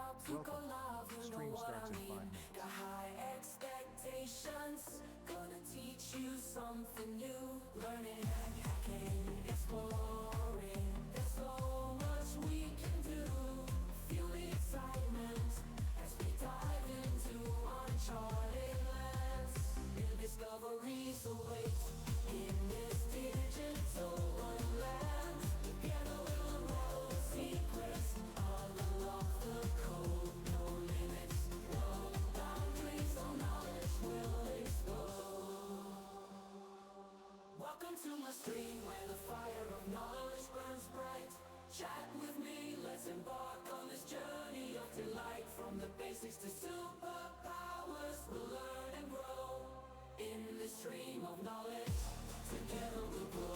about to go Welcome. live, you know Stream what I starts in mean. 5 minutes. Got high expectations, gonna teach you something new. Learning, hacking, exploring, there's so much we can do. Feel the excitement as we dive into uncharted lands. New discoveries await in this digital wonderland. Together we'll unravel the secrets, unlock the code. No limits, no boundaries, no knowledge we'll explore. Welcome to my stream where the fire of knowledge burns bright. Chat with me, let's embark on this journey of delight. From the basics to superpowers, we'll learn and grow. In this stream of knowledge, together we'll grow.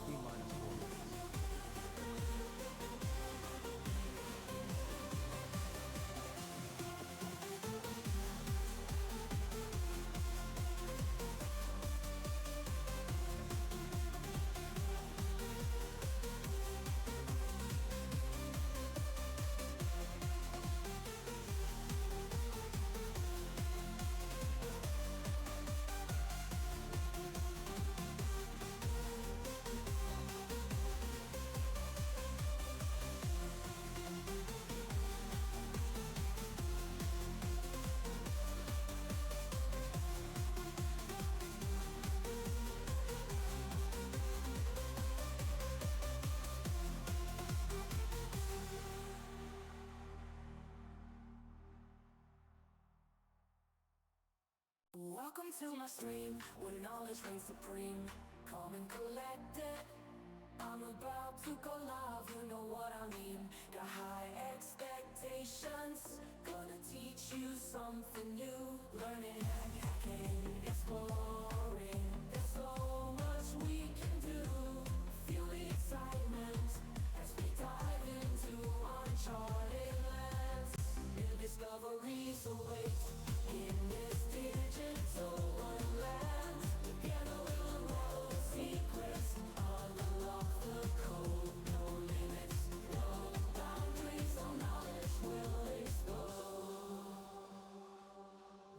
T-minus 4 minutes. Welcome to my stream, where knowledge reigns supreme. Calm and collected, I'm about to go live, you know what I mean. Got high expectations, gonna teach you something new. Learning, hacking, exploring, there's so much we can do. Feel the excitement as we dive into uncharted lands. New discoveries await in this digital wonderland. Together we'll unravel the secrets, unlock the code. No limits, no boundaries, no knowledge we'll explore.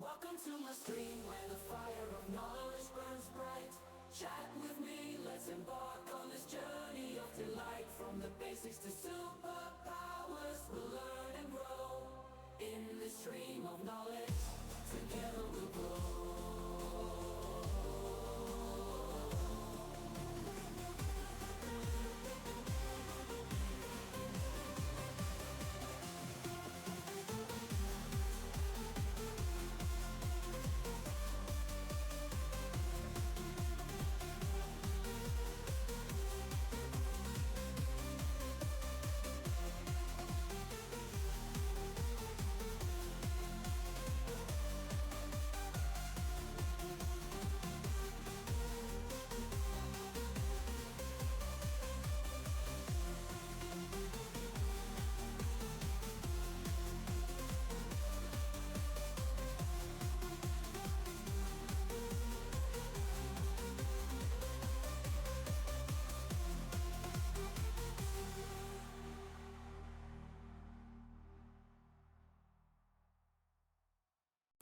Welcome to my stream where the fire of knowledge burns bright. Chat with me, let's embark on this journey of delight. From the basics to superpowers, we'll learn and grow. In this stream of knowledge, together we'll grow.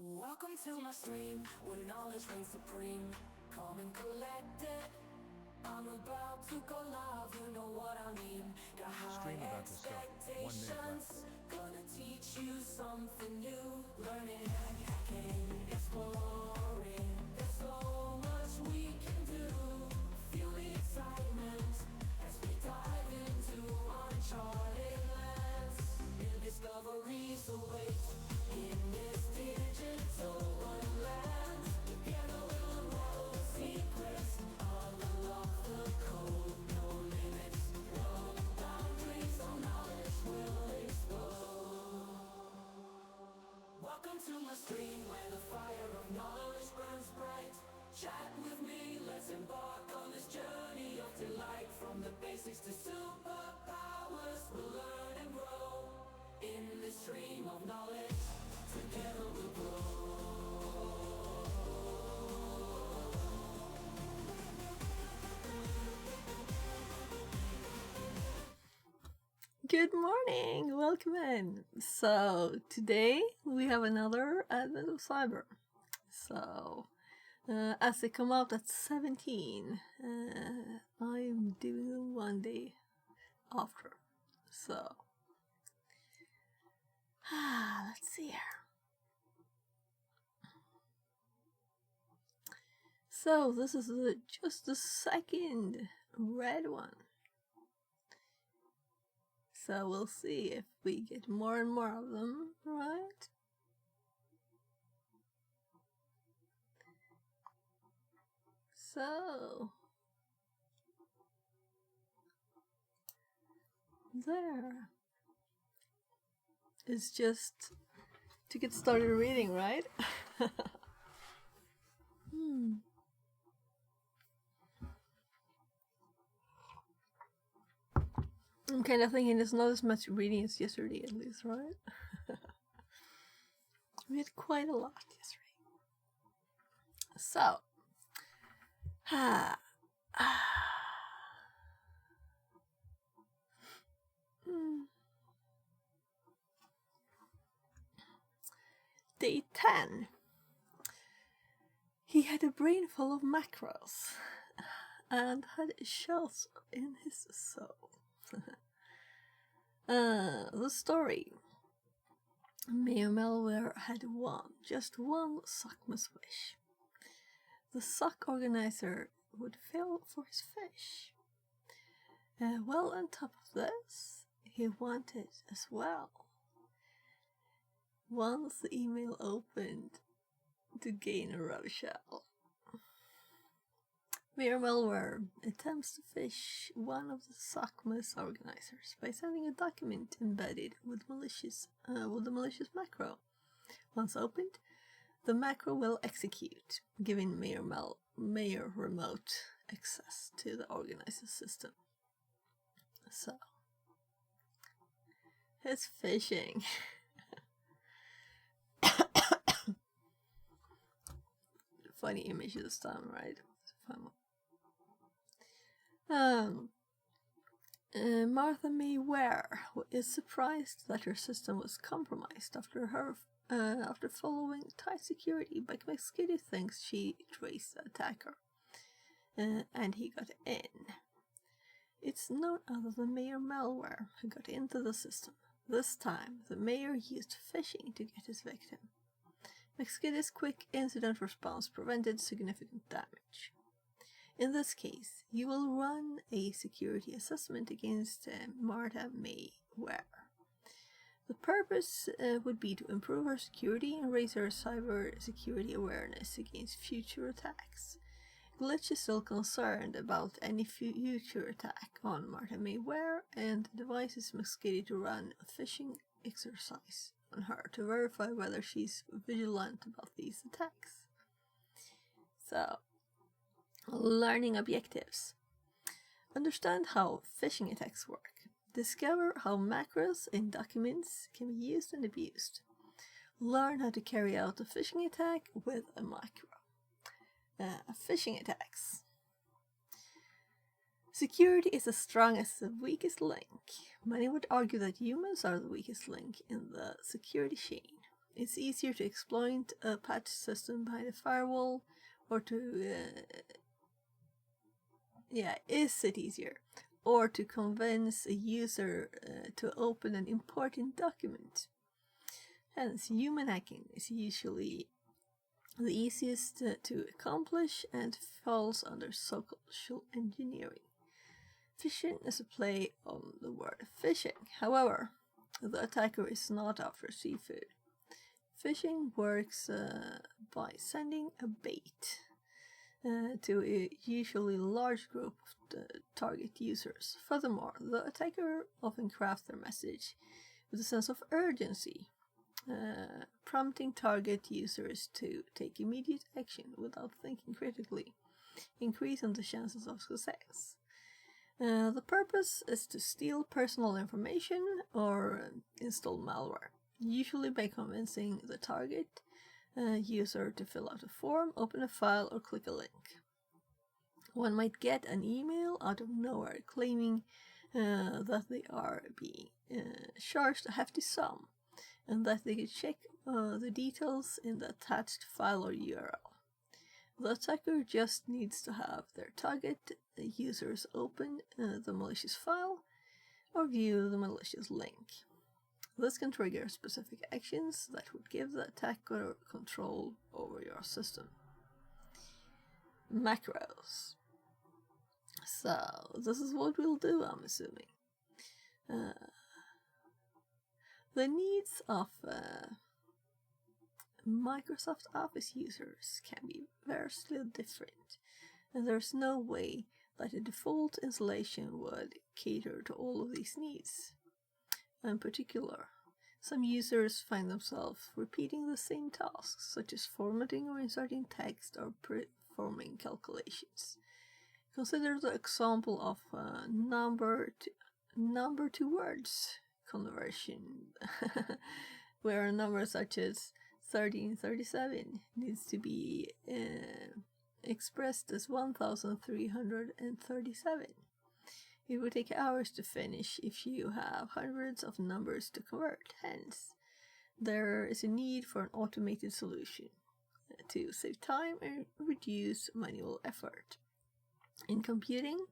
Welcome to my stream, where knowledge reigns supreme. Calm and collected, I'm about to go live, you know what I mean. Got high Stream about to start. 1 minute expectations, left. gonna teach you something new. Learning, hacking, exploring, there's so much we can do. Feel the excitement as we dive into uncharted lands. New discoveries await in this digital wonderland. Together we'll unravel the secrets, unlock the code. No limits, no boundaries, no knowledge we'll explore. Welcome to my stream where the fire of knowledge burns bright. Good morning, welcome in. So today we have another Advent of Cyber. So as they come out at 17, I'm doing them one day after. So let's see here. So this is just the second red one. So we'll see if we get more and more of them, right? So there. It's just to get started reading, right? I'm kind of thinking there's not as much reading as yesterday, at least, right? We had quite a lot yesterday. So, Day 10. He had a brain full of macros and had shells in his soul. The story. Mayor Malware had just one Suckmas wish. The Suck organizer would fail for his fish. Well, on top of this, he wanted as well. Once the email opened, to gain a raw shell. Mayor Malware attempts to fish one of the Suckmas organizers by sending a document embedded with the malicious macro. Once opened, the macro will execute, giving Mayor remote access to the organizer system. So, he's fishing. Funny image this time, right? Martha May Ware is surprised that her system was compromised after following tight security, but McSkitty thinks she traced the attacker, and he got in. It's none other than Mayor Malware who got into the system. This time, the mayor used phishing to get his victim. McSkitty's quick incident response prevented significant damage. In this case, you will run a security assessment against Martha May Ware. The purpose would be to improve her security and raise her cyber security awareness against future attacks. Glitch is still concerned about any future attack on Martha May Ware and advises McSkitty to run a phishing exercise on her to verify whether she's vigilant about these attacks. So, learning objectives. Understand how phishing attacks work. Discover how macros in documents can be used and abused. Learn how to carry out a phishing attack with a macro. Phishing attacks. Security is as strong as the weakest link. Many would argue that humans are the weakest link in the security chain. It's easier to exploit a patch system behind a firewall, or is it easier? Or to convince a user to open an important document. Hence, human hacking is usually the easiest to accomplish and falls under social engineering. Phishing is a play on the word fishing. However, the attacker is not after seafood. Phishing works by sending a bait to a usually large group of target users. Furthermore, the attacker often crafts their message with a sense of urgency, prompting target users to take immediate action without thinking critically, increasing the chances of success. The purpose is to steal personal information or install malware, usually by convincing the target user to fill out a form, open a file, or click a link. One might get an email out of nowhere claiming that they are being charged a hefty sum, and that they can check the details in the attached file or URL. The attacker just needs to have their target users open the malicious file or view the malicious link. This can trigger specific actions that would give the attacker control over your system. Macros. So, this is what we'll do, I'm assuming. The needs of Microsoft Office users can be vastly different, and there's no way that a default installation would cater to all of these needs. In particular, some users find themselves repeating the same tasks, such as formatting or inserting text or performing calculations. Consider the example of number to words conversion, where a number such as 1337 needs to be expressed as 1337. It would take hours to finish if you have hundreds of numbers to convert. Hence, there is a need for an automated solution to save time and reduce manual effort. In computing,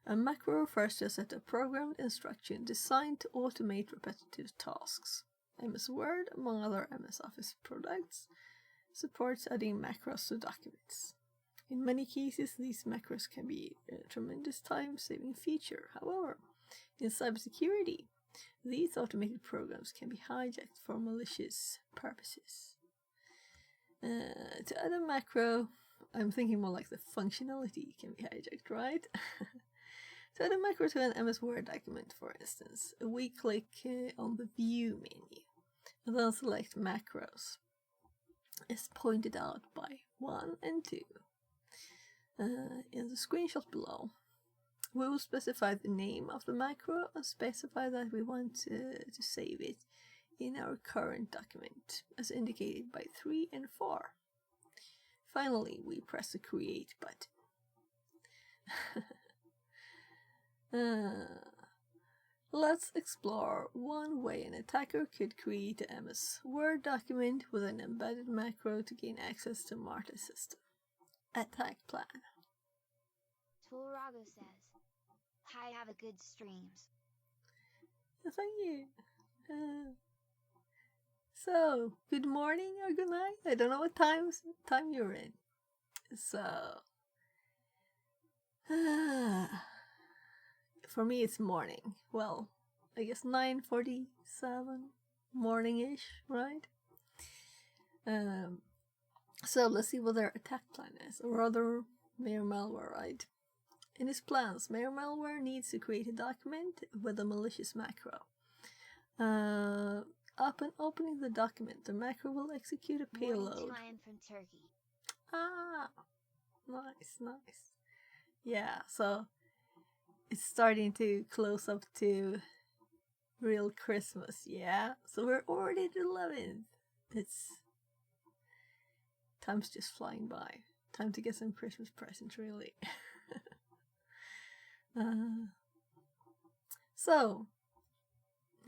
a macro refers to a set of programmed instructions designed to automate repetitive tasks. MS Word, among other MS Office products, supports adding macros to documents. In many cases, these macros can be a tremendous time-saving feature. However, in cybersecurity, these automated programs can be hijacked for malicious purposes. To add a macro, I'm thinking more like the functionality can be hijacked, right? To add a macro to an MS Word document, for instance, we click on the View menu and then select Macros, as pointed out by 1 and 2. In the screenshot below, we will specify the name of the macro and specify that we want to save it in our current document, as indicated by 3 and 4. Finally, we press the Create button. Let's explore one way an attacker could create a MS Word document with an embedded macro to gain access to Marta's system. Attack plan. Toolrago says, "Hi, have a good streams." Thank you. So, good morning or good night? I don't know what time you're in. So, for me it's morning. Well, I guess 9:47 morning-ish, right? So let's see what their attack plan is, or rather, Mayor Malware, right? In his plans, Mayor Malware needs to create a document with a malicious macro. Upon opening the document, the macro will execute a payload. Morning to Ian from Turkey. Ah, nice. Yeah, so it's starting to close up to real Christmas, yeah? So we're already at 11th. Time's just flying by. Time to get some Christmas presents, really.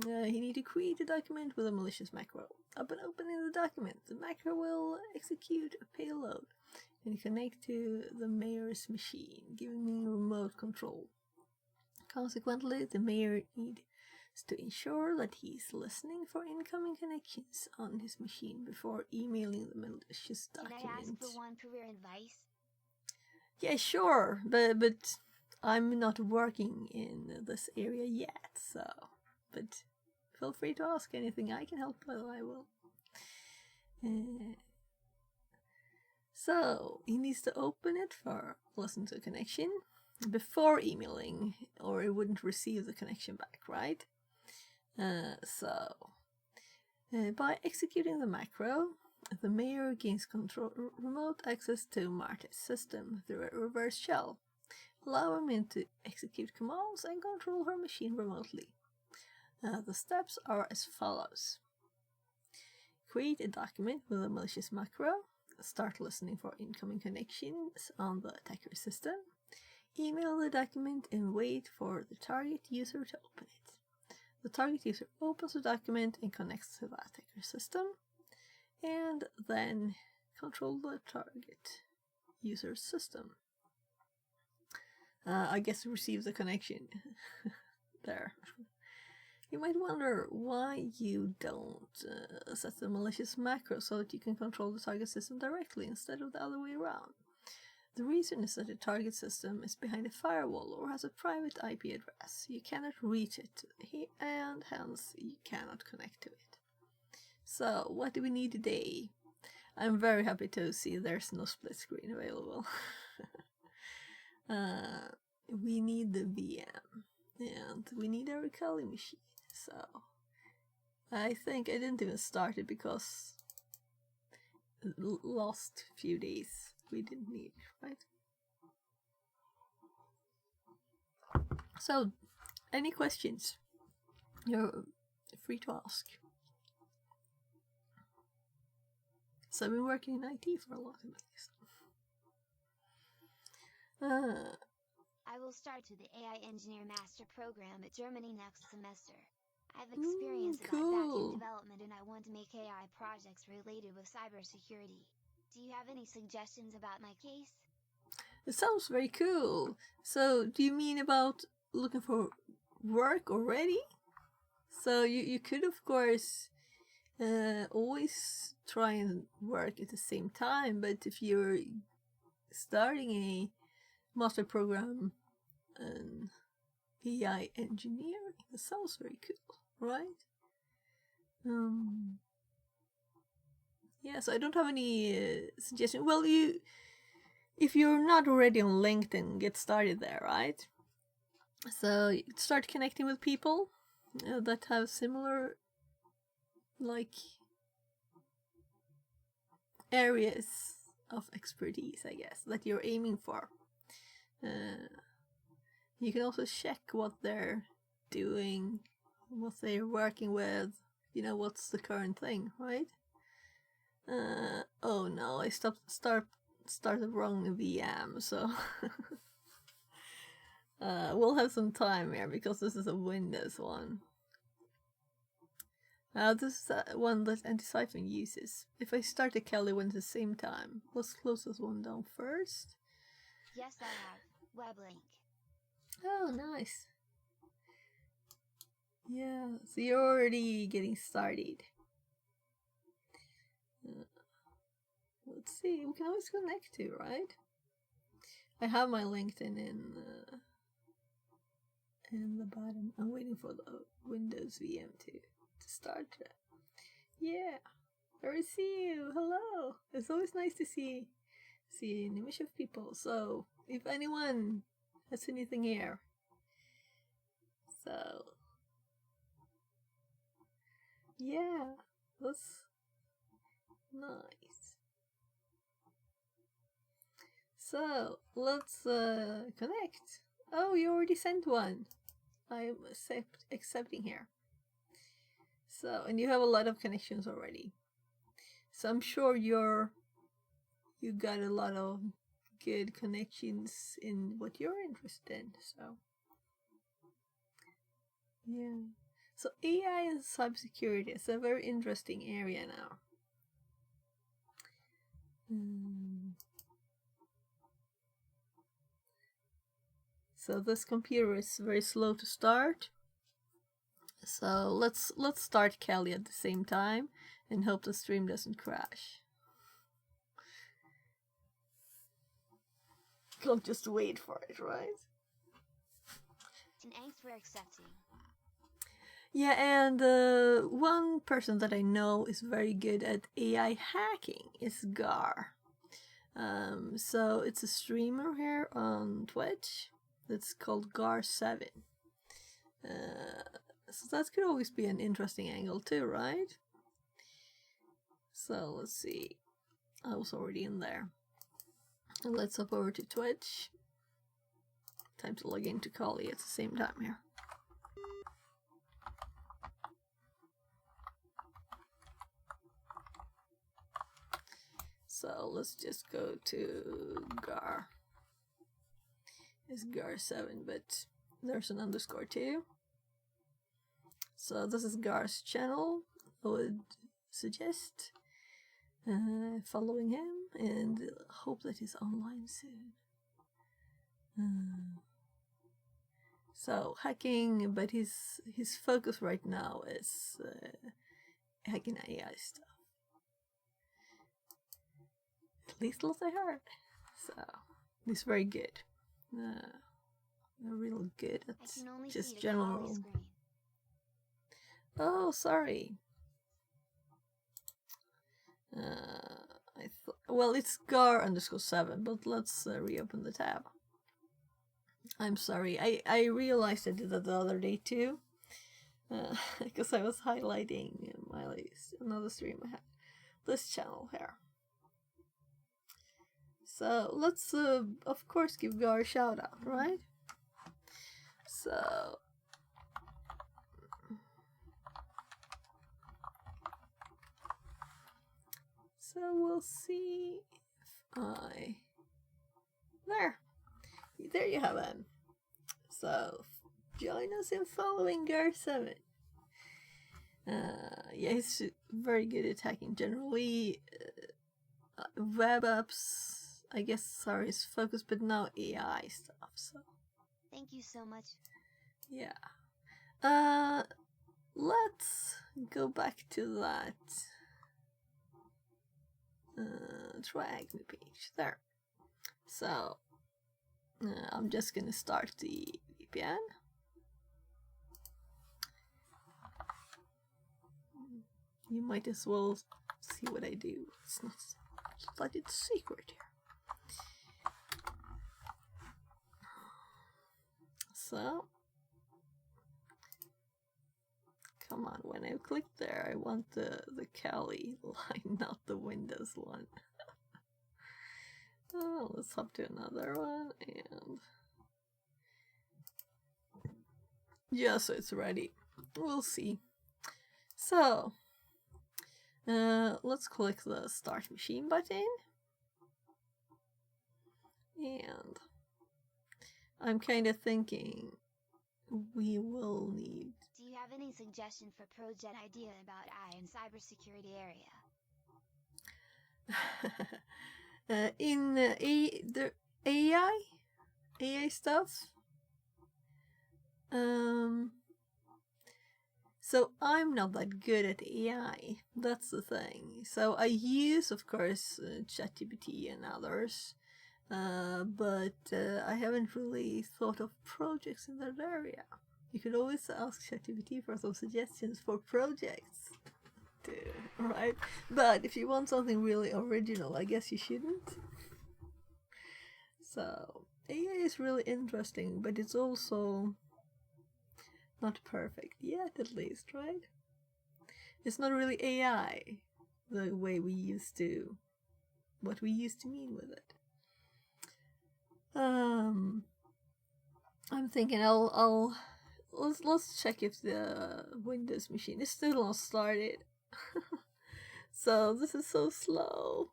You need to create a document with a malicious macro. Upon opening the document, the macro will execute a payload and connect to the mayor's machine, giving remote control. Consequently, the mayor needs to ensure that he's listening for incoming connections on his machine before emailing the malicious document. Can I ask for one career advice? Yeah, sure, but I'm not working in this area yet, so... But feel free to ask anything I can help with, I will. So, he needs to open it for listen to connection before emailing, or it wouldn't receive the connection back, right? By executing the macro, the mayor gains remote access to Marta's system through a reverse shell, allowing him to execute commands and control her machine remotely. The steps are as follows. Create a document with a malicious macro. Start listening for incoming connections on the attacker system. Email the document and wait for the target user to open it. The target user opens the document and connects to the attacker system, and then control the target user system. I guess receives a connection there. You might wonder why you don't set the malicious macro so that you can control the target system directly instead of the other way around. The reason is that the target system is behind a firewall or has a private IP address. You cannot reach it, and hence you cannot connect to it. So, what do we need today? I'm very happy to see there's no split screen available. We need the VM, and we need a Recalli machine. So, I think I didn't even start it because last few days we didn't need it, right? So, any questions? You're free to ask. So I've been working in IT for a lot of years. I will start to the AI Engineer Master Program at Germany next semester. I've experience about cool. backend development and I want to make AI projects related with cybersecurity. Do you have any suggestions about my case? It sounds very cool. So, do you mean about looking for work already? So you could, of course, always try and work at the same time, but if you're starting a master program in AI engineering, it sounds very cool, right? Yeah, so I don't have any suggestion. Well, if you're not already on LinkedIn, get started there, right? So you start connecting with people that have similar, like, areas of expertise, I guess, that you're aiming for. You can also check what they're doing, what they're working with, what's the current thing, right? Oh no, I started wrong VM, so we'll have some time here because this is a Windows one. This is one that Anti-Siphon uses. If I start a Kali one at the same time, let's close this one down first. Yes, I have. Weblink. Oh, nice. Yeah, so you're already getting started. Let's see, we can always connect to, right? I have my LinkedIn in the bottom. I'm waiting for the Windows VM to start. Yeah, I see you. Hello. It's always nice to see an image of people. So if anyone has anything here, so yeah, that's nice. So let's connect. Oh, you already sent one. I'm accepting here. So, and you have a lot of connections already. So I'm sure you got a lot of good connections in what you're interested in. So, yeah. So AI and cybersecurity is a very interesting area now. So this computer is very slow to start. So let's start Kali at the same time and hope the stream doesn't crash. I'll just wait for it, right? And thanks for accepting. Yeah, and one person that I know is very good at AI hacking is Gar. So it's a streamer here on Twitch that's called Gar7. So that could always be an interesting angle too, right? So let's see. I was already in there. And let's hop over to Twitch. Time to log into Kali at the same time here. So let's just go to Gar. is Gar7, but there's an underscore too. So this is Gar's channel. I would suggest following him and hope that he's online soon. So hacking, but his focus right now is hacking AI stuff. At least what I heard. So he's very good. Real good at I can only just see the general. Kali screen. Oh, sorry. Well, it's Gar_7, but let's reopen the tab. I'm sorry. I realized I did that the other day too, because I was highlighting my list, another stream I had, this channel here. So let's of course give Gar a shout out, right? So we'll see if there you have him. So join us in following Gar7. Yeah, he's very good at hacking generally. Web apps, I guess, are his focus, but now AI stuff. So Thank you so much. yeah. Let's go back to that drag me page there. So I'm just gonna start the VPN. You might as well see what I do. It's not like it's secret here. So come on, when I click there, I want the Kali line, not the Windows one. Oh, let's hop to another one, and yeah, so it's ready. We'll see. So let's click the Start Machine button, and I'm kind of thinking we will need. Do you have any suggestion for project idea about AI in cybersecurity area? In the AI stuff. So I'm not that good at AI. That's the thing. So I use, of course, ChatGPT and others, but I haven't really thought of projects in that area. You could always ask ChatGPT for some suggestions for projects, too, right? But if you want something really original, I guess you shouldn't. So AI is really interesting, but it's also not perfect yet, at least, right? It's not really AI the way we used to, what we used to mean with it. I'm thinking let's check if the Windows machine is still not started. So this is so slow.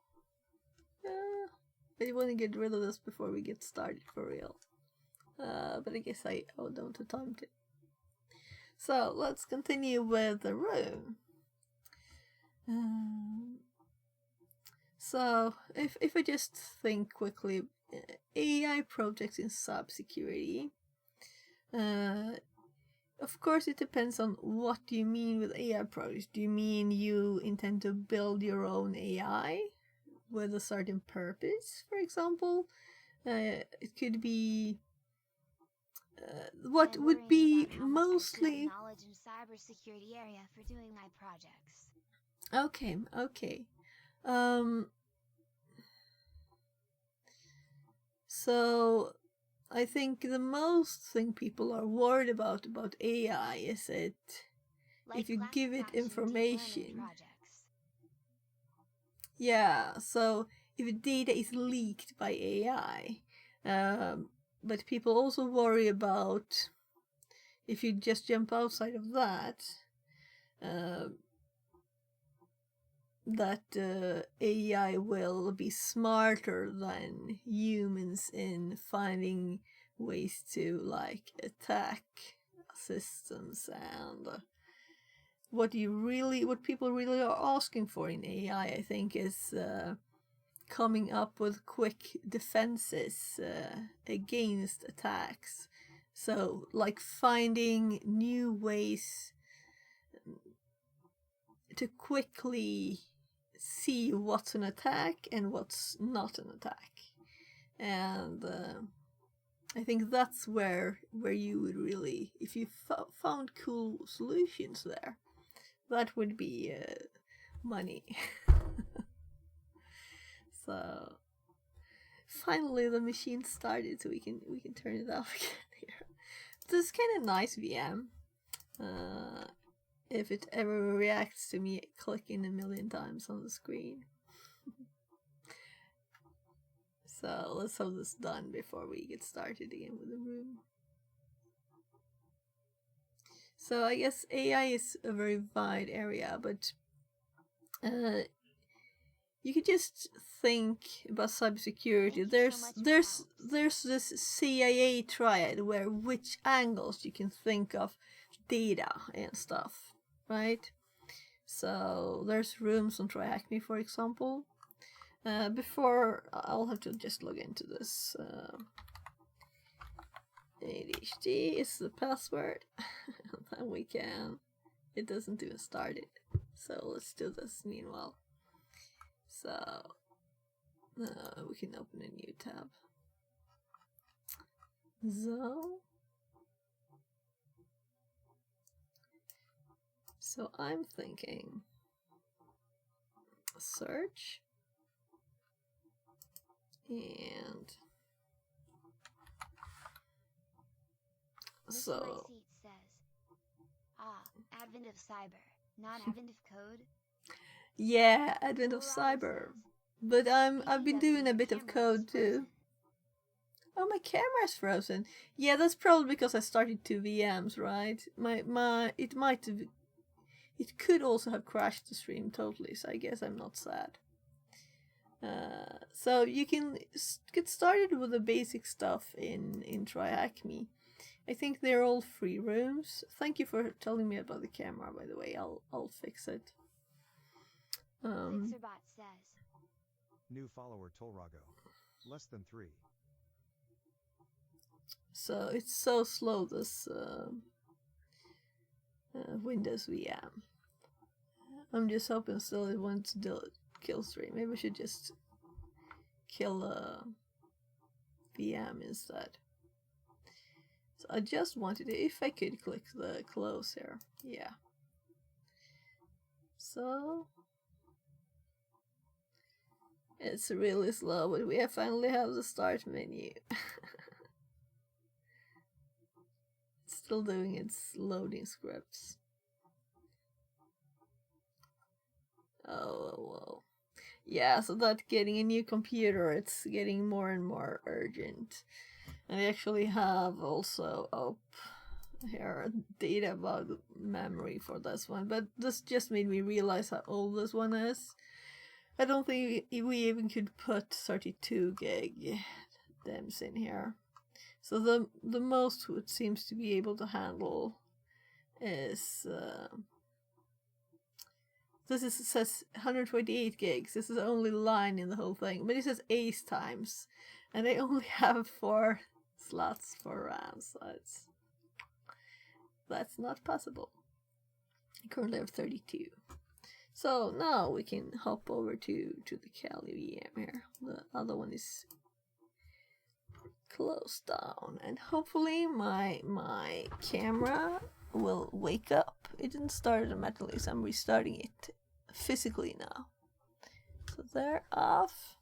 I want to get rid of this before we get started for real. But I guess I don't have time to. So let's continue with the room. So if I just think quickly, AI projects in cybersecurity. Of course, it depends on what you mean with AI projects. Do you mean you intend to build your own AI with a certain purpose, for example? It could be. What I'm would worrying be about how much I should mostly. have knowledge in cybersecurity area for doing my projects. Okay. So I think the most thing people are worried about AI is it Like if you give it classification deep learning information. projects. Yeah, so if data is leaked by AI, but people also worry about if you just jump outside of that, that AI will be smarter than humans in finding ways to like attack systems, and what people really are asking for in AI, I think, is coming up with quick defenses against attacks. So, like finding new ways to quickly see what's an attack and what's not an attack. And I think that's where you would really, if you found cool solutions there, that would be money. So finally the machine started, so we can turn it off again here. This is kind of nice VM. If it ever reacts to me clicking a million times on the screen. So let's have this done before we get started again with the room. So I guess AI is a very wide area, but you could just think about cybersecurity. There's this CIA triad where which angles you can think of data and stuff, right? So there's rooms on TryHackMe, for example. Before, I'll have to just log into this. ADHD is the password. Then we can. It doesn't even start it. So let's do this meanwhile. So we can open a new tab. So I'm thinking search and This so receipt says, advent of cyber, not advent of code. yeah, advent of Colorado cyber. says, But I've been doing a CPW bit of camera code is too. frozen. Oh, my camera's frozen. Yeah, that's probably because I started 2 VMs, right? It could also have crashed the stream totally, so I guess I'm not sad. So you can get started with the basic stuff in TryHackMe. I think they're all free rooms. Thank you for telling me about the camera, by the way. I'll fix it. Fixerbot says, New follower Tolrago. Less than 3. So it's so slow, this Windows VM. I'm just hoping still it won't kill stream. Maybe I should just kill VM instead. So I just wanted to, if I could click the close here. Yeah. So it's really slow, but we finally have the start menu. It's still doing its loading scripts. Oh, whoa. Yeah, so that getting a new computer, it's getting more and more urgent. And I actually have also up here data about memory for this one, but this just made me realize how old this one is. I don't think we even could put 32 gig DIMMs in here. So the most it seems to be able to handle is it says 128 gigs. This is the only line in the whole thing, but it says ace times, and I only have 4 slots for RAM, so that's not possible. I currently have 32. So now we can hop over to the Kali VM here. The other one is closed down, and hopefully my camera will wake up. It didn't start automatically, so I'm restarting it physically now. So they're off.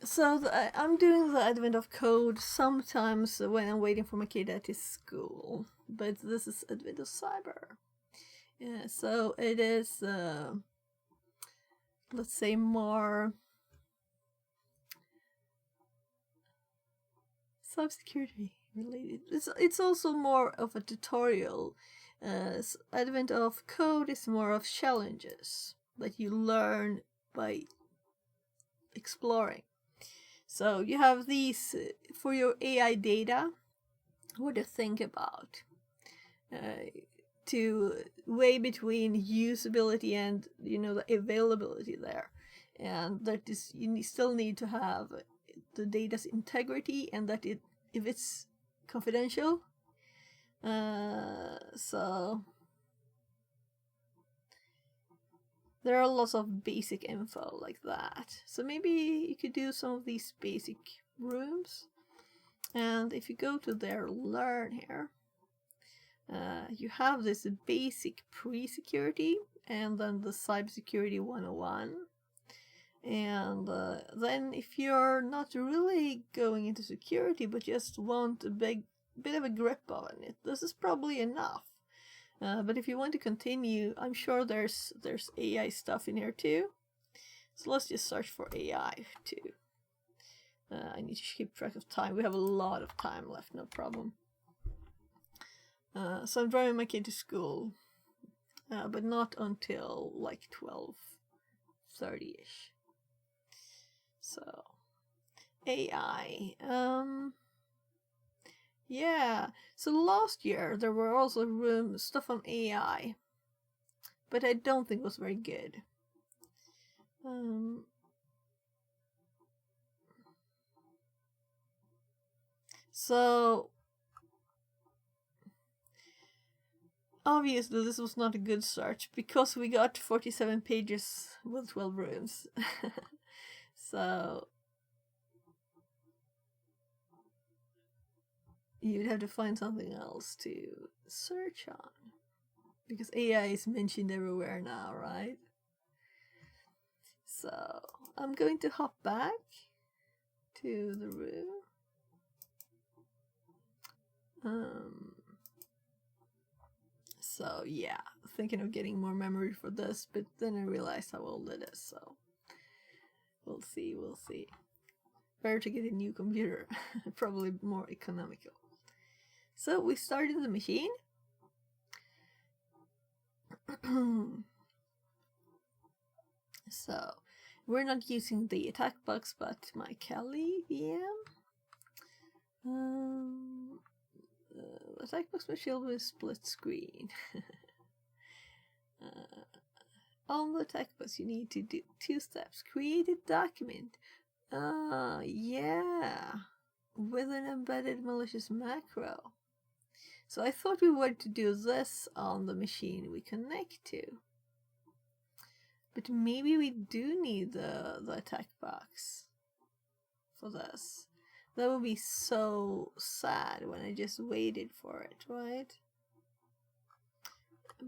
So I'm doing the advent of code sometimes when I'm waiting for my kid at his school, but this is advent of cyber. Yeah, so it is, let's say, more cybersecurity related. It's also more of a tutorial. Advent of code is more of challenges that you learn by exploring. So you have these for your AI data, what to think about, to weigh between usability and the availability there, and that is you still need to have the data's integrity and that if it's confidential. So there are lots of basic info like that. So maybe you could do some of these basic rooms. And if you go to their learn here, you have this basic pre-security and then the cybersecurity 101. And then if you're not really going into security but just want a bit of a grip on it, this is probably enough. But if you want to continue, I'm sure there's AI stuff in here too. So let's just search for AI too. I need to keep track of time. We have a lot of time left, no problem. So I'm driving my kid to school, but not until like 12:30ish. So AI. Yeah, so last year there were also stuff on AI, but I don't think it was very good. So obviously this was not a good search because we got 47 pages with 12 rooms. So you'd have to find something else to search on, because AI is mentioned everywhere now, right? So I'm going to hop back to the room. So yeah, thinking of getting more memory for this, but then I realized how old it is, so we'll see. Better to get a new computer, probably more economical. So we started the machine. So we're not using the attack box, but my Kali VM. Attack box machine with split screen. On the attack box, you need to do 2 steps. Create a document. Yeah, with an embedded malicious macro. So I thought we wanted to do this on the machine we connect to. But maybe we do need the attack box for this. That would be so sad when I just waited for it, right?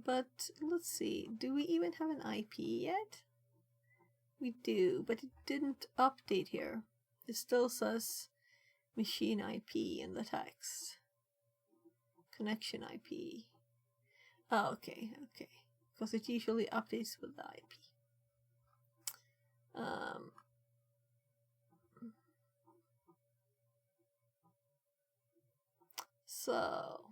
But let's see, do we even have an IP yet? We do, but it didn't update here. It still says machine IP in the text. Connection IP. Oh, okay. Because it usually updates with the IP. So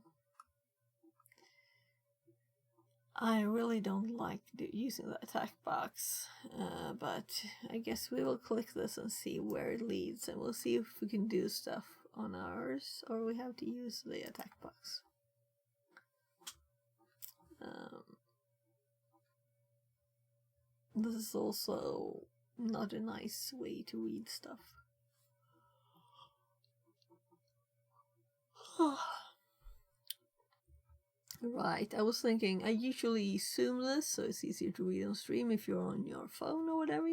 I really don't like using the attack box, but I guess we will click this and see where it leads, and we'll see if we can do stuff on ours or we have to use the attack box. This is also not a nice way to read stuff. Right, I was thinking, I usually zoom this so it's easier to read on stream if you're on your phone or whatever,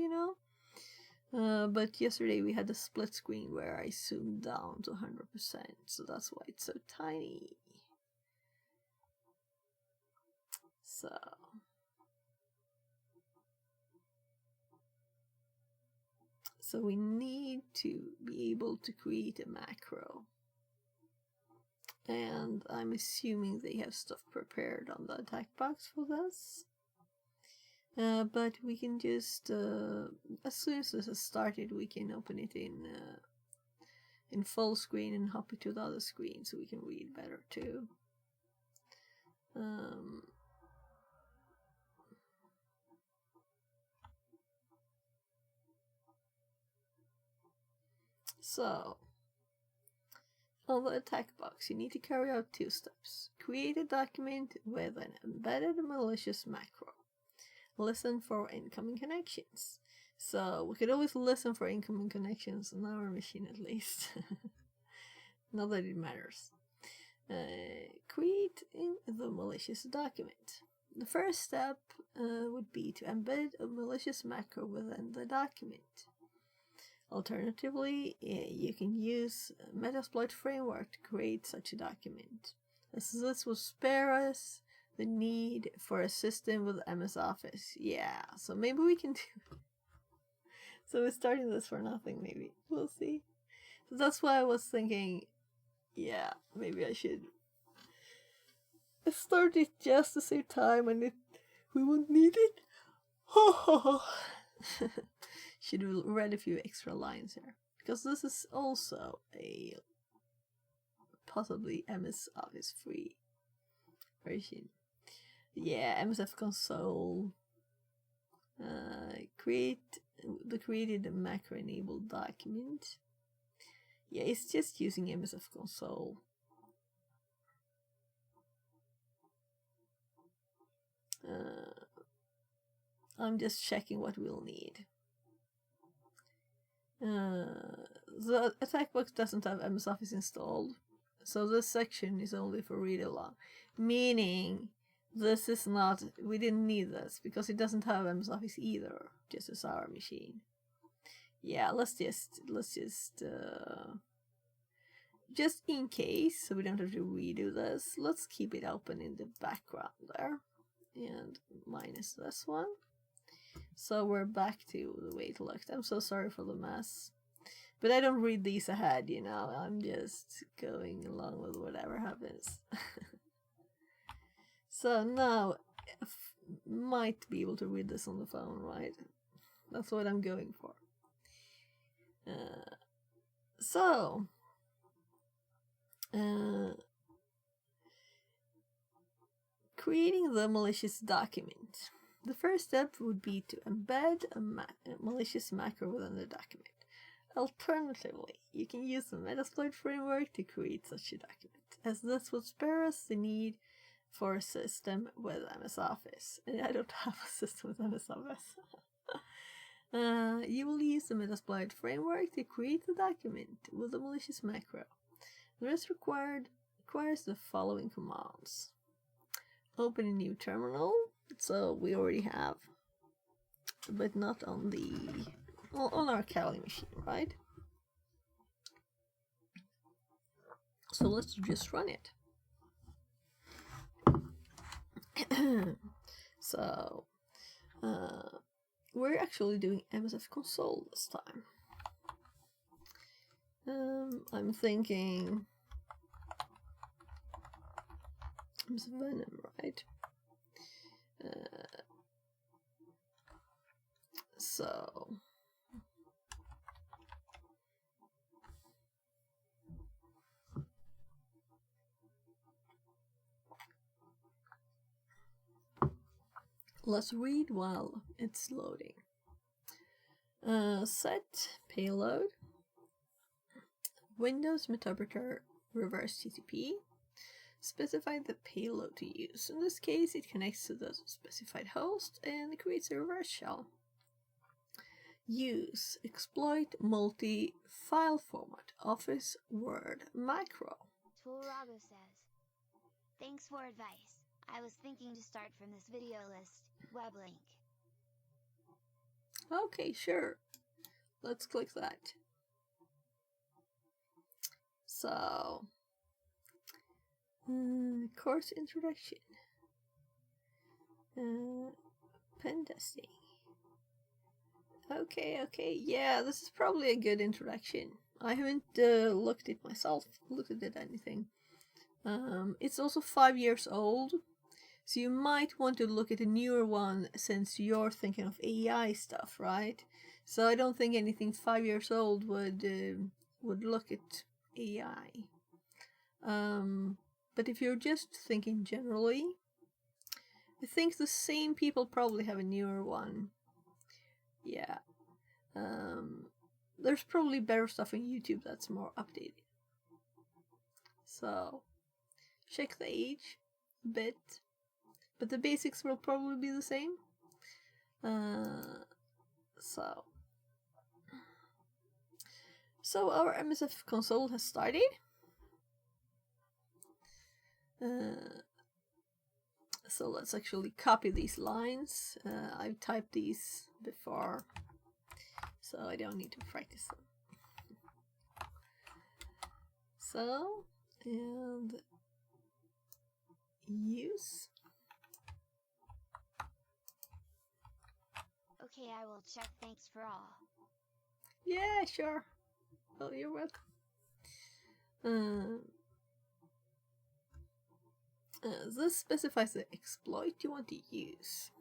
but yesterday we had a split screen where I zoomed down to 100%, so that's why it's so tiny. So we need to be able to create a macro. And I'm assuming they have stuff prepared on the attack box for this. But we can just, as soon as this is started, we can open it in full screen and hop it to the other screen so we can read better too. So, on the attack box, you need to carry out 2 steps. Create a document with an embedded malicious macro. Listen for incoming connections. So, we could always listen for incoming connections on our machine at least. Not that it matters. Creating the malicious document. The first step would be to embed a malicious macro within the document. Alternatively, you can use Metasploit framework to create such a document, as this will spare us the need for a system with MS Office. Yeah, so maybe we can do So we're starting this for nothing, maybe. We'll see. So that's why I was thinking, yeah, maybe I should start it just to save time and we won't need it. Should have read a few extra lines here. Because this is also a possibly MS Office free version. Yeah, MSF console. Created a macro enabled document. Yeah, it's just using MSF console. I'm just checking what we'll need. The attack box doesn't have MS Office installed, so this section is only for read along, meaning this is not, we didn't need this because it doesn't have MS Office either, just as our machine. Yeah, let's just in case, so we don't have to redo this, let's keep it open in the background there, and minus this one. So we're back to the way it looked. I'm so sorry for the mess. But I don't read these ahead, you know. I'm just going along with whatever happens. So now, might be able to read this on the phone, right? That's what I'm going for. Creating the malicious document. The first step would be to embed a malicious macro within the document. Alternatively, you can use the Metasploit framework to create such a document, as this would spare us the need for a system with MS Office. And I don't have a system with MS Office. You will use the Metasploit framework to create the document with a malicious macro. The rest requires the following commands. Open a new terminal. So we already have, but not on on our Kali machine, right? So let's just run it. So we're actually doing MSF console this time. I'm thinking MSF Venom, right? So let's read while it's loading. Set payload, Windows Meterpreter reverse TCP. Specify the payload to use. In this case, it connects to the specified host and creates a reverse shell. Use exploit multi-file format Office Word macro. Toolrago says, thanks for advice. I was thinking to start from this video list, web link. Okay, sure. Let's click that. So, course introduction, pen testing. Okay, yeah, this is probably a good introduction. I haven't looked at anything. It's also 5 years old, so you might want to look at a newer one since you're thinking of AI stuff, right? So I don't think anything 5 years old would look at AI. But if you're just thinking generally, I think the same people probably have a newer one. Yeah. there's probably better stuff on YouTube that's more updated. So check the age a bit, but the basics will probably be the same. So our MSF console has started. So let's actually copy these lines. I've typed these before, so I don't need to practice them. So, and use. Okay, I will check. Thanks for all. Yeah, sure. Oh, you're welcome. This specifies the exploit you want to use.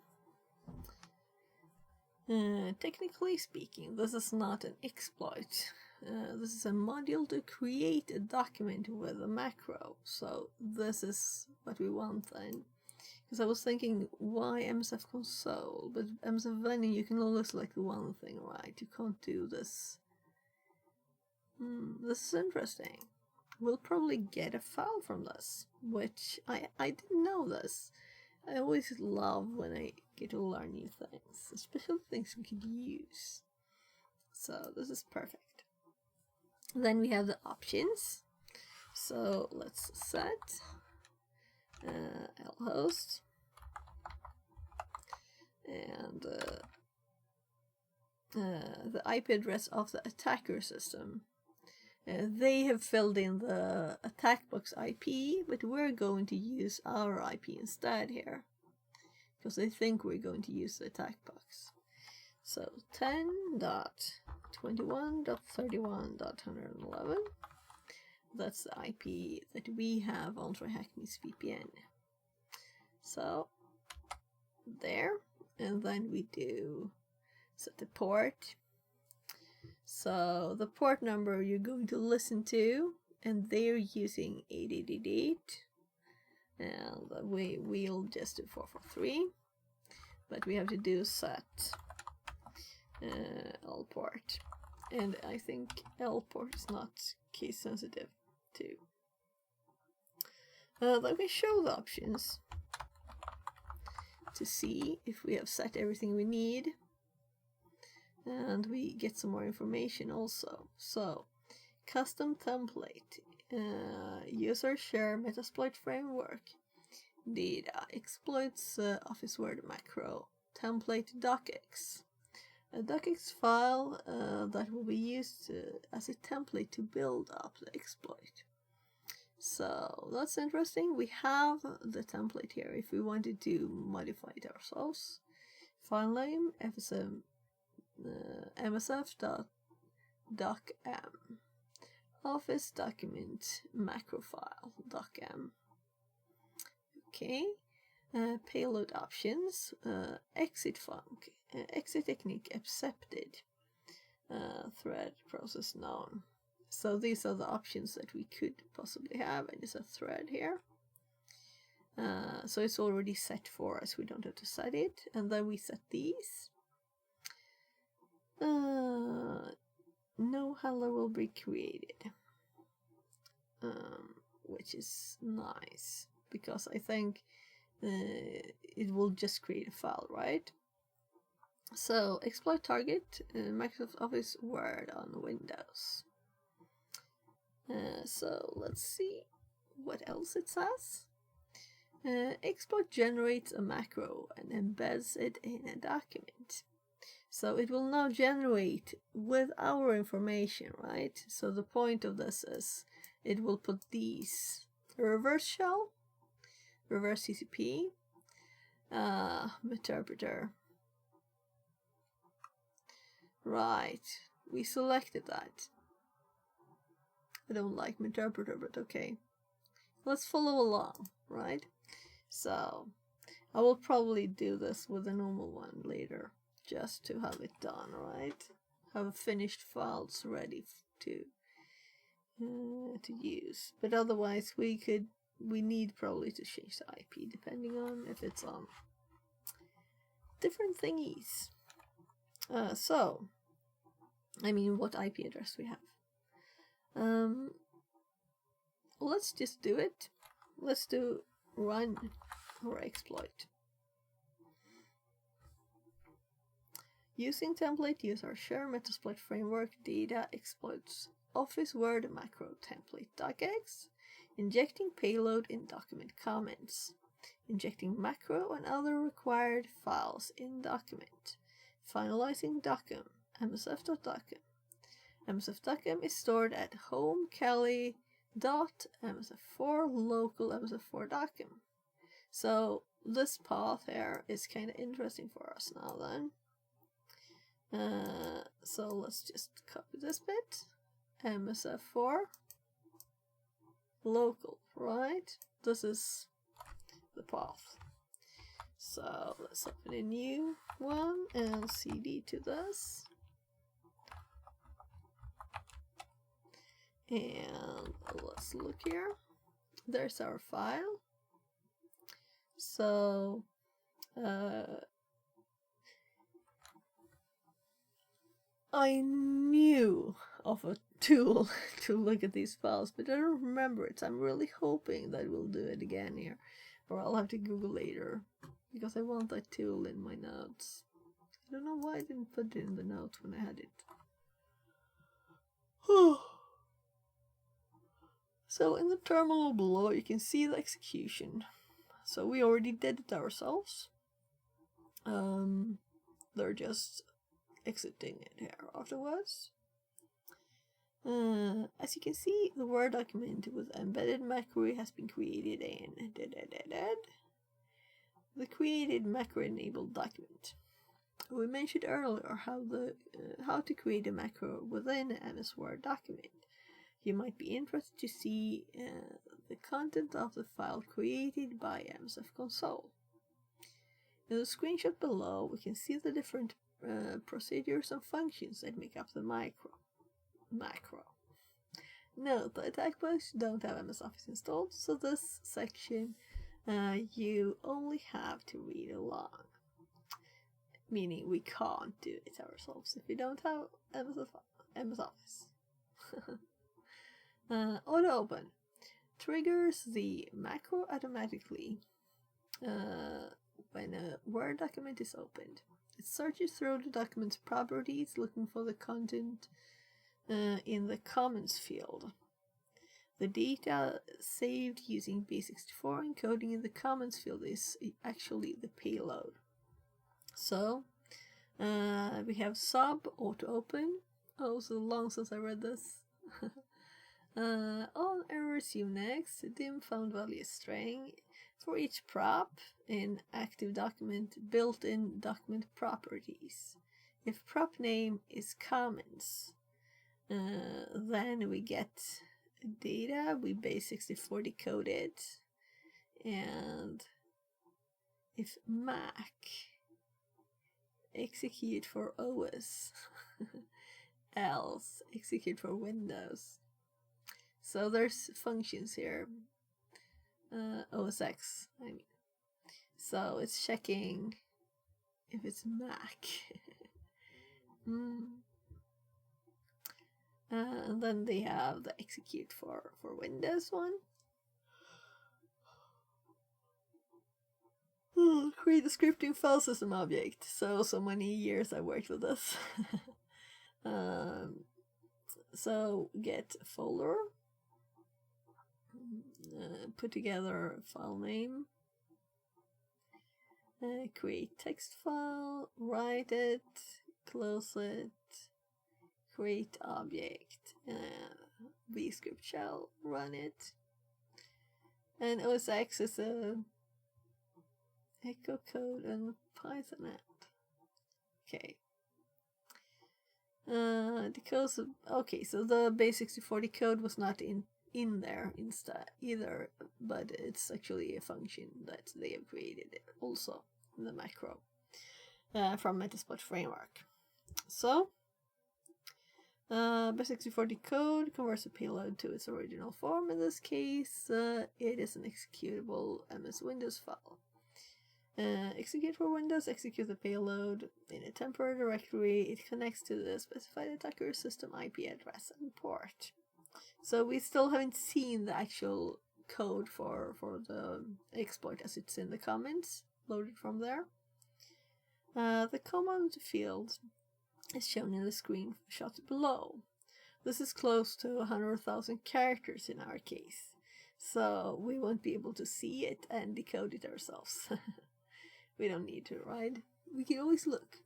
Technically speaking, this is not an exploit. This is a module to create a document with a macro. So this is what we want then. Because I was thinking, why MSF console? But MSF vending, you can only select one thing, right? You can't do this. This is interesting. We'll probably get a file from this, which I didn't know this. I always love when I get to learn new things, especially things we could use. So this is perfect. Then we have the options. So let's set lhost and the IP address of the attacker system. They have filled in the attack box IP, but we're going to use our IP instead here, because they think we're going to use the attack box. So 10.21.31.111, that's the IP that we have on TryHackMe's VPN. So there, and then we do set the port. So the port number you're going to listen to, and they're using 8888, and we'll just do 443, but we have to do set L port, and I think L port is not case sensitive too. Let me show the options to see if we have set everything we need. And we get some more information also. So, custom template, user share Metasploit framework, data, exploits Office Word macro, template docx. A docx file that will be used as a template to build up the exploit. So, that's interesting. We have the template here if we wanted to modify it ourselves. File name, FSM. MSF.docm, office document macro file docm. Okay, payload options, exit func, exit technique accepted, thread process known. So these are the options that we could possibly have, and it's a thread here. So it's already set for us, we don't have to set it, and then we set these. No handler will be created, which is nice, because I think it will just create a file, right? So exploit target, Microsoft Office Word on Windows. So let's see what else it says. Exploit generates a macro and embeds it in a document. So it will now generate with our information, right? So the point of this is it will put these reverse shell, reverse TCP, Meterpreter. Right, we selected that. I don't like Meterpreter, but okay. Let's follow along, right? So I will probably do this with a normal one later, just to have it done, right? Have finished files ready to use. But otherwise, we need probably to change the IP depending on if it's on different thingies. So I mean, what IP address we have. Let's just do it. Let's do run or exploit. Using template user share Metasploit framework data exploits Office Word macro template docx, injecting payload in document comments, injecting macro and other required files in document, finalizing docum, msf.docum. msf.docum is stored at home Kali.msf4 local msf4 docum. So this path here is kind of interesting for us now then. So let's just copy this bit. msf4 local, right? This is the path. So let's open a new one and cd to this. And let's look here. There's our file. So I knew of a tool to look at these files, but I don't remember it. So I'm really hoping that we'll do it again here, or I'll have to Google later, because I want that tool in my notes. I don't know why I didn't put it in the notes when I had it. So in the terminal below you can see the execution. So we already did it ourselves. They're just exiting it here afterwards. As you can see, the Word document with embedded macro has been created in the created macro enabled document. We mentioned earlier how to create a macro within an MS Word document. You might be interested to see the content of the file created by MSF Console. In the screenshot below, we can see the different procedures and functions that make up the macro. Note that attack bots don't have MS Office installed, so this section you only have to read along. Meaning we can't do it ourselves if we don't have MS Office. Auto open triggers the macro automatically when a Word document is opened. It searches through the document's properties looking for the content in the comments field. The data saved using base64 encoding in the comments field is actually the payload. So we have sub auto open. Oh, so long since I read this. On errors next, dim found value string for each prop in active document built-in document properties. If prop name is comments, then we get data, we base64 decode it, and if Mac, execute for OS, else execute for Windows. So there's functions here, OS X, I mean. So it's checking if it's Mac. And then they have the execute for Windows one. Create a scripting file system object. So many years I worked with this. So get folder. Put together file name. Create text file. Write it. Close it. Create object, vscript shell, run it, and OS X is a echo code and Python app. Okay. Okay, so the base64 code was not in there instead either, but it's actually a function that they have created also in the macro from Metasploit framework. So base64 code converts a payload to its original form. In this case, it is an executable MS Windows file. Execute for Windows, execute the payload in a temporary directory. It connects to the specified attacker system IP address and port. So we still haven't seen the actual code for the exploit as it's in the comments, loaded from there. The command field is shown in the screenshot below. This is close to 100,000 characters in our case, so we won't be able to see it and decode it ourselves. We don't need to, right? We can always look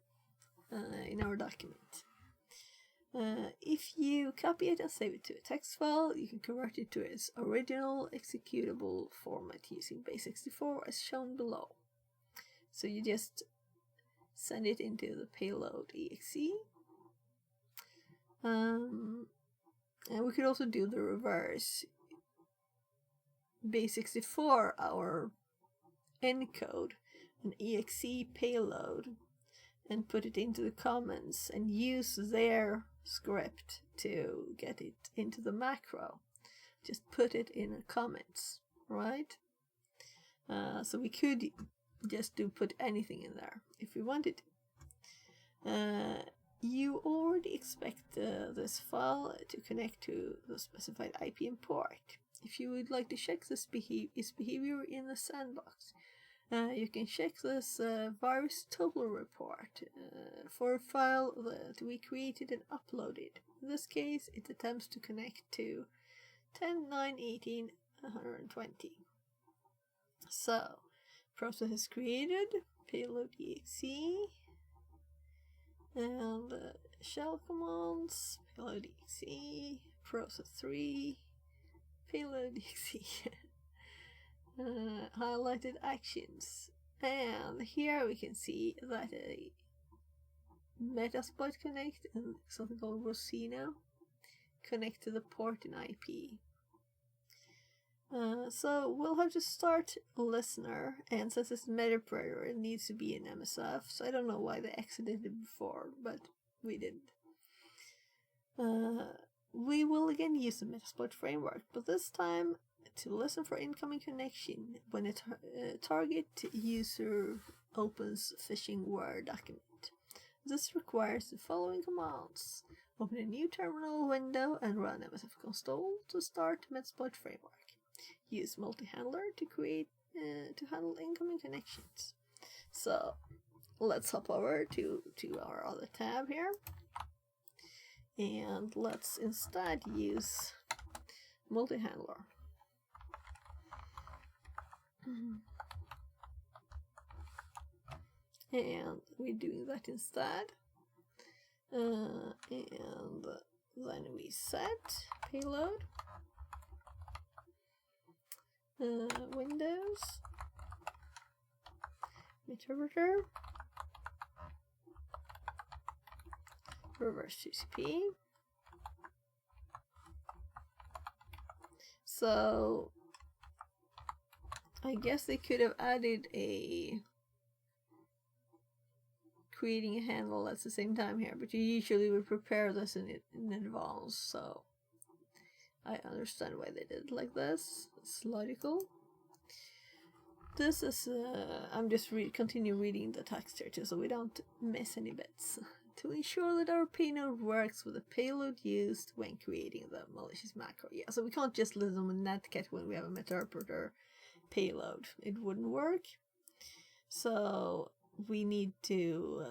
in our document. If you copy it and save it to a text file, you can convert it to its original executable format using base64 as shown below. So you just send it into the payload exe. And we could also do the reverse. Base64 our encode an exe payload and put it into the comments and use their script to get it into the macro. Just put it in the comments, right? So we could just put anything in there if we wanted. You already expect this file to connect to the specified IP and port. If you would like to check its behavior in the sandbox, you can check this virus total report for a file that we created and uploaded. In this case, it attempts to connect to 10.9.18.120. So, process is created, payload exe, and shell commands, payload exe, process 3, payload exe. Highlighted actions, and here we can see that a Metasploit connect and something called Rosino connect to the port in IP. So we'll have to start a listener, and since it's MetaPrayer, it needs to be in MSF, so I don't know why they exited it before, but we didn't. We will again use the Metasploit framework, but this time to listen for incoming connection when a target user opens phishing Word document. This requires the following commands. Open a new terminal window and run MSF console to start Metasploit framework. Use multi-handler to handle incoming connections. So let's hop over to our other tab here, and let's instead use multi-handler. And we're doing that instead. And then we set payload, Windows, interpreter, reverse TCP. So I guess they could have added creating a handle at the same time here, but you usually would prepare this in advance, so I understand why they did it like this. It's logical. This is I'm just continue reading the text here too, so we don't miss any bits. To ensure that our payload works with the payload used when creating the malicious macro. Yeah, so we can't just listen with netcat when we have a Meterpreter payload. It wouldn't work. So we need to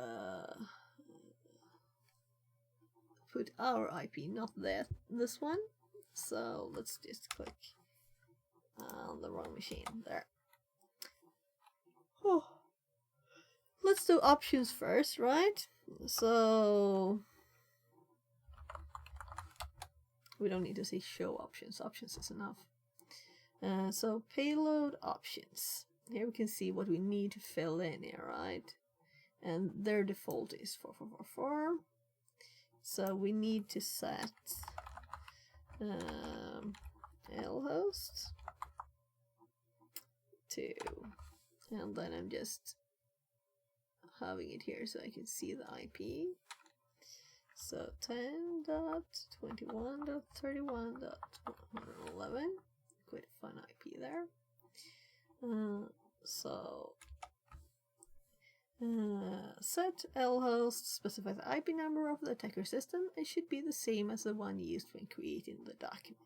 put our IP, not this one. So let's just click on the wrong machine there. Oh. Let's do options first, right? So we don't need to say show options. Options is enough. So payload options. Here we can see what we need to fill in here, right? And their default is 4444. So we need to set lhost to, and then I'm just having it here so I can see the IP. So 10.21.31.111. Quite a fun IP there. So Set lhost specifies the IP number of the attacker system and should be the same as the one used when creating the document.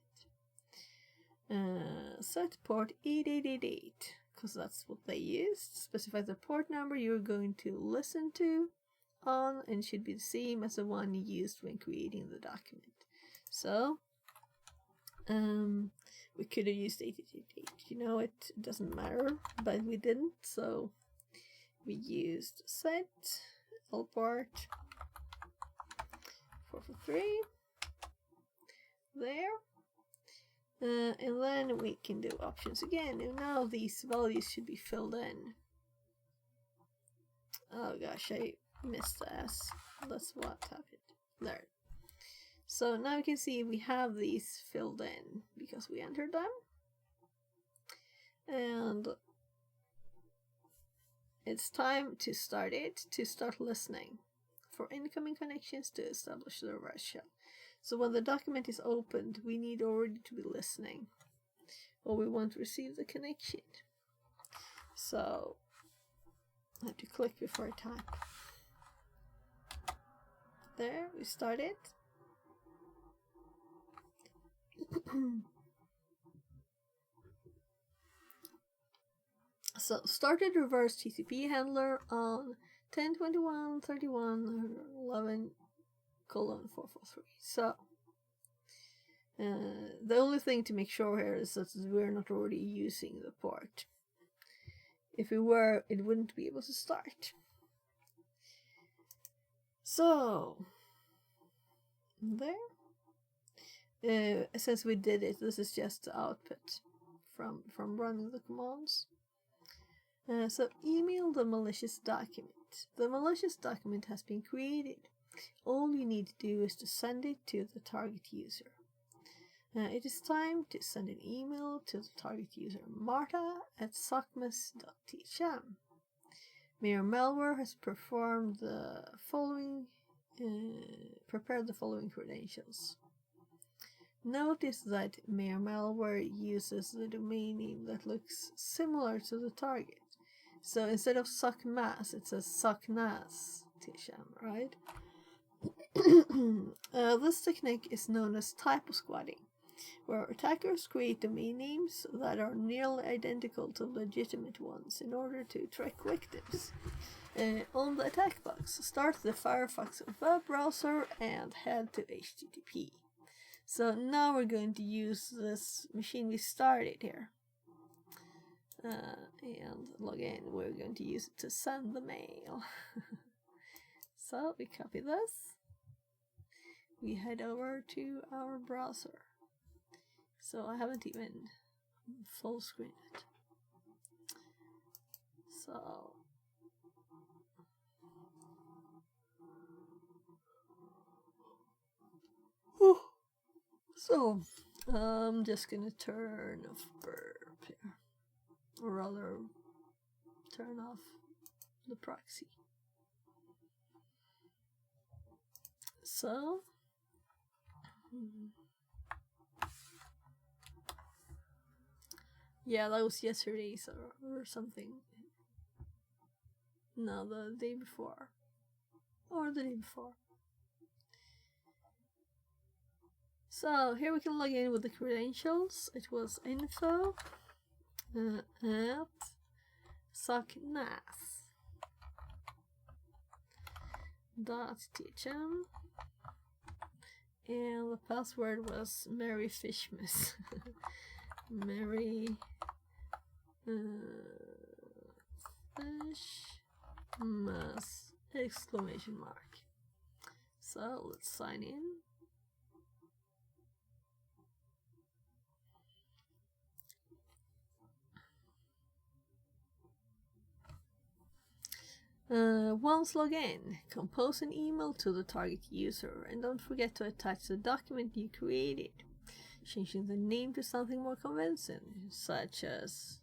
Set port 8888, because that's what they used. Specifies the port number you're going to listen to on and should be the same as the one used when creating the document. So, we could have used 8888. You know, it doesn't matter, but we didn't, so we used set lport 443 there. And then we can do options again, and now these values should be filled in. Oh gosh, I missed the S. That's what happened. There. So now you can see we have these filled in because we entered them. And it's time to start listening for incoming connections to establish the reverse shell. So when the document is opened, we need already to be listening, or we won't receive the connection. So I have to click before I type. There, we started. So started reverse TCP handler on 10.21.31.11:443. So the only thing to make sure here is that we're not already using the port. If we were, it wouldn't be able to start. So there. Since we did it, this is just the output from running the commands. So email the malicious document. The malicious document has been created. All you need to do is to send it to the target user. It is time to send an email to the target user marta@socmas.thm. Mirror Malware has prepared the following credentials. Notice that Mirror Malware uses the domain name that looks similar to the target. So instead of SOCMAS, it says SOCNAS.thm, right? This technique is known as typo squatting, where attackers create domain names that are nearly identical to legitimate ones in order to trick victims. On the attack box, start the Firefox web browser and head to HTTP. So now we're going to use this machine we started here. And log in. We're going to use it to send the mail. So we copy this. We head over to our browser. So I haven't even full screen it. So I'm just gonna turn off burp here, or rather turn off the proxy. So yeah, that was yesterday or something. No, the day before, or the day before. So here we can log in with the credentials. It was info at socnas.thm, and the password was Mary Fishmas. Mary Fishmas exclamation mark. So let's sign in. Once log in, compose an email to the target user and don't forget to attach the document you created. Changing the name to something more convincing, such as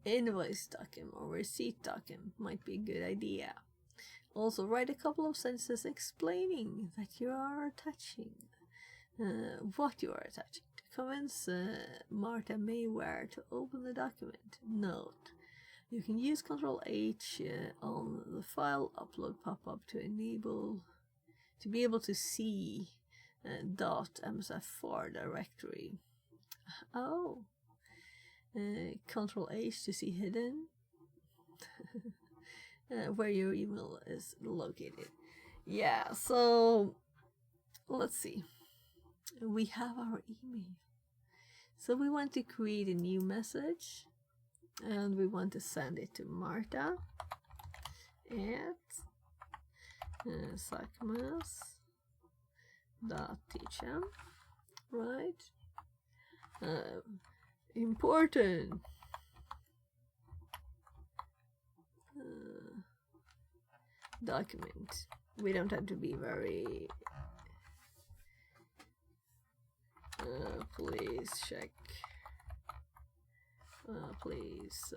invoice.com or receipt.com, might be a good idea. Also write a couple of sentences explaining that you are attaching, what you are attaching, to convince Marta Mayware to open the document. Note: You can use Ctrl H on the file upload pop-up to be able to see .msf4 directory. Oh, Ctrl H to see hidden, where your email is located. Yeah, so let's see. We have our email. So we want to create a new message, and we want to send it to Marta at sakmas.teacham, right? Important. Document. We don't have to be very. Please check. Please.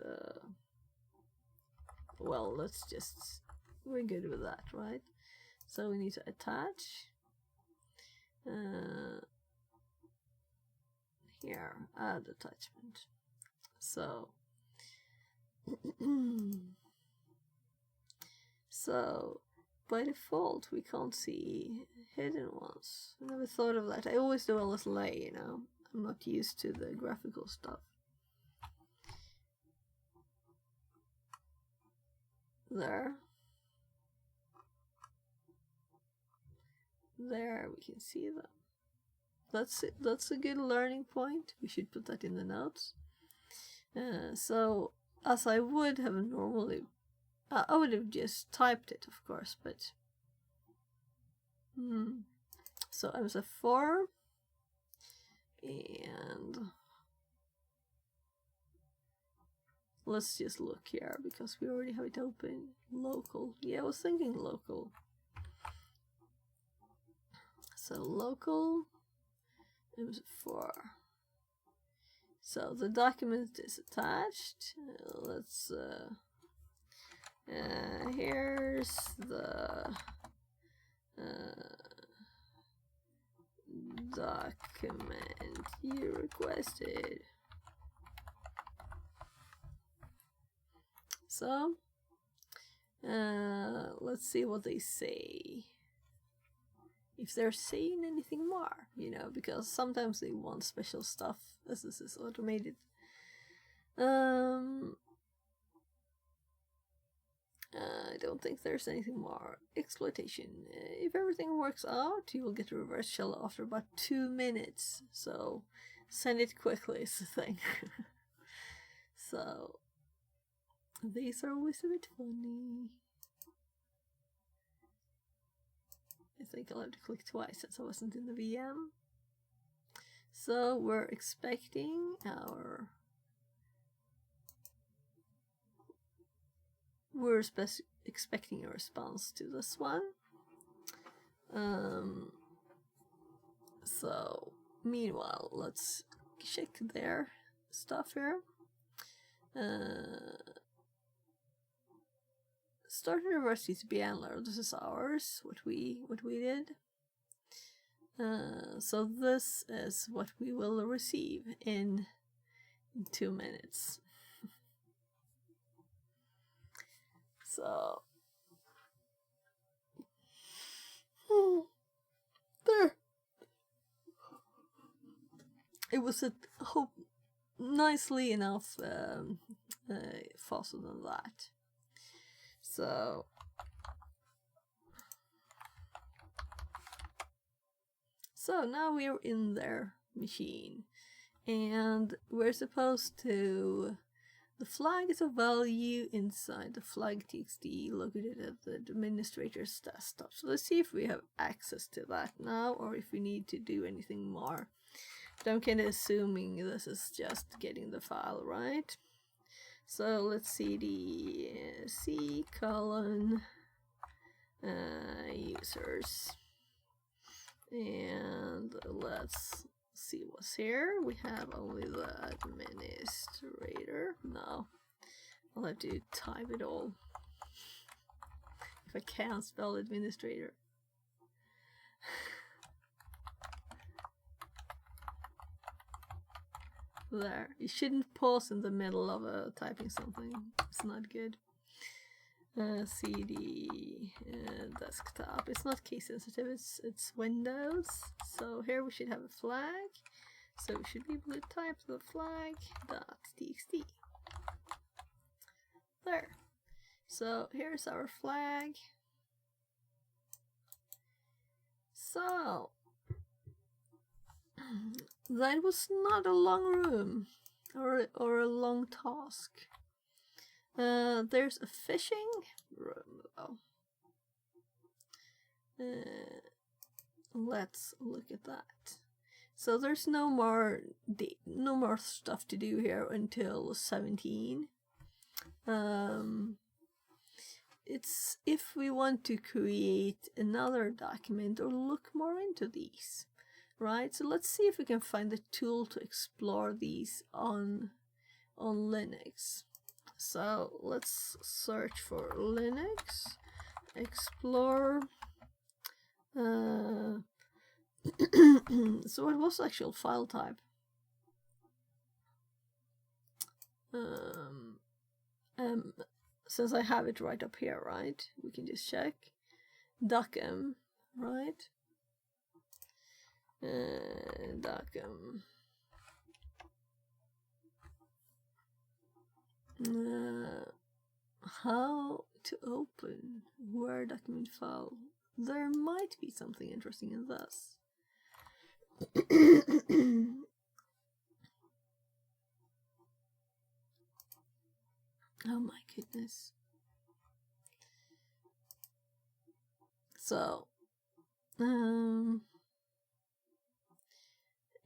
Well, let's just. We're good with that, right? So we need to attach. Here, add attachment. So. So, by default, we can't see hidden ones. I never thought of that. I always do LSLA, you know. I'm not used to the graphical stuff. There. There, we can see them. That's it. That's a good learning point. We should put that in the notes. So, as I would have normally... I would have just typed it, of course, but... So, MSF4... And... Let's just look here, because we already have it open. Local. Yeah, I was thinking local. So, local... MSF4... So, the document is attached. Let's... here's the document you requested. So, let's see what they say. If they're saying anything more, you know, because sometimes they want special stuff as this is automated. I don't think there's anything more. Exploitation. If everything works out, you will get a reverse shell after about 2 minutes. So, send it quickly is the thing. So, these are always a bit funny. I think I'll have to click twice since I wasn't in the VM. So, we're expecting our... We're expecting a response to this one. So, meanwhile, let's check their stuff here. Start a reverse TCP handler. This is ours. What we did. So this is what we will receive in 2 minutes. So there. It was a nicely enough faster than that. So now we're in their machine, and we're supposed to. The flag is a value inside the flag.txt located at the administrator's desktop. So let's see if we have access to that now, or if we need to do anything more. But I'm kind of assuming this is just getting the file, right? So let's see the C:, users. And let's see what's here. We have only the administrator. No, I'll have to type it all if I can't spell administrator. There. You shouldn't pause in the middle of typing something. It's not good. CD desktop. It's not case sensitive. It's Windows. So here we should have a flag. So we should be able to type the flag.txt. There. So here's our flag. So that was not a long room or a long task. There's a fishing room though. Let's look at that. So there's no more stuff to do here until 17. It's if we want to create another document or look more into these, right? So let's see if we can find the tool to explore these on Linux. So let's search for Linux explore. So what was the actual file type? Since I have it right up here, right? We can just check. Docum, right? Docum. How to open Word document file. There might be something interesting in this. Oh my goodness. So,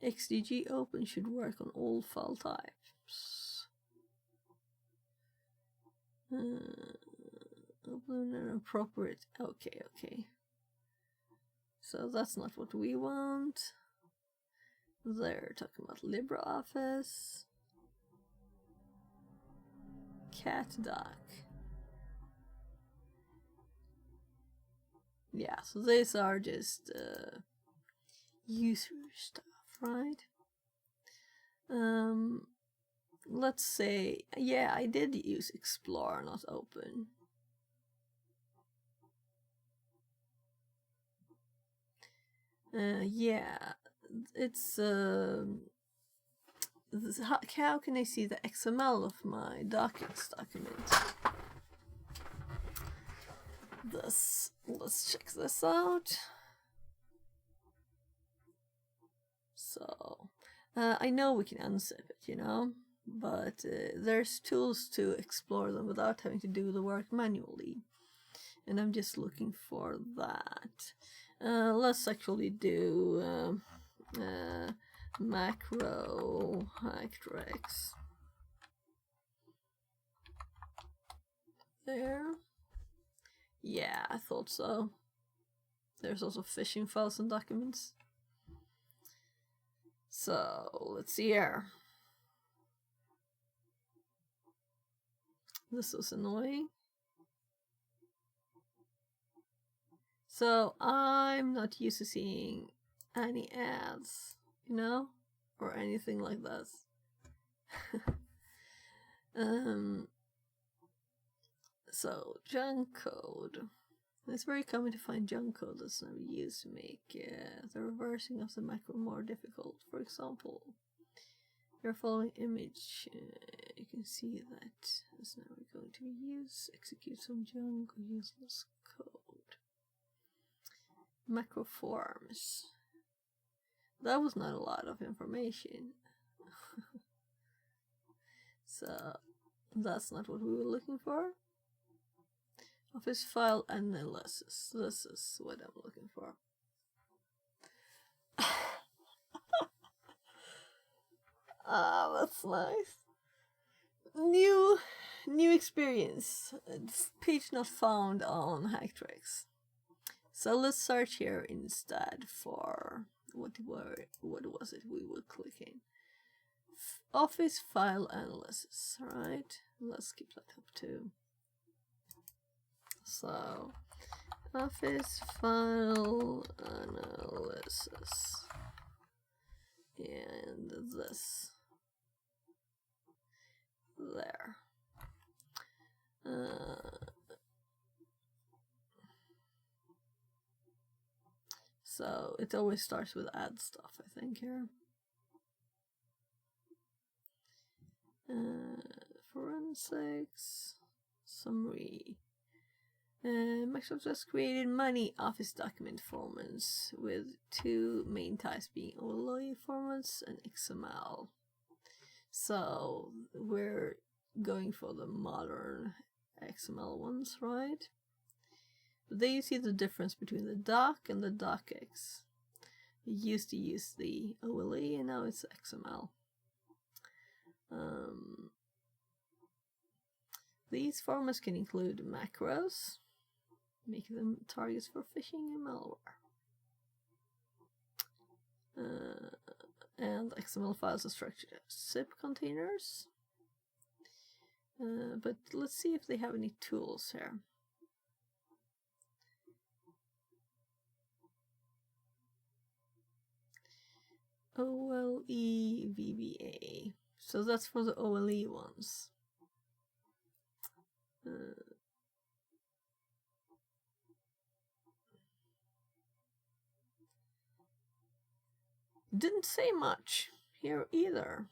XDG open should work on all file types. Open an appropriate. Okay. So that's not what we want. They're talking about LibreOffice. CatDoc. Yeah, so these are just user stuff, right? Let's say, yeah, I did use explore, not open. Yeah, it's how can I see the XML of my documents document? Let's check this out. So I know we can unzip it, you know, but there's tools to explore them without having to do the work manually, and I'm just looking for that. Let's actually do macro Hacktrex. There. Yeah, I thought so. There's also fishing files and documents. So let's see here. This was annoying. So I'm not used to seeing any ads, you know, or anything like this. So junk code. It's very common to find junk code that's never used to make the reversing of the macro more difficult. For example, your following image, you can see that it's never going to be used. Execute some junk or useless code. Macro forms. That was not a lot of information. So that's not what we were looking for. Office file analysis. This is what I'm looking for. Ah, that's nice. New experience. Page not found on Hacktrex. So let's search here instead for what was it we were clicking? Office file analysis, right? Let's keep that up too. So, Office file analysis, and this. there. So it always starts with add stuff, I think, here. Forensics, summary. Microsoft has created many Office document formats with two main types being OLE formats and XML. So we're going for the modern XML ones, right? But there you see the difference between the doc and the docx. We used to use the OLE and now it's XML. These formats can include macros, making them targets for phishing and malware. And XML files are structured as zip containers. But let's see if they have any tools here. OLE VBA. So that's for the OLE ones. Didn't say much here either.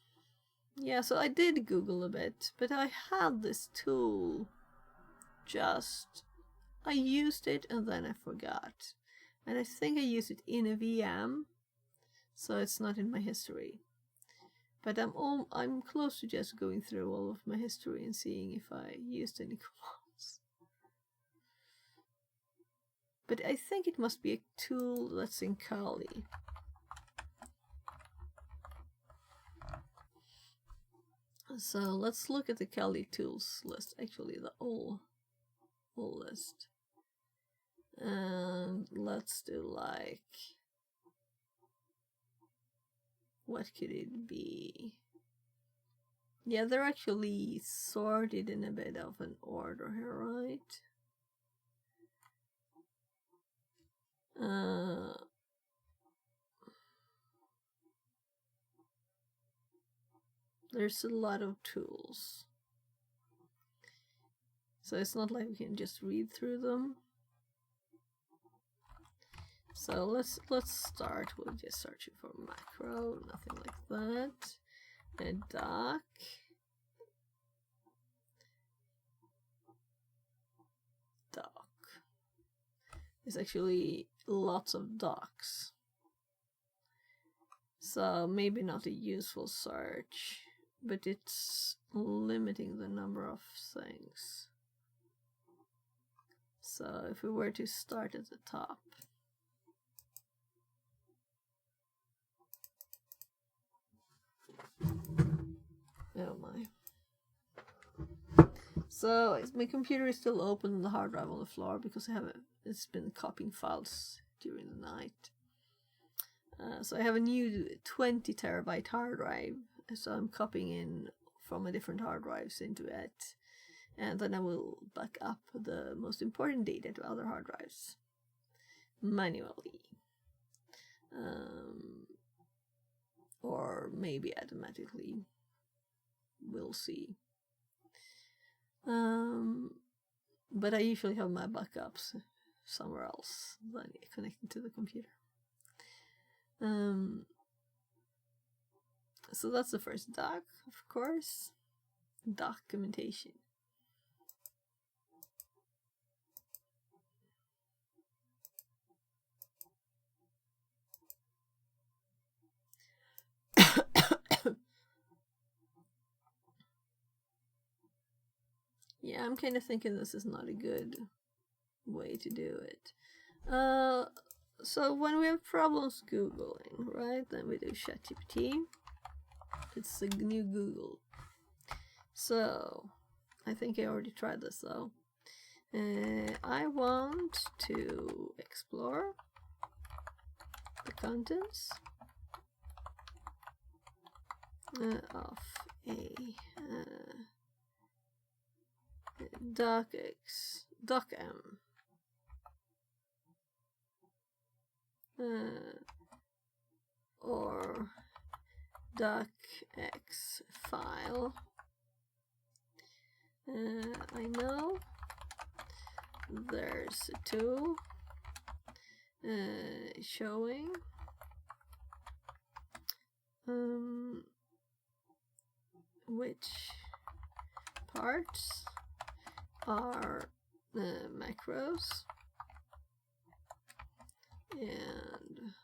Yeah, so I did Google a bit, but I had this tool. I used it and then I forgot. And I think I used it in a VM, so it's not in my history. But I'm close to just going through all of my history and seeing if I used any commands. But I think it must be a tool that's in Kali. So let's look at the Kali tools list, actually the whole list. And let's do like, what could it be? Yeah, they're actually sorted in a bit of an order here, right? There's a lot of tools. So it's not like we can just read through them. So let's start with just searching for macro, nothing like that. And doc. There's actually lots of docs. So maybe not a useful search, but it's limiting the number of things. So if we were to start at the top. Oh my. So my computer is still open and the hard drive on the floor because it's been copying files during the night. So I have a new 20 terabyte hard drive, so I'm copying in from a different hard drives into it, and then I will back up the most important data to other hard drives manually, or maybe automatically. We'll see. But I usually have my backups somewhere else than connected to the computer. So that's the first doc, of course. Documentation. Yeah, I'm kind of thinking this is not a good way to do it. So when we have problems Googling, right, then we do ChatGPT. It's the new Google. So I think I already tried this though. I want to explore the contents of a docm or docx file I know there's a tool showing which parts are macros and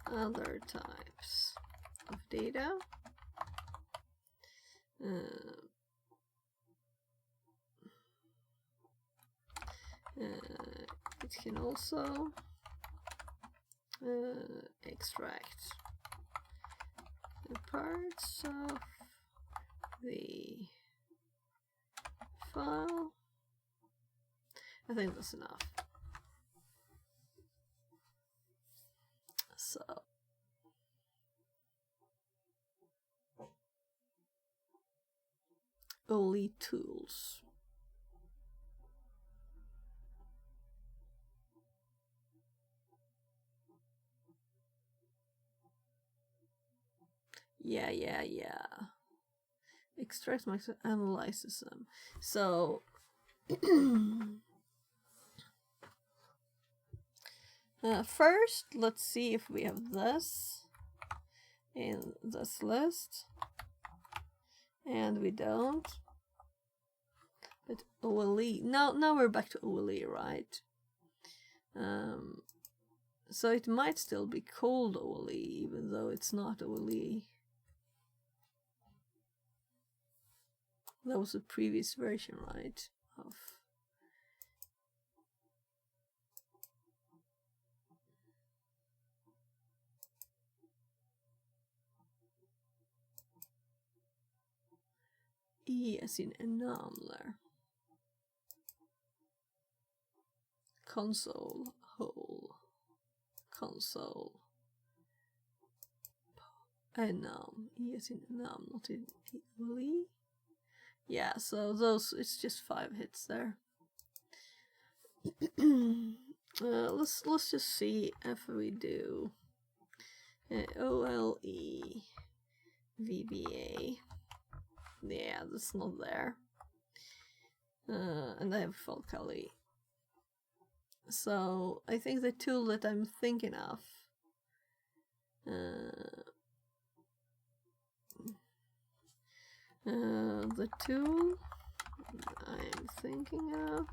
other types of data. It can also extract the parts of the file. I think that's enough. So only tools. Yeah. Extract marks, analyzes them. So first, let's see if we have this in this list, and we don't. But OLE. Now we're back to OLE, right? So it might still be called OLE, even though it's not OLE. That was the previous version, right? Of E as in enameler. Console, whole, console, enam, E as in enam, not in OLE. Yeah, so those, it's just 5 hits there. Let's just see if we do OLE VBA. Yeah, that's not there. And I have Falcali. So I think the tool that I'm thinking of the tool I'm thinking of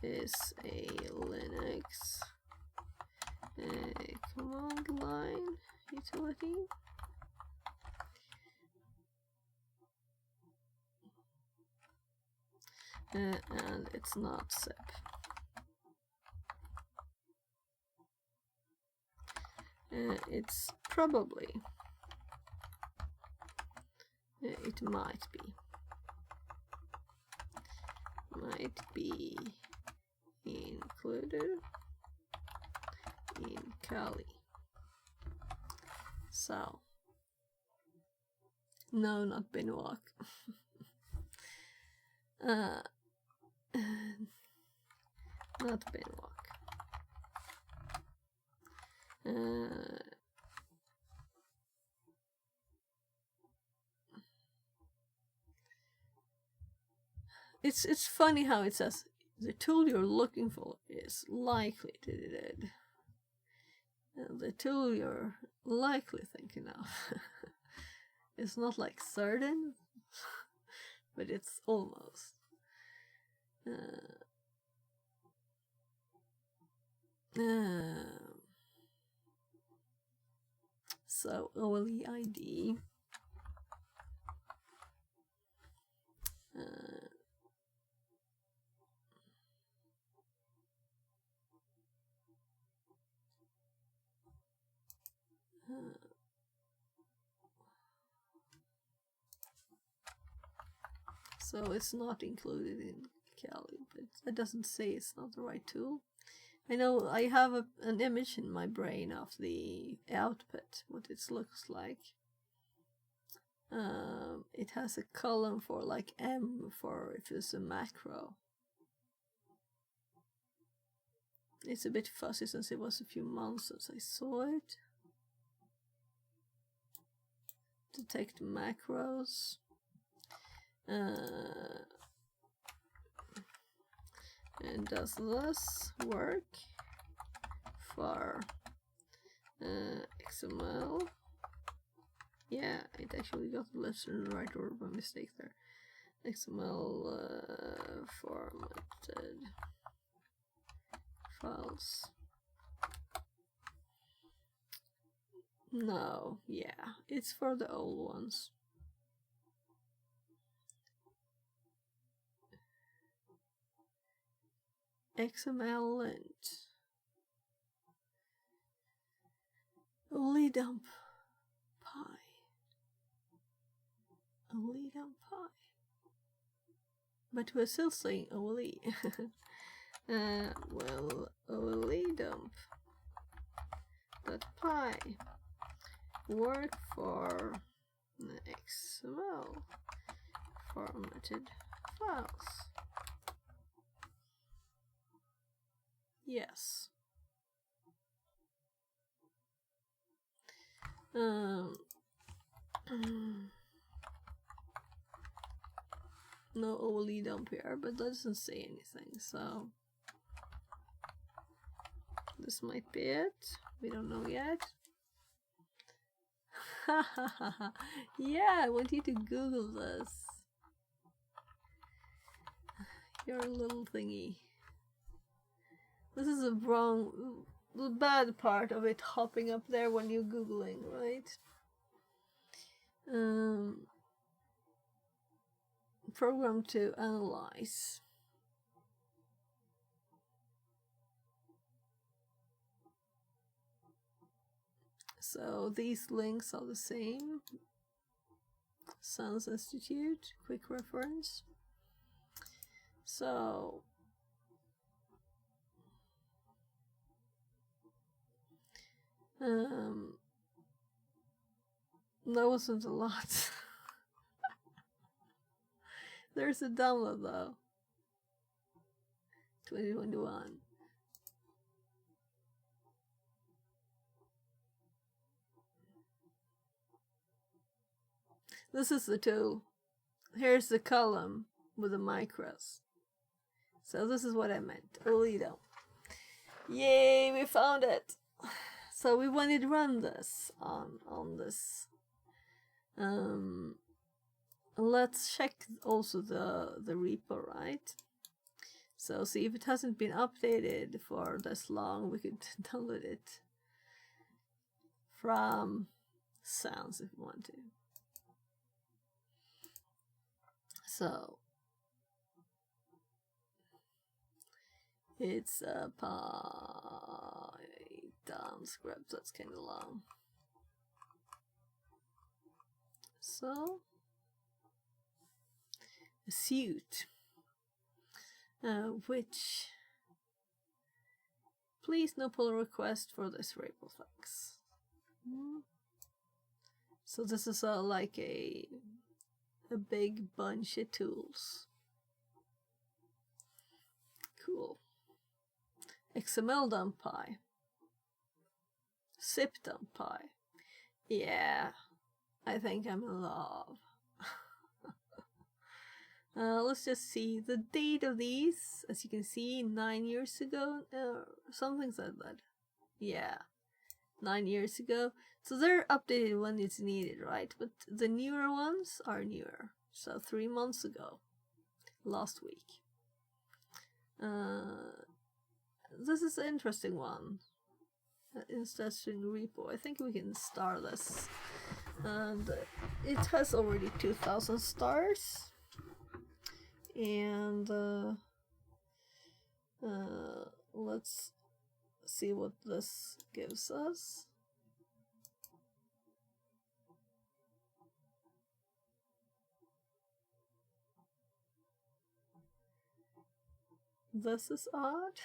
is a Linux command line utility. And it's not zip. It's probably, it might be included in Kali. So, no, not Binwalk. Not Binwalk. It's funny how it says the tool you're looking for is likely to do that. The tool you're likely thinking of it's not like certain, but it's almost. So OLE ID. So it's not included in Kali, but that doesn't say it's not the right tool. I know I have an image in my brain of the output, what it looks like. It has a column for like M for if it's a macro. It's a bit fuzzy since it was a few months since I saw it. Detect macros. And does this work for XML? Yeah, it actually got the left and the right order by mistake there. XML formatted files. No, yeah, it's for the old ones. XML lint. Only dump pie. Only dump pie. But we're still saying only. Well, only dump that pie work for the XML formatted files. Yes. No only dump here, but that doesn't say anything, so this might be it. We don't know yet. Yeah, I want you to Google this. Your little thingy. This is the bad part of it hopping up there when you're Googling, right? Program to analyze. So these links are the same. Sans Institute, quick reference. So that wasn't a lot. There's a download though. 2021. This is the tool. Here's the column with the micros. So this is what I meant. Olido. Yay, we found it. So we wanted to run this on this. Let's check also the repo, right? So see if it hasn't been updated for this long, we could download it from Sans if we want to. So it's a Python script that's kind of long. So a suit, which please no pull request for this repo, thanks. So this is like a big bunch of tools. Cool. XML dump py. Zip dump py. Yeah, I think I'm in love. Let's just see the date of these. As you can see, 9 years ago, something like that. Yeah, 9 years ago. So they're updated when it's needed, right? But the newer ones are newer. So 3 months ago, last week. This is an interesting one. Interesting repo. I think we can star this. And it has already 2,000 stars. And let's see what this gives us. This is odd.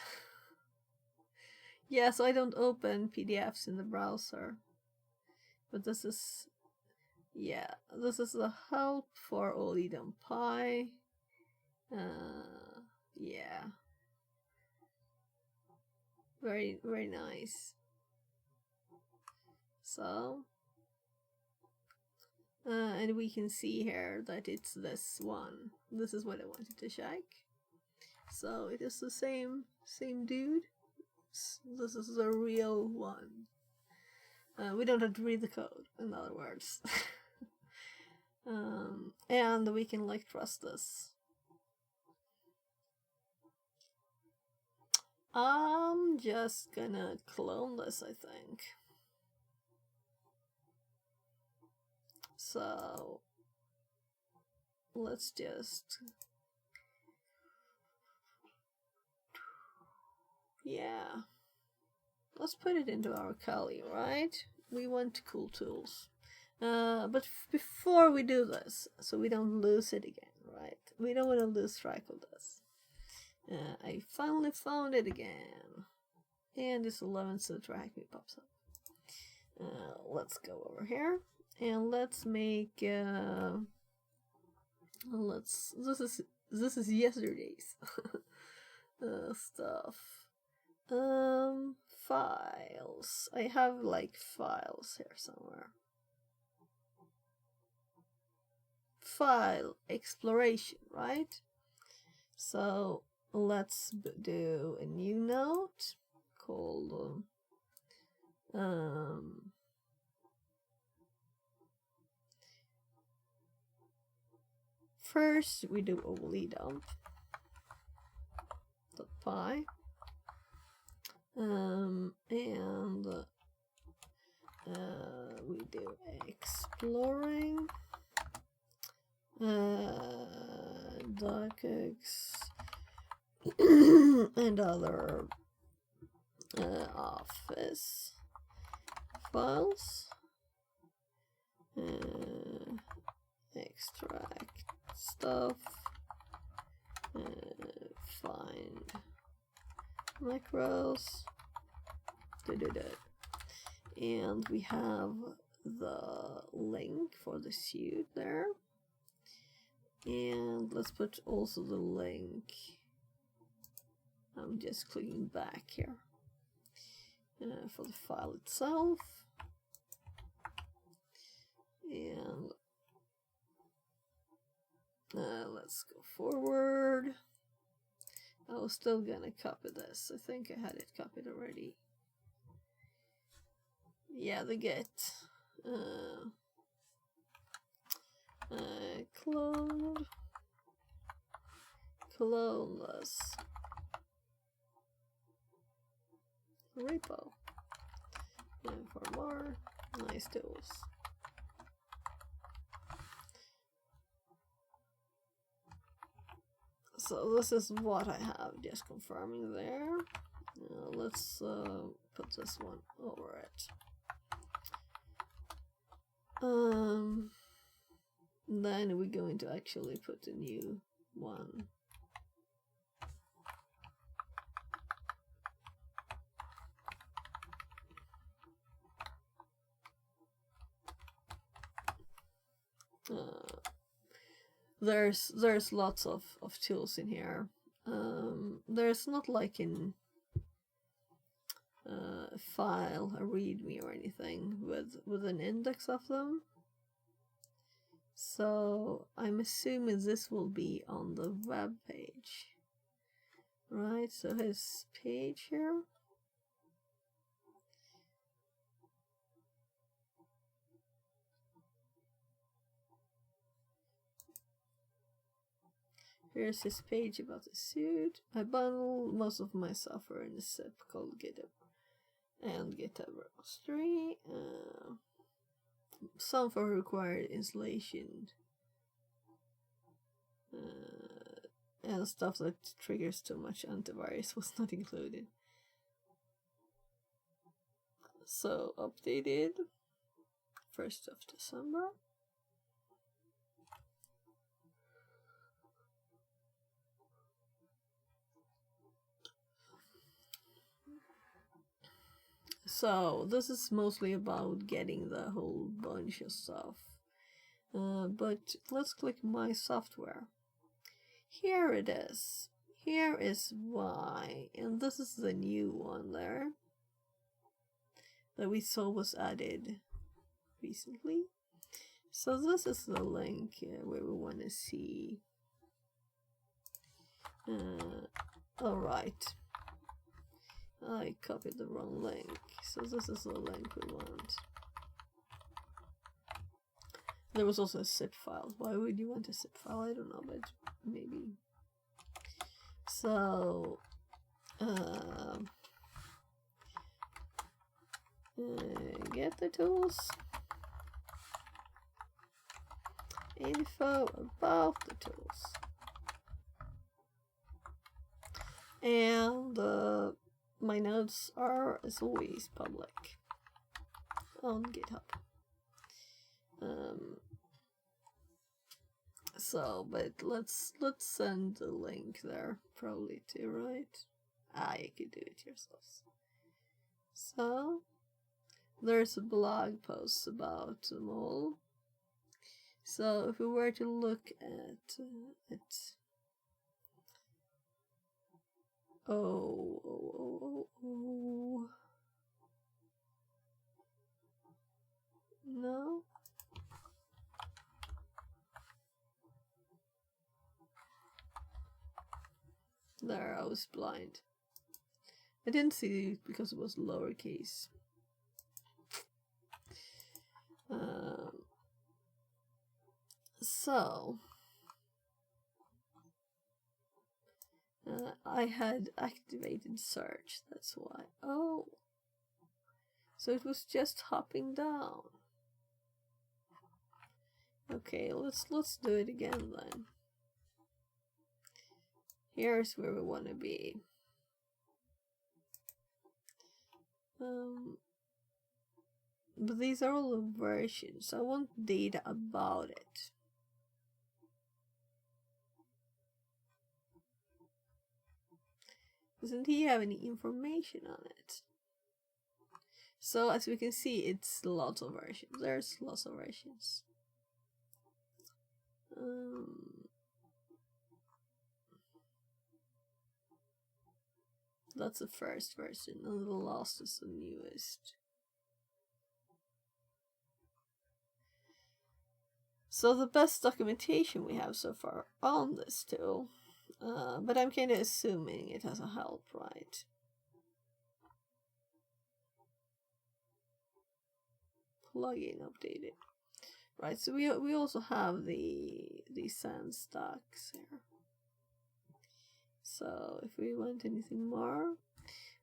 Yeah, so I don't open PDFs in the browser. But this is, yeah, this is the help for OliDumpy. Yeah. Very, very nice. So, And we can see here that it's this one. This is what I wanted to check. So it is the same dude. This is the real one. We don't have to read the code, in other words. And we can like trust this. I'm just gonna clone this, I think. So let's just, yeah, let's put it into our Kali, right? We want cool tools. But before we do this, so we don't lose it again, right? We don't want to lose track of this. I finally found it again. And this 11 so track me pops up. Let's go over here. And let's make this is yesterday's stuff. Files. I have like files here somewhere. File exploration, right? So let's do a new note called first we do oli dump .py and we do exploring docx and other office files, extract stuff, find macros, and we have the link for the suit there, and let's put also the link. I'm just clicking back here for the file itself, and let's go forward. I was still gonna copy this. I think I had it copied already. Yeah, the get clone this repo and for more nice tools. So this is what I have, just confirming there. Let's put this one over it. Then we're going to actually put a new one. There's lots of tools in here. There's not like in file a readme or anything with an index of them. So I'm assuming this will be on the web page, right? So his page here. Here's his page about the suit. I bundle most of my software in a zip called GitHub and GitHub registry. Some for required installation and stuff that triggers too much antivirus was not included. So updated 1st of December. So this is mostly about getting the whole bunch of stuff. But let's click my software. Here it is. Here is why, and this is the new one there that we saw was added recently. So this is the link where we want to see. Alright. I copied the wrong link. So this is the link we want. There was also a zip file. Why would you want a zip file? I don't know, but maybe. So, get the tools. Info about the tools. And my notes are, as always, public on GitHub. So, but let's send the link there probably too, right? You could do it yourselves. So, there's a blog post about them all. So, if we were to look at it. Oh. No. There, I was blind. I didn't see it because it was lowercase. So I had activated search, that's why. Oh, so it was just hopping down. Okay, let's do it again then. Here's where we want to be. But these are all the versions. I want data about it. Doesn't he have any information on it? So as we can see, it's lots of versions. There's lots of versions. That's the first version, and the last is the newest. So the best documentation we have so far on this tool, but I'm kind of assuming it has a help, right? Plugin updated, right? So we also have the sand stacks here. So if we want anything more,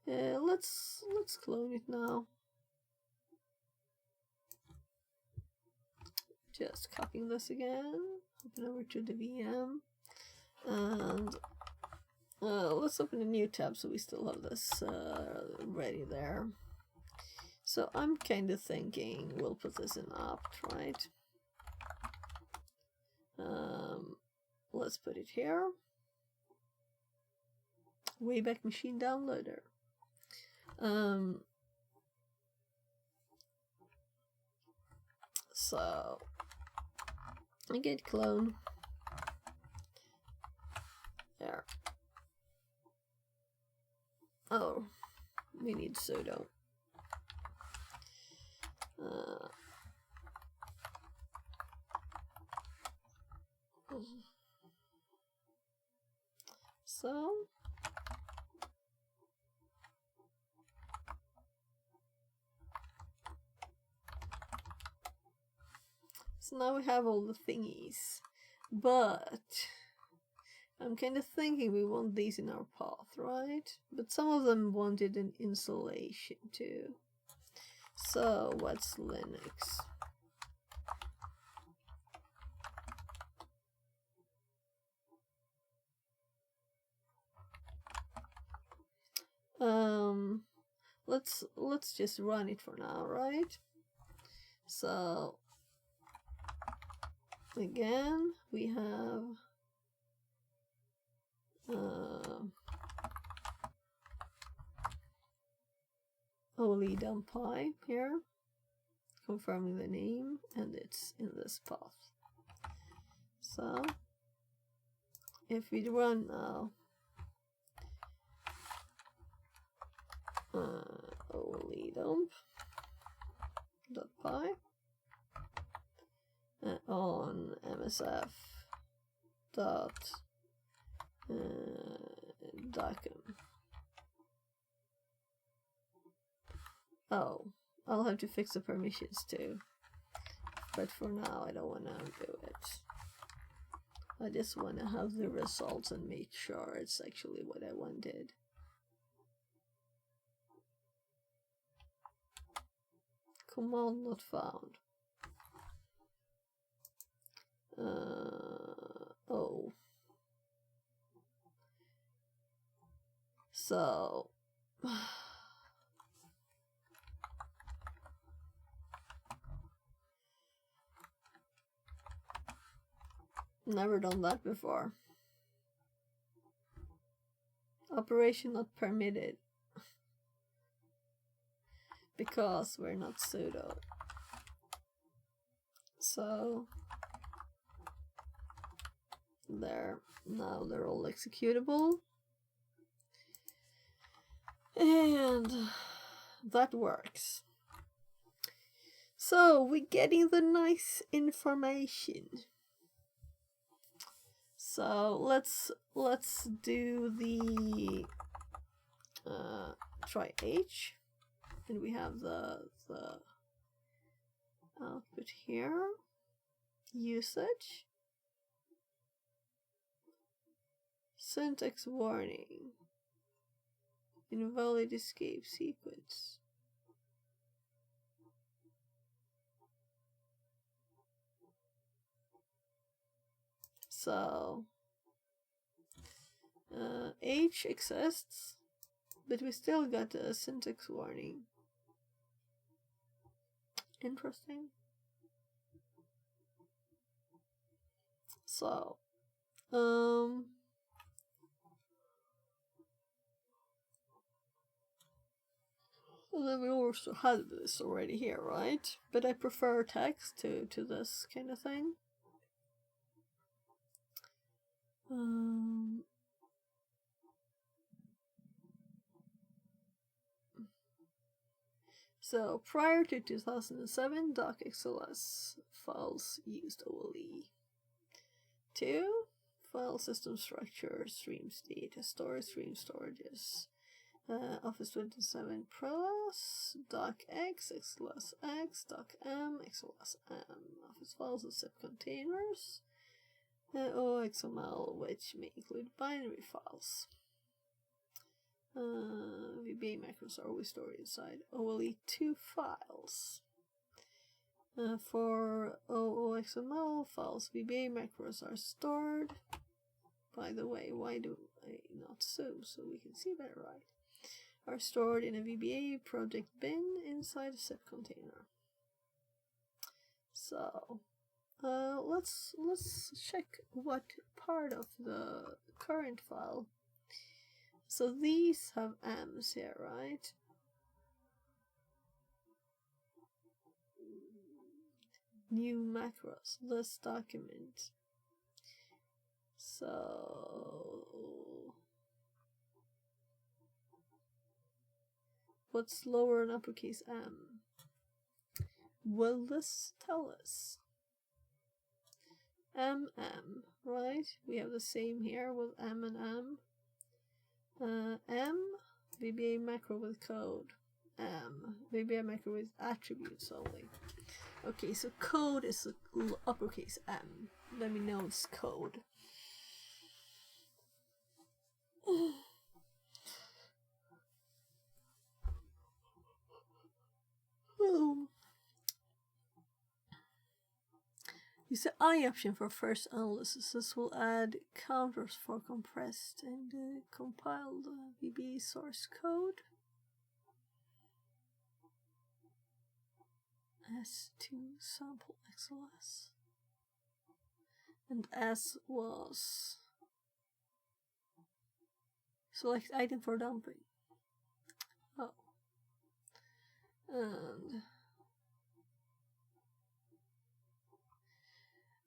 let's clone it now. Just copying this again, open over to the VM, and let's open a new tab so we still have this ready there. So I'm kind of thinking we'll put this in apt, right? Let's put it here. Wayback Machine Downloader. So I get clone there. Oh, we need sudo. So now we have all the thingies, but I'm kind of thinking we want these in our path, right? But some of them wanted an installation too. So what's Linux? Let's just run it for now, right? So again, we have oli-dumpy here, confirming the name, and it's in this path. So if we run now, oli-dump.py, msf dot document. Oh, I'll have to fix the permissions too. But for now, I don't want to do it. I just want to have the results and make sure it's actually what I wanted. Command not found. Oh. So. Never done that before. Operation not permitted. Because we're not sudo. So there. Now they're all executable. And that works. So we're getting the nice information. So let's do the try H, and we have the output here. Usage. Syntax warning. Invalid escape sequence. So H exists, but we still got a syntax warning. Interesting. So then we also had this already here, right? But I prefer text to this kind of thing. So prior to 2007, docxls files used OLE. 2. File system structure, stream state, storage, stream storages. Office 27 Plus, docx, xls x, docm, xls m. Office files and zip containers. OXML, which may include binary files. VBA macros are always stored inside OLE2 files. For OXML files, VBA macros are stored. By the way, why do I not zoom so we can see better, right? Are stored in a VBA project bin inside a zip container. So let's check what part of the current file. So these have M's here, right? New macros, this document. So what's lower in uppercase M? Will this tell us? MM, right? We have the same here with M and M. M, VBA macro with code. M, VBA macro with attributes only. Okay, so code is uppercase M. Let me know it's code. Use the I option for first analysis. This will add counters for compressed and compiled VBA source code. S2 sample XLS. And S was select item for dumping. Oh.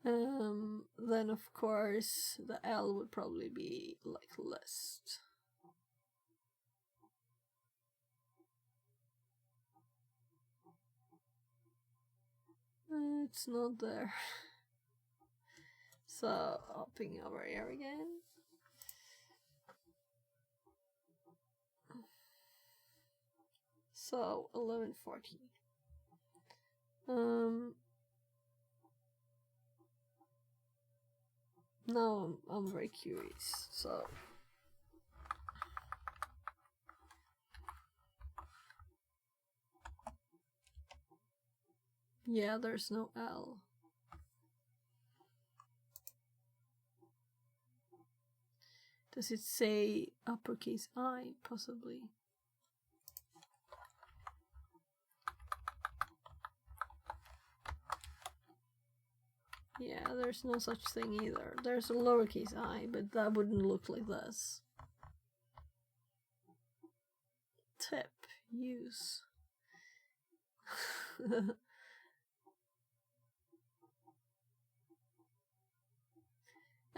And then of course the L would probably be like list. It's not there. So hopping over here again. So 11:40. Now I'm very curious. So yeah, there's no L. Does it say uppercase I, possibly? Yeah, there's no such thing either. There's a lowercase I, but that wouldn't look like this. Tip, use.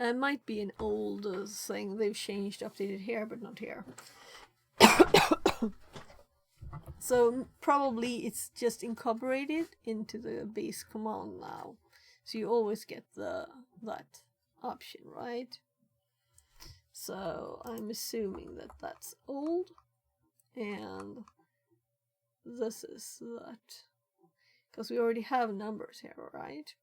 It might be an old thing they've changed, updated here, but not here. So probably it's just incorporated into the base command now. So you always get that option, right? So I'm assuming that that's old, and this is that, because we already have numbers here, right?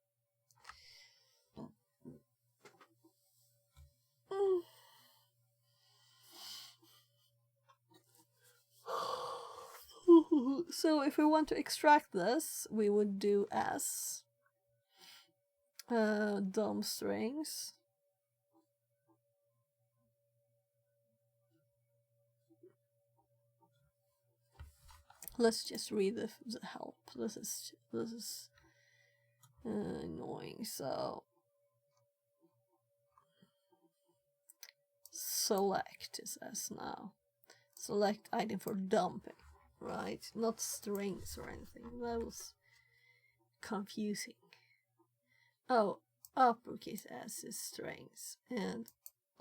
So if we want to extract this, we would do S DOM strings. Let's just read the help. This is annoying. So select is S now. Select item for dumping, right? Not strings or anything. That was confusing. Oh, uppercase S is strings and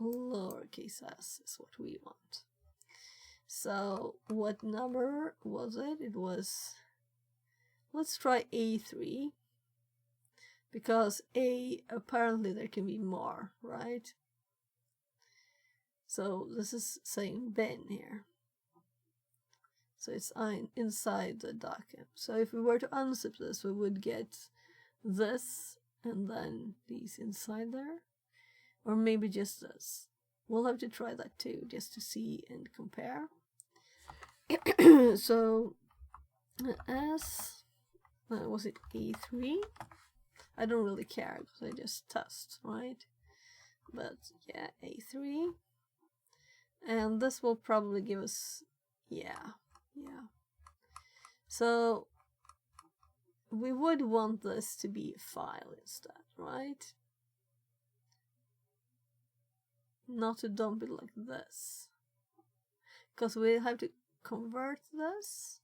lowercase s is what we want. So what number was it? It was, let's try A3, because A, apparently there can be more, right? So this is saying bin here. So it's inside the document. So if we were to unzip this, we would get this and then these inside there. Or maybe just this. We'll have to try that too, just to see and compare. So as was it A3? I don't really care because I just test, right? But yeah, A3. And this will probably give us, yeah. So we would want this to be a file instead, right? Not to dump it like this, because we have to convert this.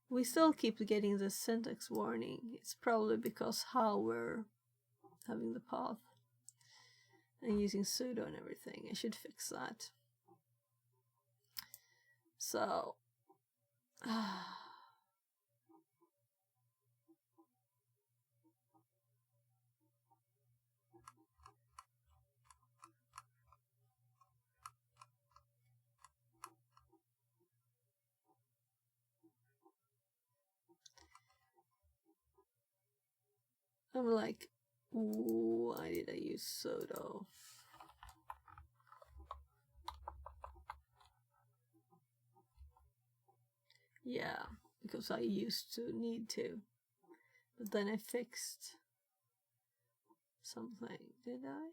We still keep getting the syntax warning. It's probably because how we're having the path and using sudo and everything. I should fix that. So I'm like, why did I use sudo? Yeah, because I used to need to, but then I fixed something, did I?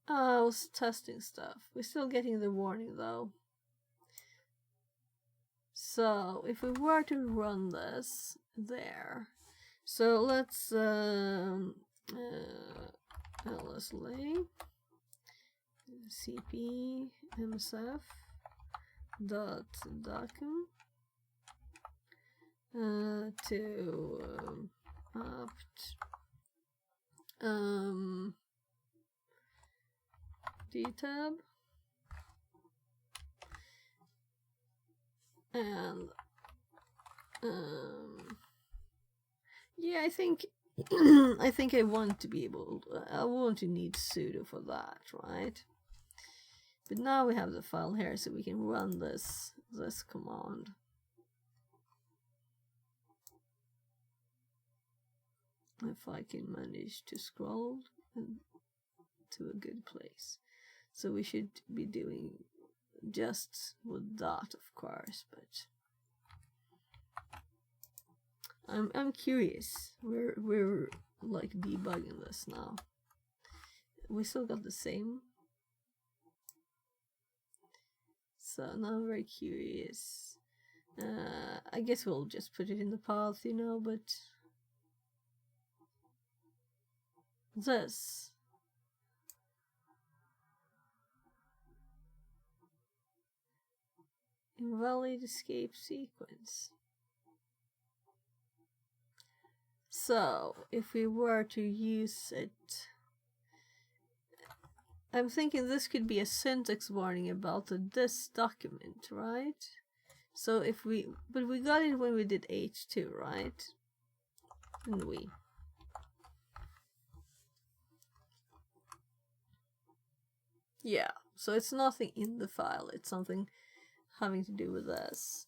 Oh, I was testing stuff. We're still getting the warning though. So if we were to run this there, so let's lslay cp msf dot document to opt dtab and yeah, I think I think I want to be able, I want to need sudo for that, right? But now we have the file here, so we can run this command. If I can manage to scroll to a good place. So we should be doing just with that, of course, but I'm curious. We're like debugging this now. We still got the same. So now I'm very curious. I guess we'll just put it in the path, you know, but this. Invalid escape sequence. So, if we were to use it, I'm thinking this could be a syntax warning about this document, right? So if we, but we got it when we did H2, right? Didn't we? Yeah, so it's nothing in the file, it's something having to do with this.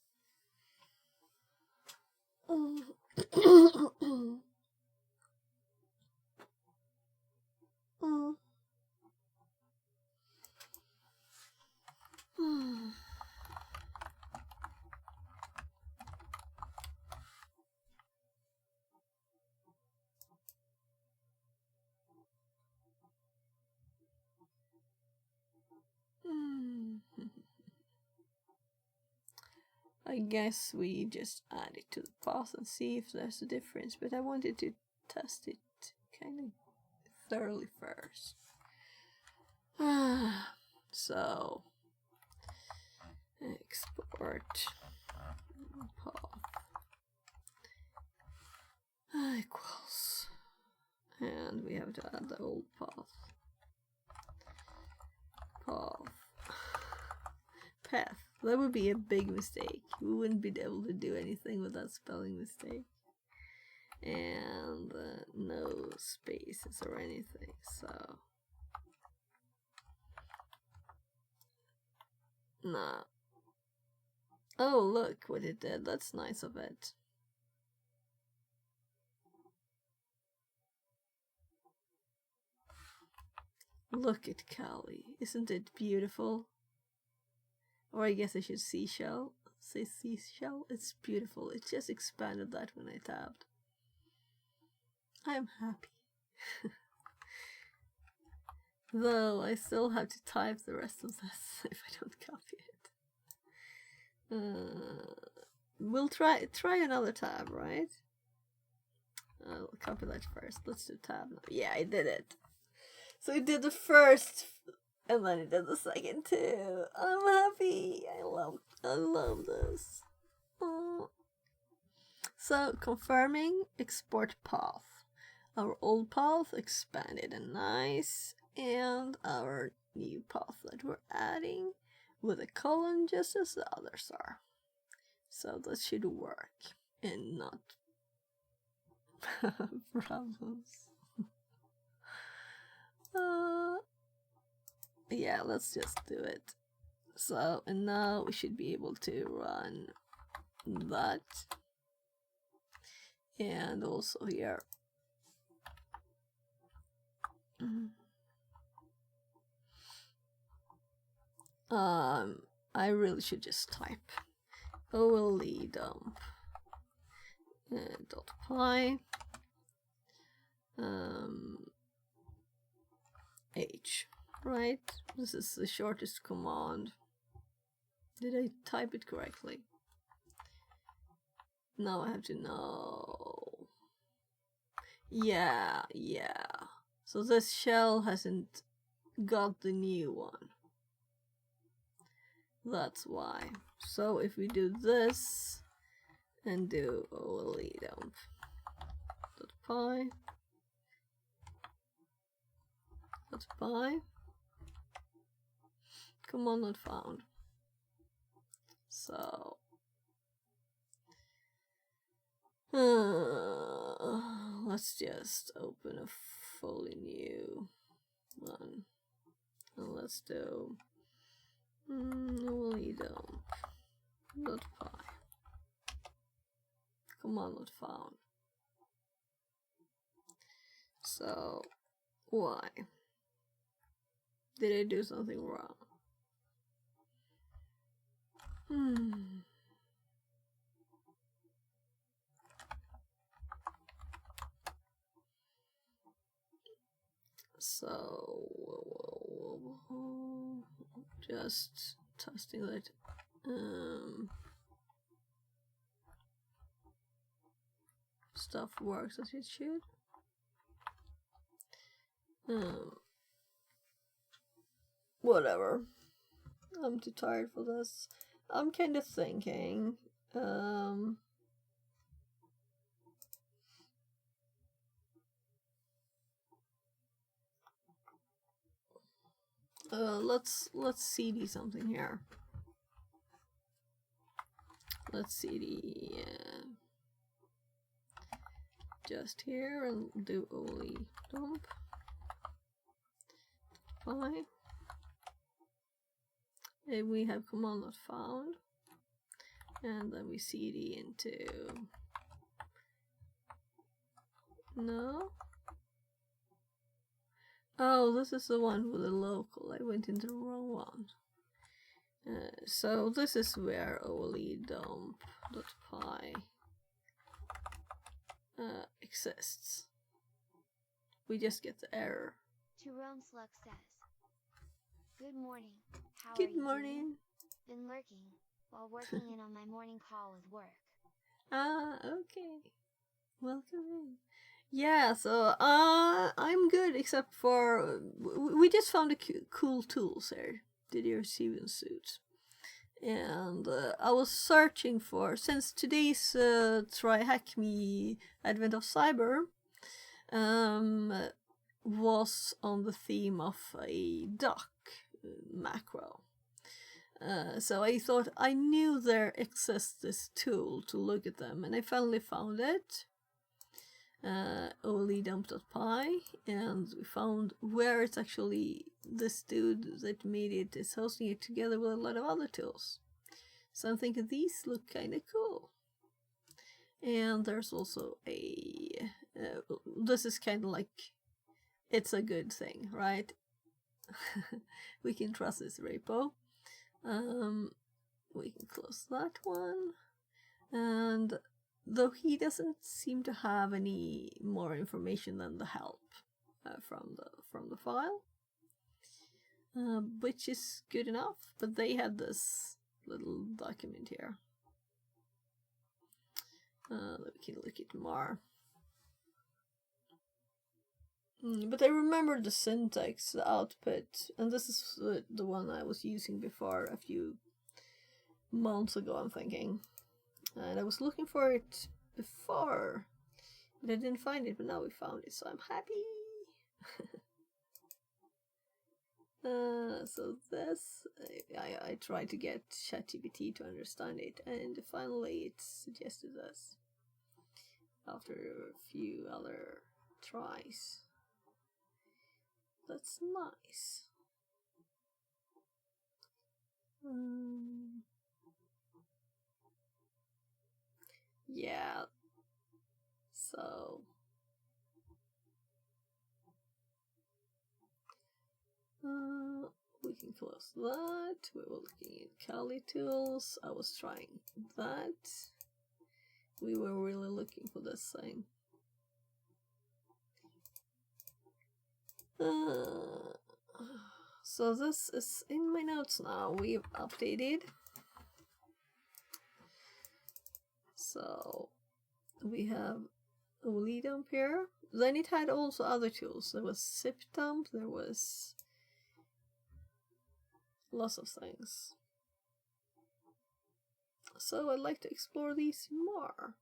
I guess we just add it to the path and see if there's a difference, but I wanted to test it kind of thoroughly first. So, export path equals, and we have to add the old path. Path. That would be a big mistake. We wouldn't be able to do anything with that spelling mistake. And no spaces or anything, so nah. Oh, look what it did. That's nice of it. Look at Kali. Isn't it beautiful? Or I guess I should say seashell. It's beautiful. It just expanded that when I tabbed. I'm happy. Though I still have to type the rest of this if I don't copy it. We'll try another tab, right? I'll copy that first. Let's do tab now. Yeah, I did it. So I did the first, and then I did the second too. I'm happy. I love this. So confirming export path. Our old path expanded and nice, and our new path that we're adding with a colon just as the others are. So that should work and not problems. Yeah, let's just do it. So, and now we should be able to run that. And also here. I really should just type OLE dump .py H, right? This is the shortest command. Did I type it correctly? Now I have to know. Yeah. So this shell hasn't got the new one. That's why. So if we do this and do OLE dump .py command not found. So let's just open a fully new one. And let's do woolly dump .py. Command not found. So why? Did I do something wrong? So just testing that stuff works as it should. Whatever. I'm too tired for this. I'm kind of thinking let's cd something here. Let's cd just here and do only dump .py. And we have command not found, and then we cd into no. Oh, this is the one with the local. I went into the wrong one. So this is where only dump.py exists. We just get the error. Tyrone Slug says, "Good morning. How are Good you morning. doing? Been lurking while working in on my morning call with work." Okay. Welcome in. Yeah, so I'm good except for we just found a cool tools here. Didier Steven suit. And I was searching for, since today's Try Hack Me Advent of Cyber was on the theme of a duck macro. So I thought I knew there exists this tool to look at them, and I finally found it. Only dump.py, and we found where it's actually this dude that made it is hosting it together with a lot of other tools. So I'm thinking these look kind of cool. And there's also a this is kind of like, it's a good thing, right? We can trust this repo. We can close that one, and though he doesn't seem to have any more information than the help from the file, which is good enough. But they had this little document here that we can look at more. But I remember the syntax, the output, and this is the one I was using before a few months ago, I'm thinking. And I was looking for it before, but I didn't find it, but now we found it, so I'm happy. So this, I tried to get ChatGPT to understand it, and finally it suggested this after a few other tries. That's nice. Yeah, so we can close that. We were looking at Kali tools. I was trying that. We were really looking for this thing. So this is in my notes now. We've updated. So we have only dump here. Then it had also other tools. There was zip dump. There was lots of things. So I'd like to explore these more.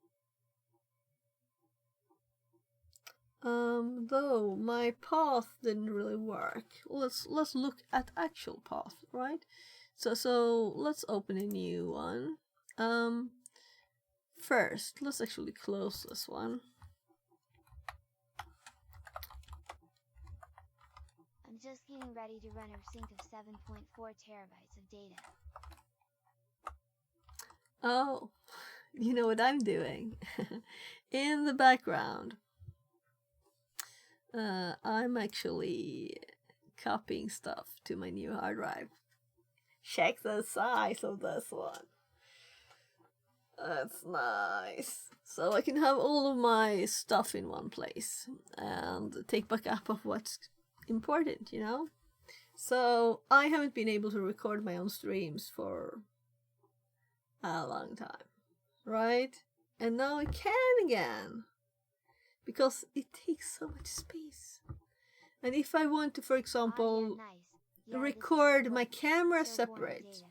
Though my path didn't really work. Let's look at actual path, right? So let's open a new one. First, let's actually close this one. I'm just getting ready to run a sync of 7.4 terabytes of data. Oh, you know what I'm doing? In the background, I'm actually copying stuff to my new hard drive. Check the size of this one. That's nice. So I can have all of my stuff in one place and take backup of what's important, you know? So I haven't been able to record my own streams for a long time, right? And now I can again, because it takes so much space. And if I want to, for example, Nice. Yeah, record my camera so boring separate.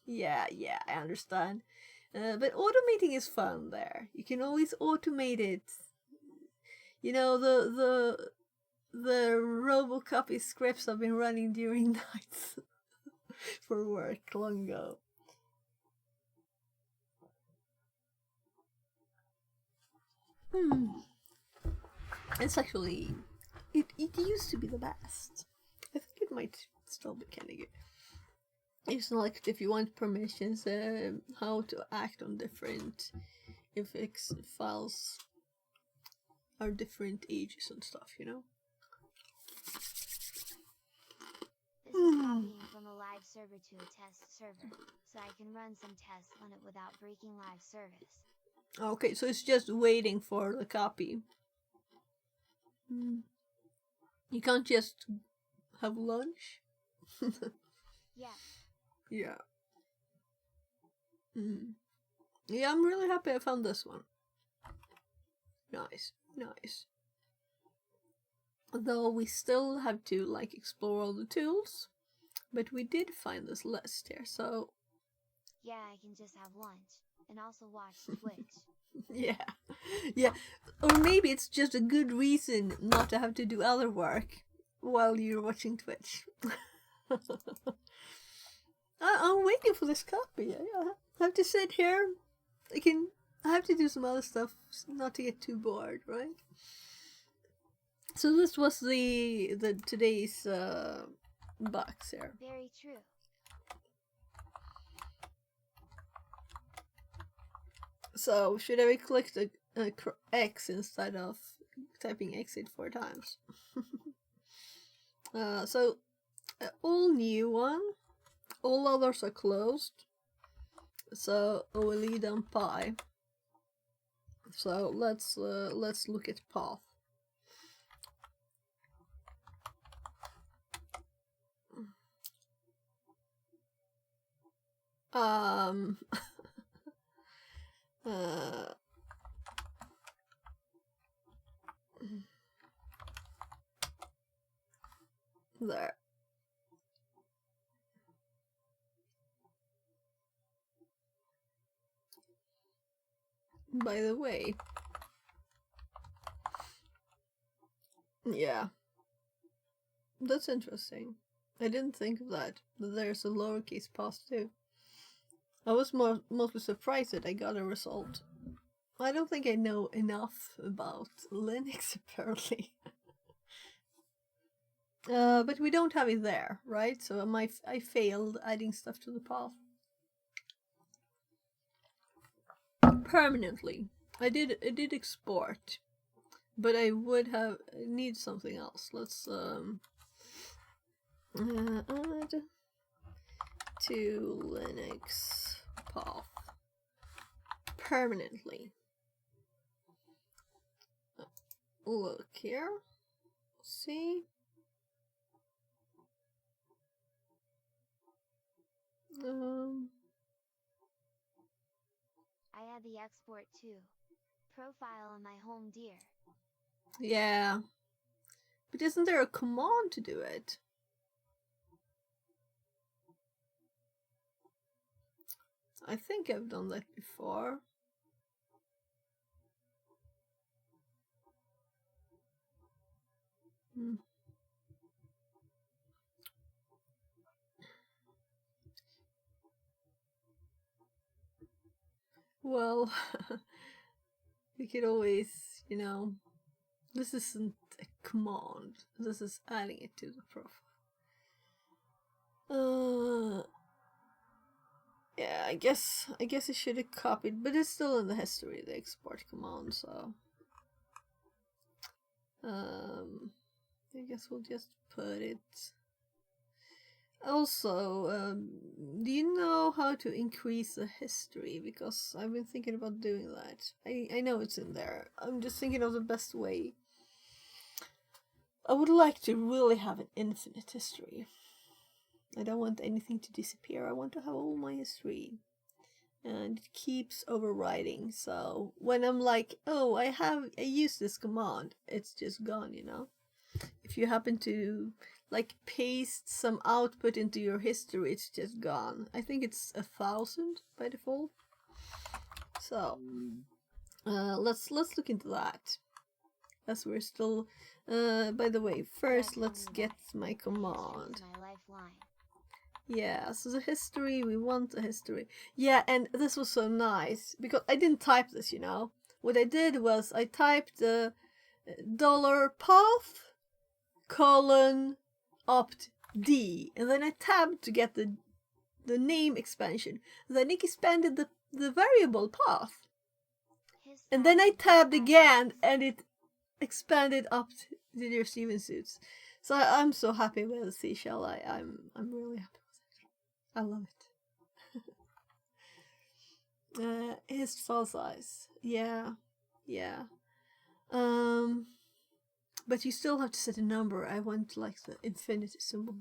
data. Yeah, I understand. But automating is fun there. You can always automate it. You know, the RoboCopy scripts I've been running during nights for work long ago. It's actually, it used to be the best. I think it might still be kind of good. It's like if you want permissions, how to act on different, if X files are different ages and stuff, you know? This is copying from a live server to a test server, so I can run some tests on it without breaking live service. Okay, so it's just waiting for the copy. You can't just have lunch? Yeah. Yeah. Yeah, I'm really happy I found this one. Nice. Though we still have to like explore all the tools, but we did find this list here, so Yeah, I can just have lunch and also watch Twitch. yeah. Or maybe it's just a good reason not to have to do other work while you're watching Twitch. I'm waiting for this copy. I have to sit here. I have to do some other stuff not to get too bored, right? So this was the today's box here. Very true. So should I click the X instead of typing exit 4 times? So all new one, all others are closed. So OLE done Pi. So let's look at path. There. By the way, yeah, that's interesting. I didn't think of that there's a lowercase path too. I was mostly surprised that I got a result. I don't think I know enough about Linux, apparently. But we don't have it there, right? So I failed adding stuff to the path. Permanently. I did export, but I would need something else. Let's add to Linux path permanently. Look here. See? I had the export too. Profile on my home dir. Yeah. But isn't there a command to do it? I think I've done that before. Well, you could always, this isn't a command. This is adding it to the profile. Yeah, I guess I should have copied, but it's still in the history, the export command, so I guess we'll just put it. Also, do you know how to increase the history? Because I've been thinking about doing that. I know it's in there. I'm just thinking of the best way. I would like to really have an infinite history. I don't want anything to disappear. I want to have all my history. And it keeps overriding. So when I'm like, oh, I use this command, it's just gone, you know? If you happen to like paste some output into your history, it's just gone. I think it's 1,000 by default. So let's look into that. As we're still by the way, first let's get my command. My lifeline. Yeah, so the history, we want a history. Yeah, and this was so nice because I didn't type this, you know. What I did was I typed the $path $opt D, and then I tabbed to get the name expansion. Then it expanded the variable path. And then I tabbed again and it expanded up to the Steven suits. So I'm so happy with the seashell. I'm really happy with it. I love it. His file size. Yeah. But you still have to set a number. I want like the infinity symbol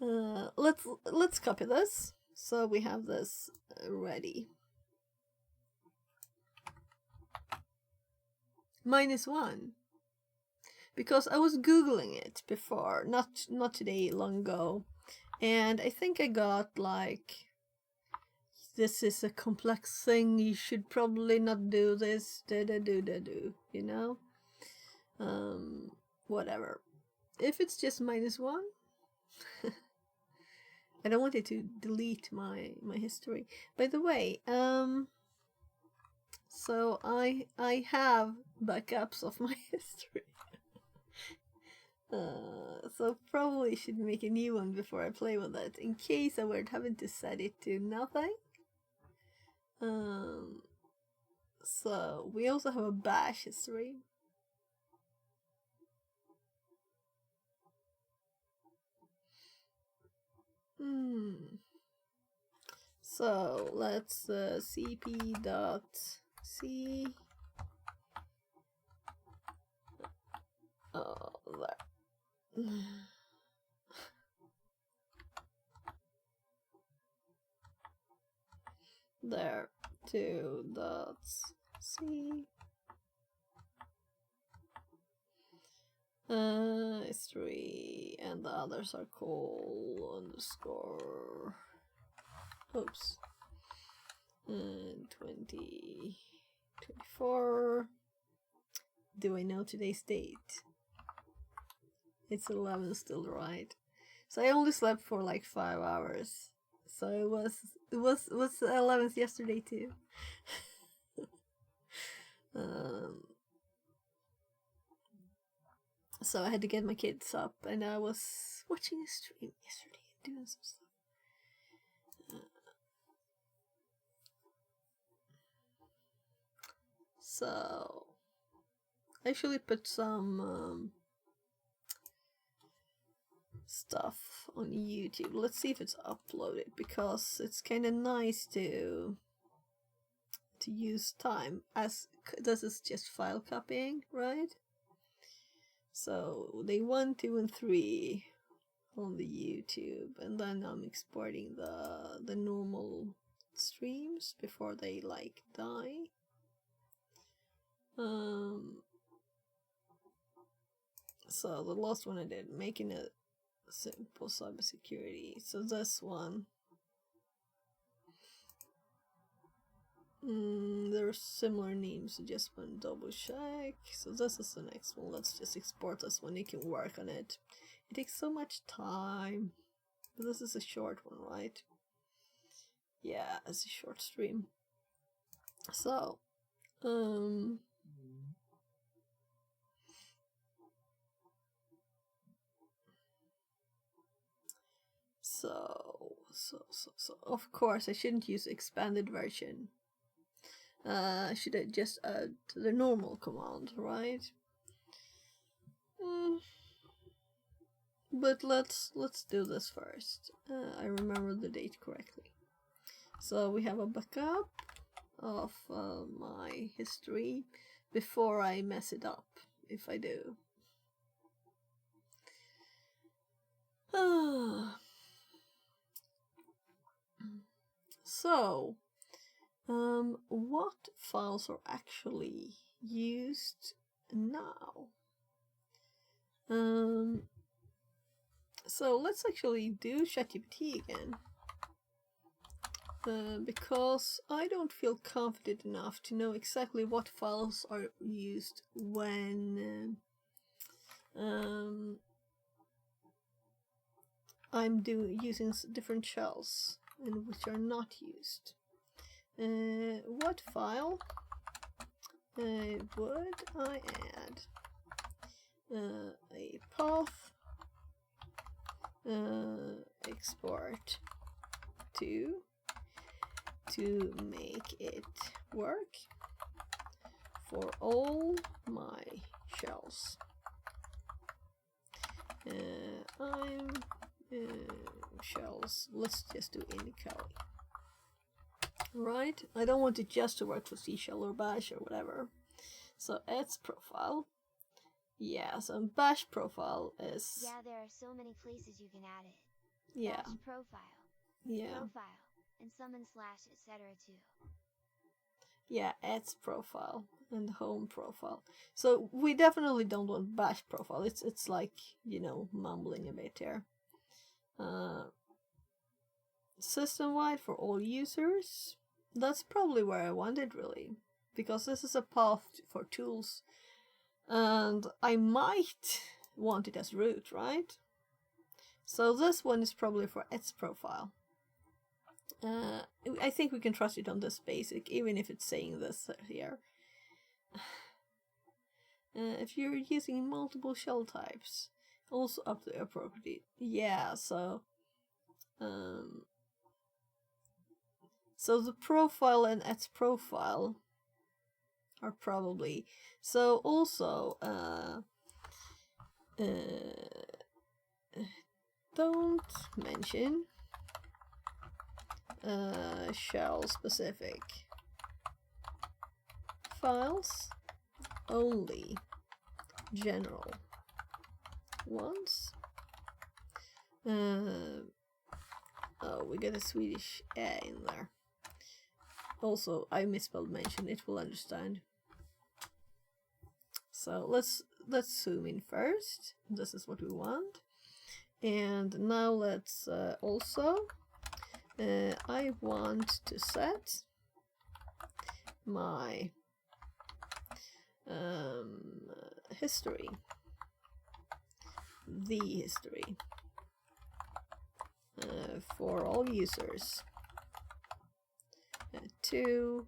there. Let's copy this. So we have this ready. -1. Because I was Googling it before, not today, long ago. And I think I got like, this is a complex thing, you should probably not do this, you know? Whatever. If it's just -1, I don't want it to delete my history. By the way, so I have backups of my history. So probably should make a new one before I play with it, in case I were having to set it to nothing. So we also have a bash history. So let's cp.c. Oh, there. There, 2.c. History, and the others are call underscore. Oops. 2024. Do I know today's date? It's 11 still, right? So I only slept for like 5 hours. So it was the 11th yesterday too. So I had to get my kids up, and I was watching a stream yesterday and doing some stuff. So I actually put some stuff on YouTube. Let's see if it's uploaded, because it's kind of nice to use time, as this is just file copying, right? So day 1, 2, and 3 on the YouTube, and then I'm exporting the normal streams before they like die. So the last one I did, making it simple cybersecurity. So this one, there's similar names, so just one double check. So this is the next one. Let's just export this one. You can work on it. It takes so much time, but this is a short one, right? Yeah, it's a short stream. So So of course I shouldn't use expanded version. Should I just add the normal command, right? But let's do this first. I remember the date correctly. So we have a backup of my history before I mess it up, if I do. So, what files are actually used now? So let's actually do ChatGPT again. Because I don't feel confident enough to know exactly what files are used when I'm using different shells and which are not used. What file would I add? A path export to make it work for all my shells. I'm shells. Let's just do Indicali. Right? I don't want it just to work for C shell or bash or whatever. So ets profile. Yeah, so bash profile is. Yeah, there are so many places you can add it. Yeah. Bash profile. Yeah. Profile. And summon slash etc. too. Yeah, ets profile and home profile. So we definitely don't want bash profile. It's like, you know, mumbling a bit here. System-wide for all users. That's probably where I want it, really, because this is a path for tools, and I might want it as root, right? So this one is probably for ets profile. I think we can trust it on this basic, even if it's saying this here. If you're using multiple shell types, also up to appropriate. Yeah, so so the profile and ets profile are probably so. Also, don't mention shell specific files, only general ones. Oh, we got a Swedish ä in there. Also, I misspelled mention, it will understand. So let's zoom in first. This is what we want. And now let's also I want to set my history, the history for all users to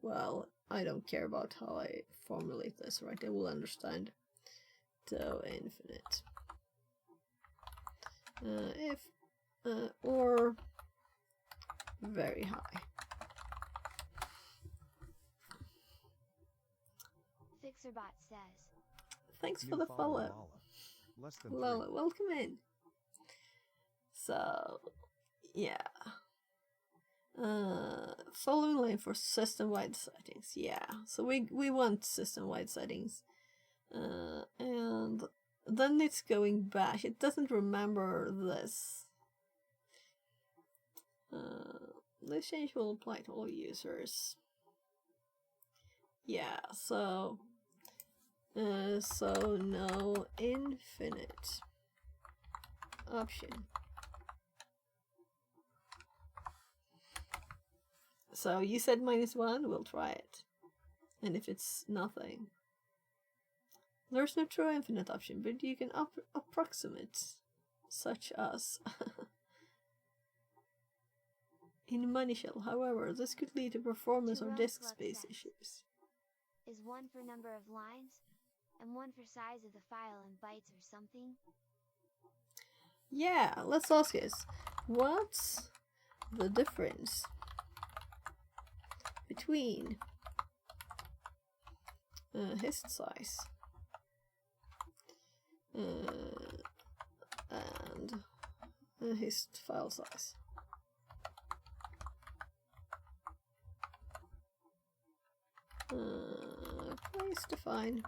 well, I don't care about how I formulate this, right? I will understand. So infinite if or very high. Fixerbot says, Thanks for New the follow. Lala. Less than Lala, 3. welcome in. So, yeah. Following line for system-wide settings. Yeah, so we want system-wide settings. And then it's going back. It doesn't remember this. This change will apply to all users. Yeah, so no infinite option. So you said -1, we'll try it. And if it's nothing, there's no true infinite option, but you can approximate, such as in Money Shell. However, this could lead to performance or disk space issues. is 1 for number of lines, and one for size of the file in bytes or something? Yeah, let's ask this. What's the difference between hist size and hist file size? Place to find.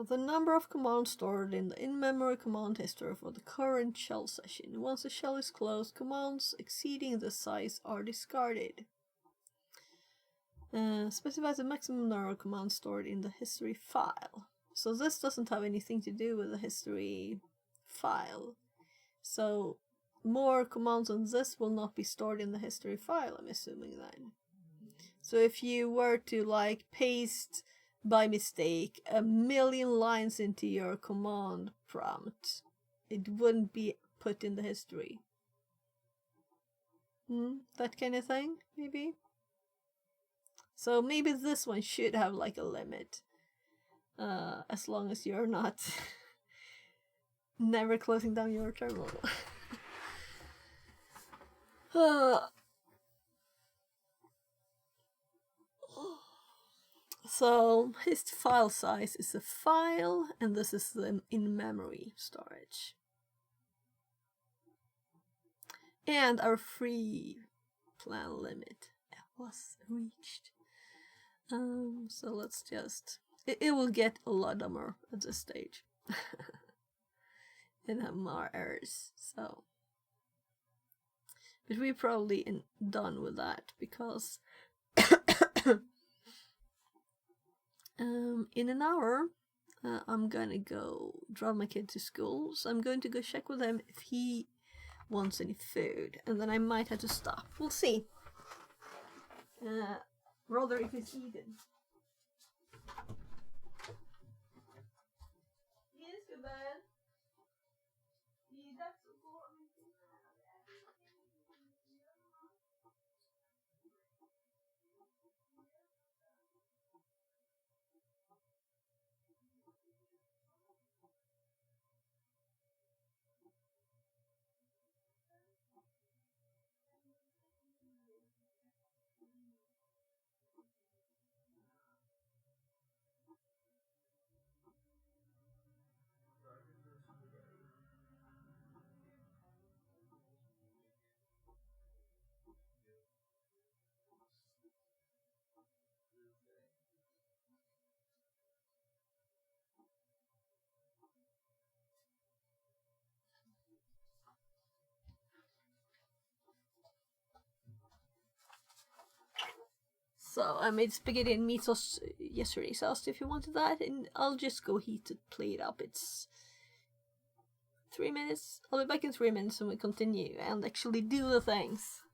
The number of commands stored in the in-memory command history for the current shell session. Once the shell is closed, commands exceeding the size are discarded. Specifies the maximum number of commands stored in the history file. So this doesn't have anything to do with the history file. So more commands than this will not be stored in the history file, I'm assuming then. So if you were to like paste by mistake 1,000,000 lines into your command prompt, it wouldn't be put in the history. That kind of thing, maybe? So maybe this one should have like a limit. As long as you're not never closing down your terminal. So his file size is a file, and this is the in-memory storage. And our free plan limit was reached. So let's just... It will get a lot dumber at this stage. And have more errors, so... But we're probably done with that, because... in an hour, I'm gonna go drive my kid to school, so I'm going to go check with him if he wants any food, and then I might have to stop. We'll see. Rather if it's eaten. Yes, gubben. Det är dags att gå. So I made spaghetti and meat sauce yesterday, so I asked if you wanted that, and I'll just go heat it, plate it up. It's 3 minutes. I'll be back in 3 minutes and we continue and actually do the things.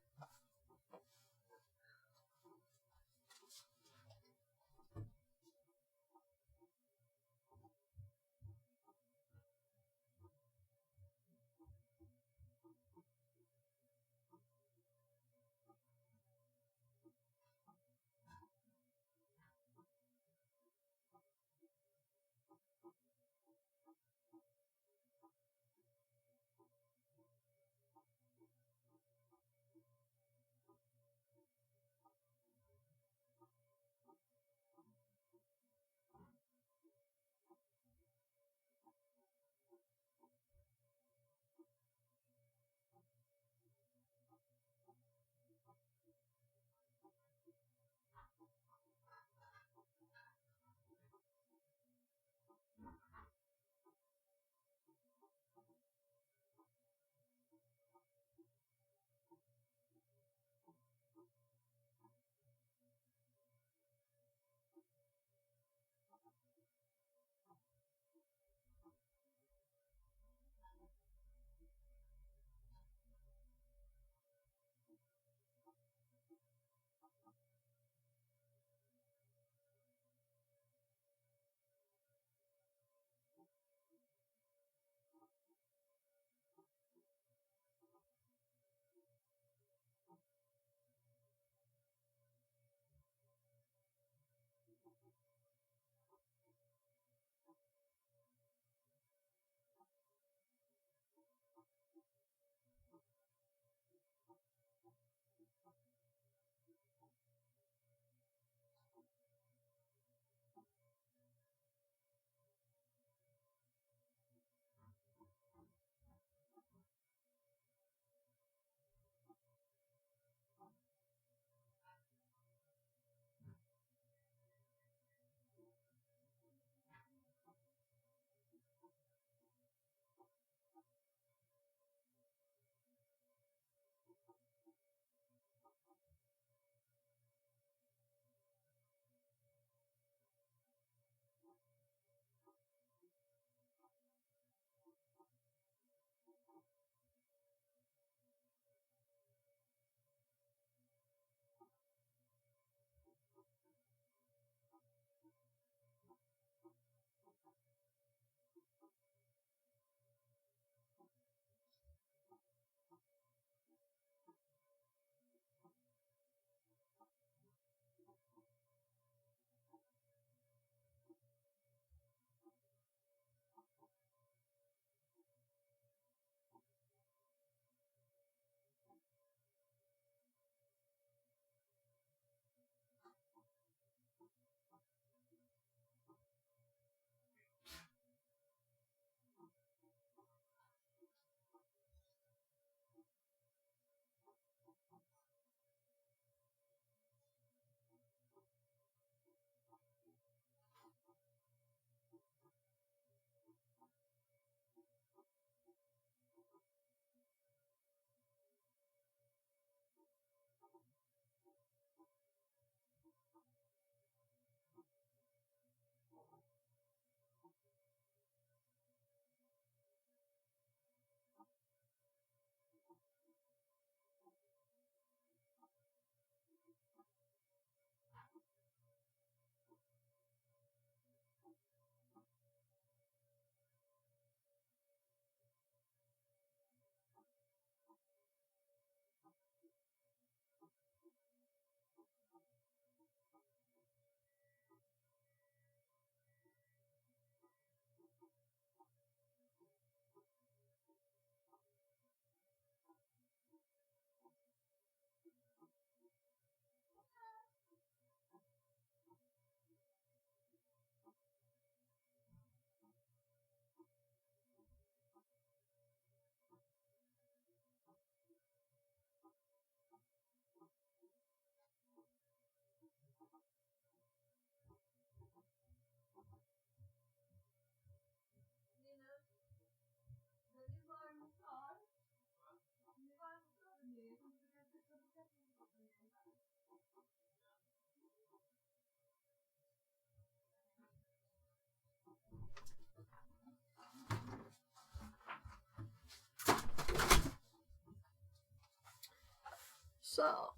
So,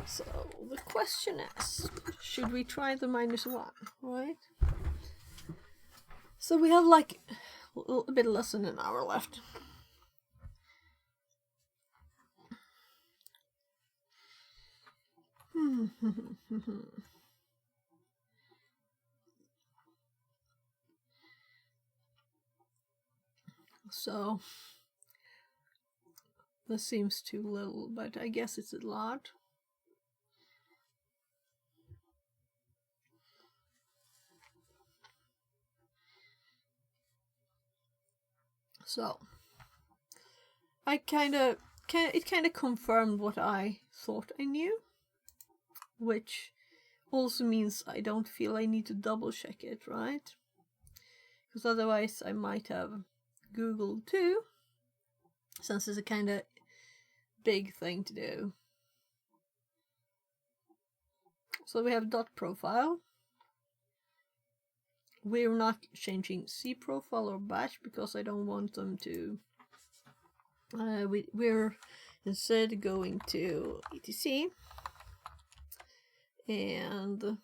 so the question is, should we try the -1, right? So we have like a bit less than an hour left. So this seems too little, but I guess it's a lot. So it kind of confirmed what I thought I knew, which also means I don't feel I need to double check it, right? Because otherwise I might have Googled too, since it's a kind of big thing to do. So we have dot profile. We're not changing C profile or batch because I don't want them to. We're instead going to etc, and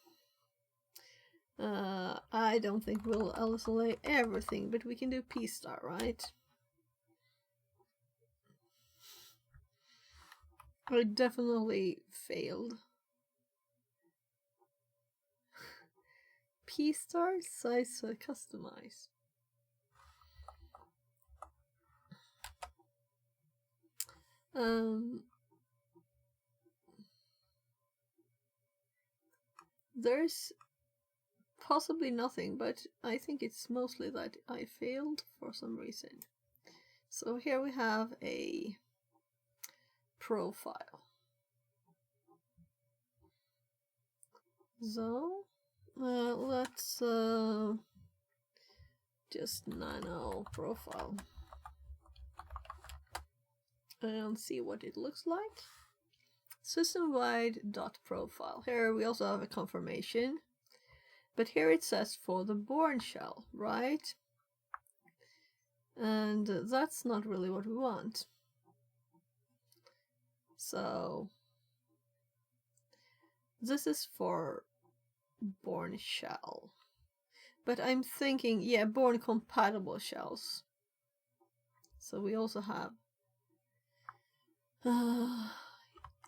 I don't think we'll isolate everything, but we can do P star, right? I definitely failed. P star size customize. There's possibly nothing, but I think it's mostly that I failed for some reason. So here we have a profile. So let's just nano profile and see what it looks like. System-wide dot profile. Here we also have a confirmation, but here it says for the Bourne shell, right? And that's not really what we want. So this is for Bourne shell, but I'm thinking, yeah, Bourne compatible shells. So we also have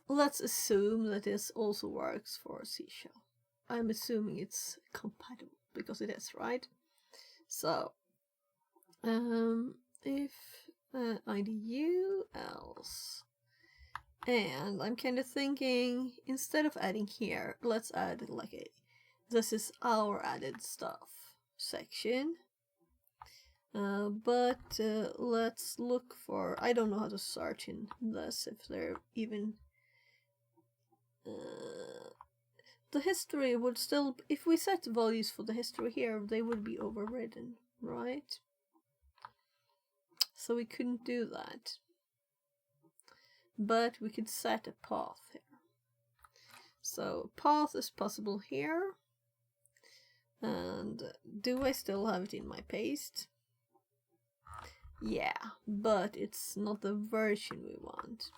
let's assume that this also works for C shell. I'm assuming it's compatible because it is, right? So if IDU else, and I'm kind of thinking instead of adding here, let's add like a this is our added stuff section. But let's look for, I don't know how to search in this, if they're even the history would still, if we set values for the history here, they would be overridden, right? So we couldn't do that, but we could set a path here. So path is possible here, and do I still have it in my paste? Yeah, but it's not the version we want.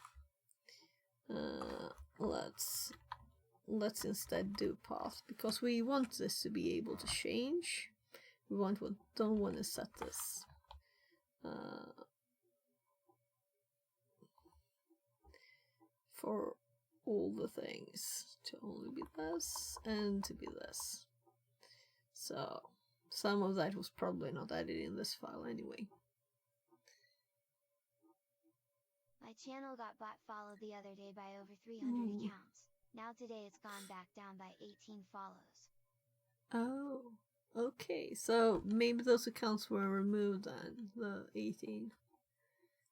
Let's instead do path, because we want this to be able to change. We don't want to set this for all the things to only be this and to be this. So some of that was probably not added in this file anyway. My channel got bot followed the other day by over 300 accounts. Now today it's gone back down by 18 follows. Oh, okay. So maybe those accounts were removed then, the 18.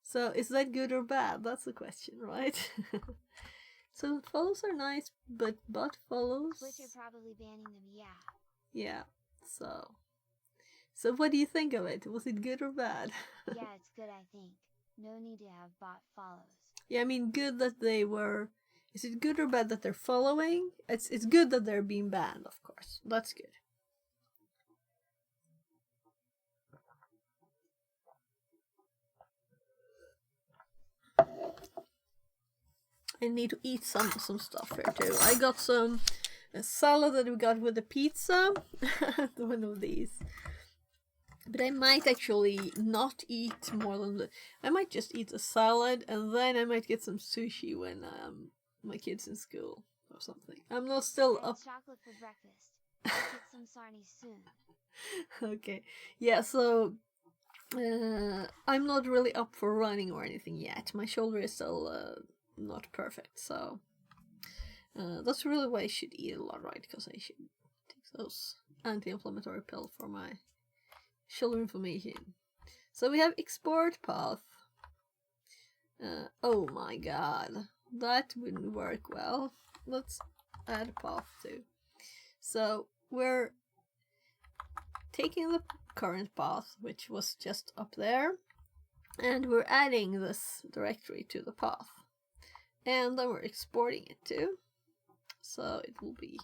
So is that good or bad? That's the question, right? So follows are nice, but bot follows... Twitter probably banning them, yeah. Yeah, so what do you think of it? Was it good or bad? Yeah, it's good, I think. No need to have bot follows. Yeah, I mean, good that they were. Is it good or bad that they're following? It's good that they're being banned, of course. That's good. I need to eat some stuff here too. I got some salad that we got with the pizza. One of these. But I might actually not eat more than the. I might just eat a salad and then I might get some sushi when my kid's in school or something. I'm not still I had up. chocolate for breakfast. I'll get some sarnies soon. Okay, yeah. So I'm not really up for running or anything yet. My shoulder is still not perfect, so that's really why I should eat a lot, right? Because I should take those anti-inflammatory pills for my shoulder inflammation. So we have export path. Oh my god, that wouldn't work well. Let's add path too. So we're taking the current path, which was just up there, and we're adding this directory to the path. And then we're exporting it too. So it will be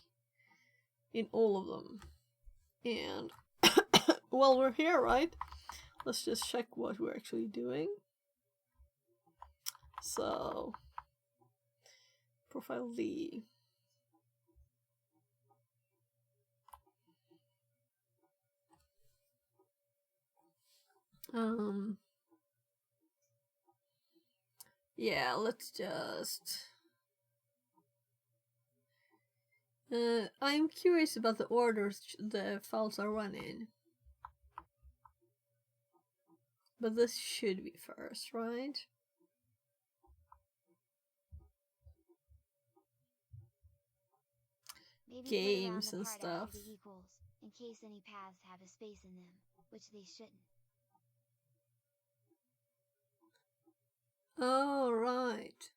in all of them. And while we're here, right, let's just check what we're actually doing. So, profile D. Yeah, let's just. I'm curious about the orders the files are running. But this should be first, right? Maybe Games put around and the part stuff. after the equals, in case any paths have a space in them, which they shouldn't. Oh, right.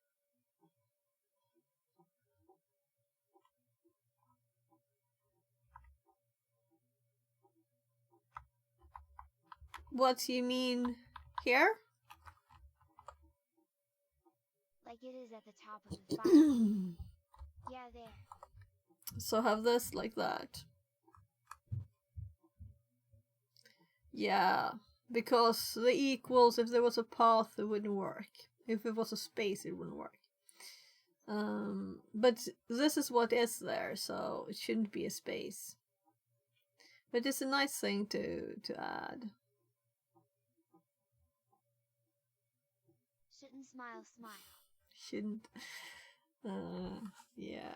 What do you mean here? Like it is at the top of the file. Yeah, there. So have this like that. Yeah, because the equals, if there was a path, it wouldn't work. If it was a space, it wouldn't work. But this is what is there, so it shouldn't be a space. But it's a nice thing to add. Shouldn't smile, smile. Shouldn't. Yeah.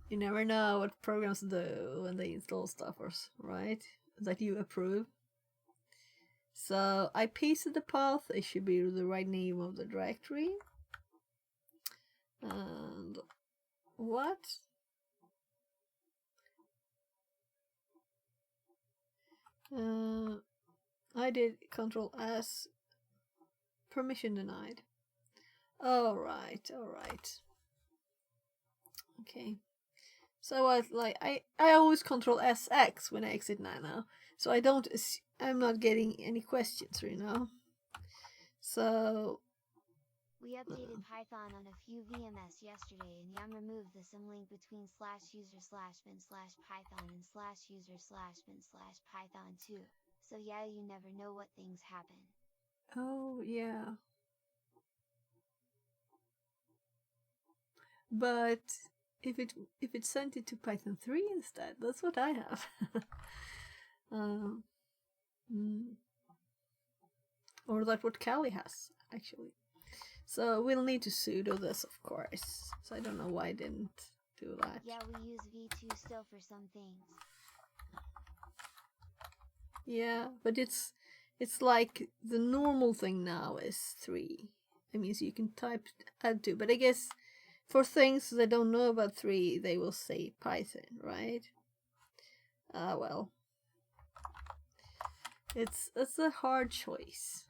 You never know what programs do when they install stuff, right? That you approve. So I pasted the path. It should be the right name of the directory. And what? I did Control S. Permission denied. All right. Okay. So I always Control SX when I exit Nano, so I'm not getting any questions, you know. So we updated Python on a few VMS yesterday, and Yum removed the symlink between /user/bin/python and /user/bin/python2. So yeah, you never know what things happen. oh yeah, but if it sent it to Python 3 instead, that's what I have. Or that's what Kali has actually. So we'll need to sudo this, of course. So I don't know why I didn't do that. Yeah, we use v2 still for some things. Yeah, but it's like the normal thing now is 3. I mean, so you can type add 2, but I guess for things they don't know about 3, they will say Python, right? Well, it's a hard choice.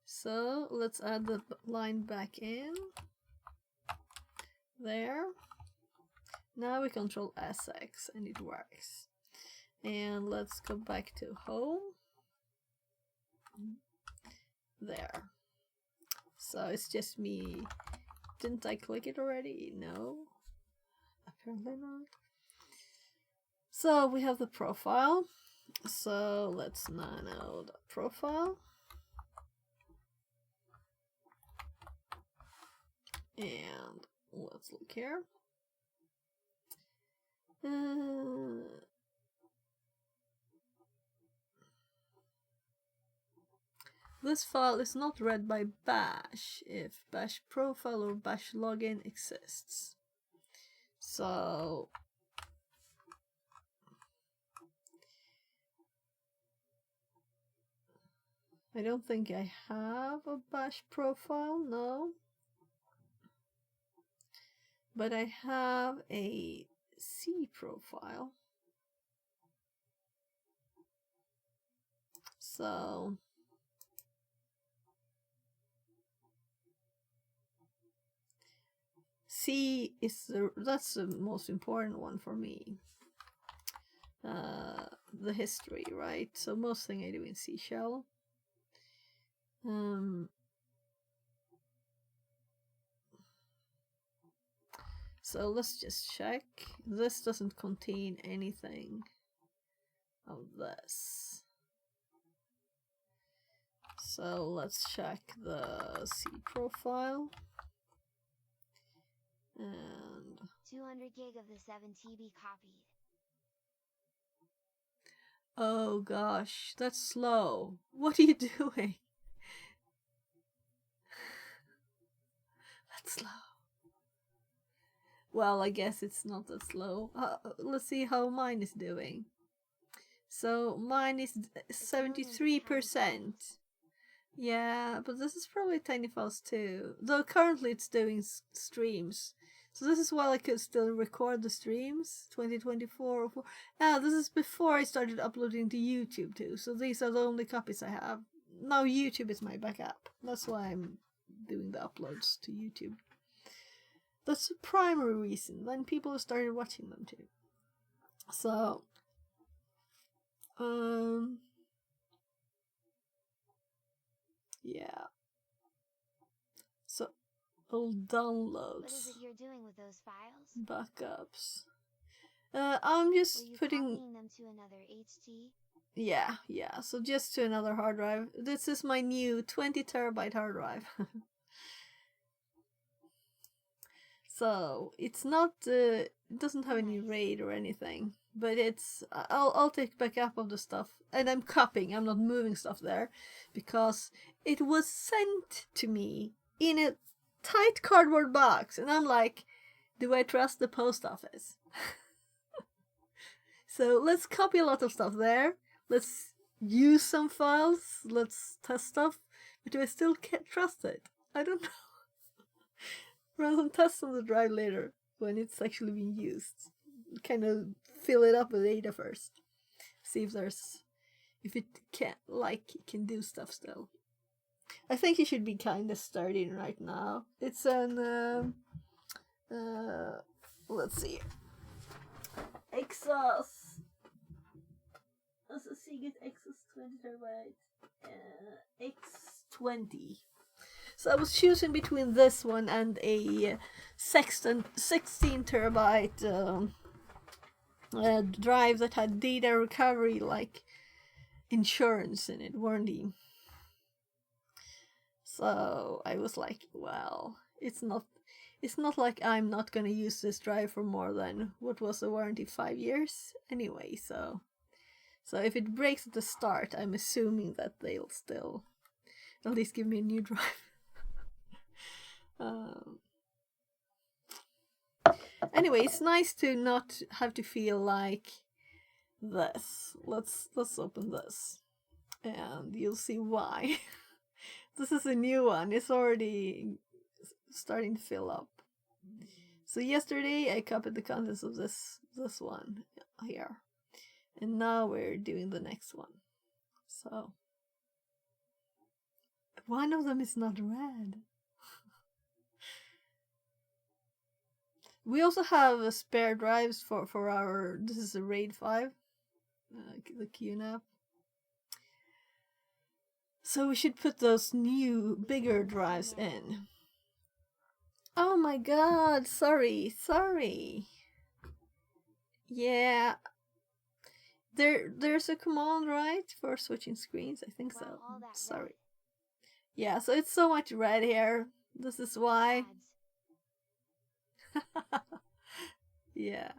So let's add the line back in. There. Now we Control SX and it works. And let's go back to home. there. So it's just me. Didn't I click it already? No, apparently not. So we have the profile. So let's nano the profile. And let's look here. This file is not read by bash if bash profile or bash login exists. So I don't think I have a bash profile, no. But I have a C profile. So C is that's the most important one for me. The history, right? So most thing I do in C shell. So let's just check. This doesn't contain anything of this. So let's check the C profile. And 200 gig of the 7 TB copied. oh gosh, that's slow. What are you doing? That's slow. Well, I guess it's not that slow. Let's see how mine is doing. So mine is 73%. Yeah, but this is probably tiny files too. Though currently it's doing streams. So this is while I could still record the streams. 2024. Yeah, this is before I started uploading to YouTube too. So these are the only copies I have. Now YouTube is my backup. That's why I'm doing the uploads to YouTube. That's the primary reason. Then people started watching them too. So, yeah. So, old downloads. What is it you're doing with those files? Backups. I'm just Were you putting. copying them to another HT? Yeah. So just to another hard drive. This is my new 20 terabyte hard drive. So it's not. It doesn't have any RAID or anything. But it's. I'll take backup of the stuff, and I'm copying. I'm not moving stuff there, because it was sent to me in a tight cardboard box, and I'm like, do I trust the post office? So let's copy a lot of stuff there. Let's use some files. Let's test stuff. But do I still can't trust it? I don't know. Run some tests on the drive later when it's actually being used. Kind of fill it up with data first. See if it can do stuff still. I think you should be kind of starting right now. It's an let's see. Exos. That's a Seagate Exos 20 terabyte. X20. So I was choosing between this one and a 16 terabyte drive that had data recovery like insurance in it, warranty. So I was like, well, it's not like I'm not gonna use this drive for more than what was the warranty, 5 years anyway. So if it breaks at the start, I'm assuming that they'll still at least give me a new drive. Anyway, it's nice to not have to feel like this. Let's open this, and you'll see why. This is a new one. It's already starting to fill up. So yesterday I copied the contents of this one here, and now we're doing the next one. So one of them is not red. We also have spare drives for our. This is a RAID 5, the QNAP. So we should put those new, bigger drives in. Oh my god, sorry. Yeah. There's a command, right? For switching screens, I think so. Wow, all that Sorry. Yeah, so it's so much red here. This is why. ads. Yeah.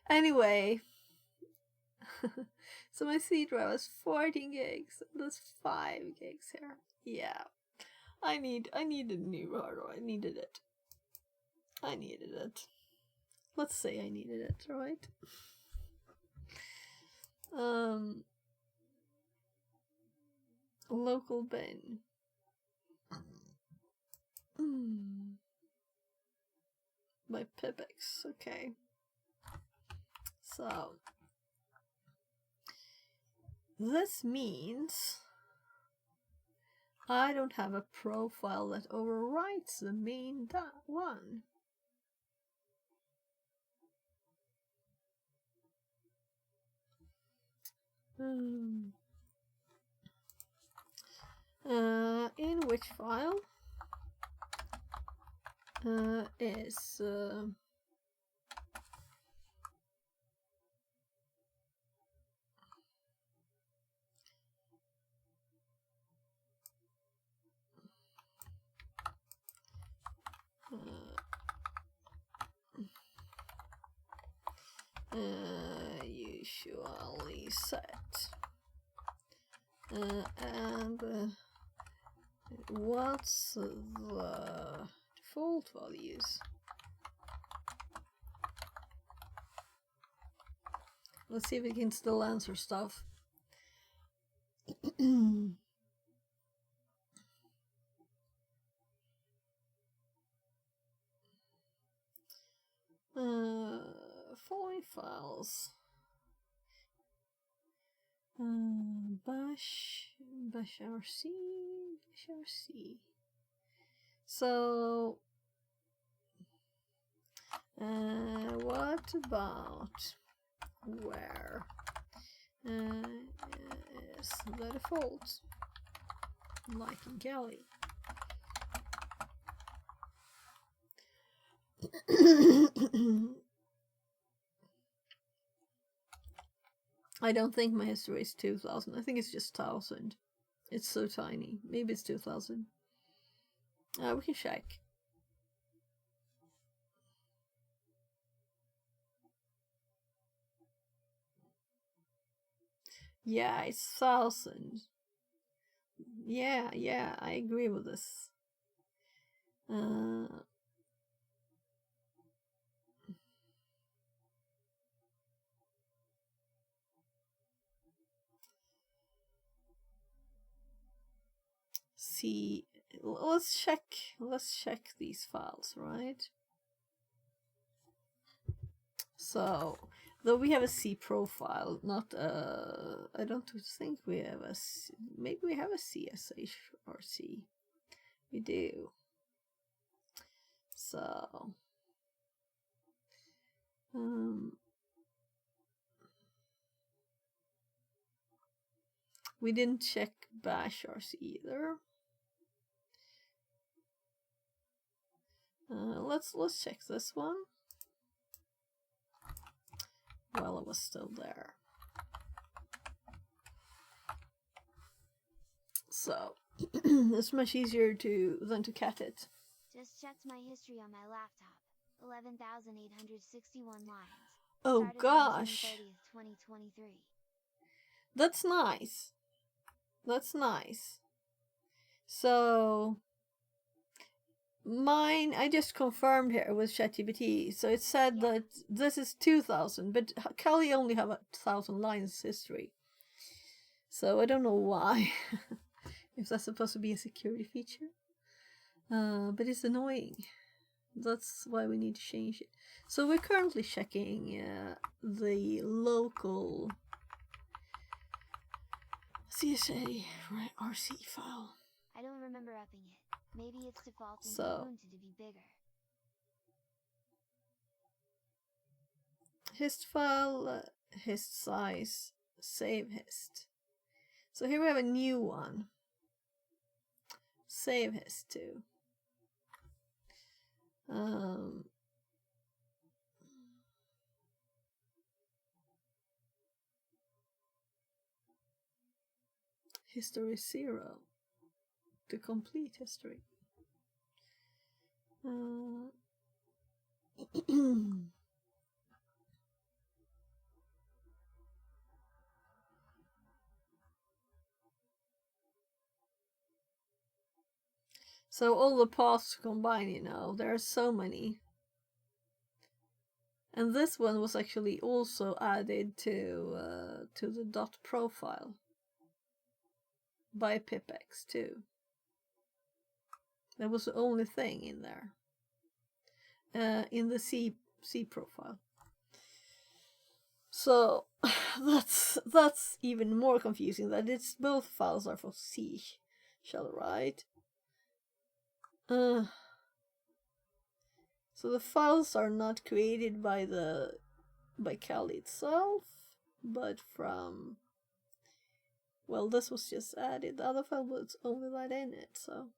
Anyway. So my C drive was 14 gigs. There's 5 gigs here. Yeah. I needed a new hard drive. I needed it. Let's say I needed it, right? Local bin. By Pipex, okay. So this means I don't have a profile that overwrites the main one. In which file is usually set and what's the default values? Let's see if we can still answer stuff. Following files. Bash RC. So, what about where is the default? Like in Kali. I don't think my history is 2000. I think it's just 1000. It's so tiny. Maybe it's 2000. We can check. Yeah, it's 1000. Yeah, I agree with this. See, let's check these files, right? So, though we have a C profile, not I don't think we have a C, maybe we have a CSH or C. We do. So, we didn't check bash RC either. Let's check this one. While it was still there. So it's much easier than to cat it. Just checked my history on my laptop. 11,861 lines. Oh Started gosh. On June 30th, 2023. That's nice. So mine, I just confirmed here with ChatGPT. So it said that this is 2000, but Kali only have 1000 lines history. So I don't know why. If that's supposed to be a security feature. But it's annoying. That's why we need to change it. So we're currently checking the local CSA RC file. I don't remember upping it. Maybe it's default and So, Ubuntu to be bigger. hist file, hist size, save hist. So here we have a new one. save his to. History 0 to complete history. So all the paths combined, you know, there are so many. And this one was actually also added to the dot profile by Pipex too. That was the only thing in there. In the C profile. So that's even more confusing, that it's both files are for C shell, right? So the files are not created by Kali itself, but from, well, this was just added. The other file was only that in it, so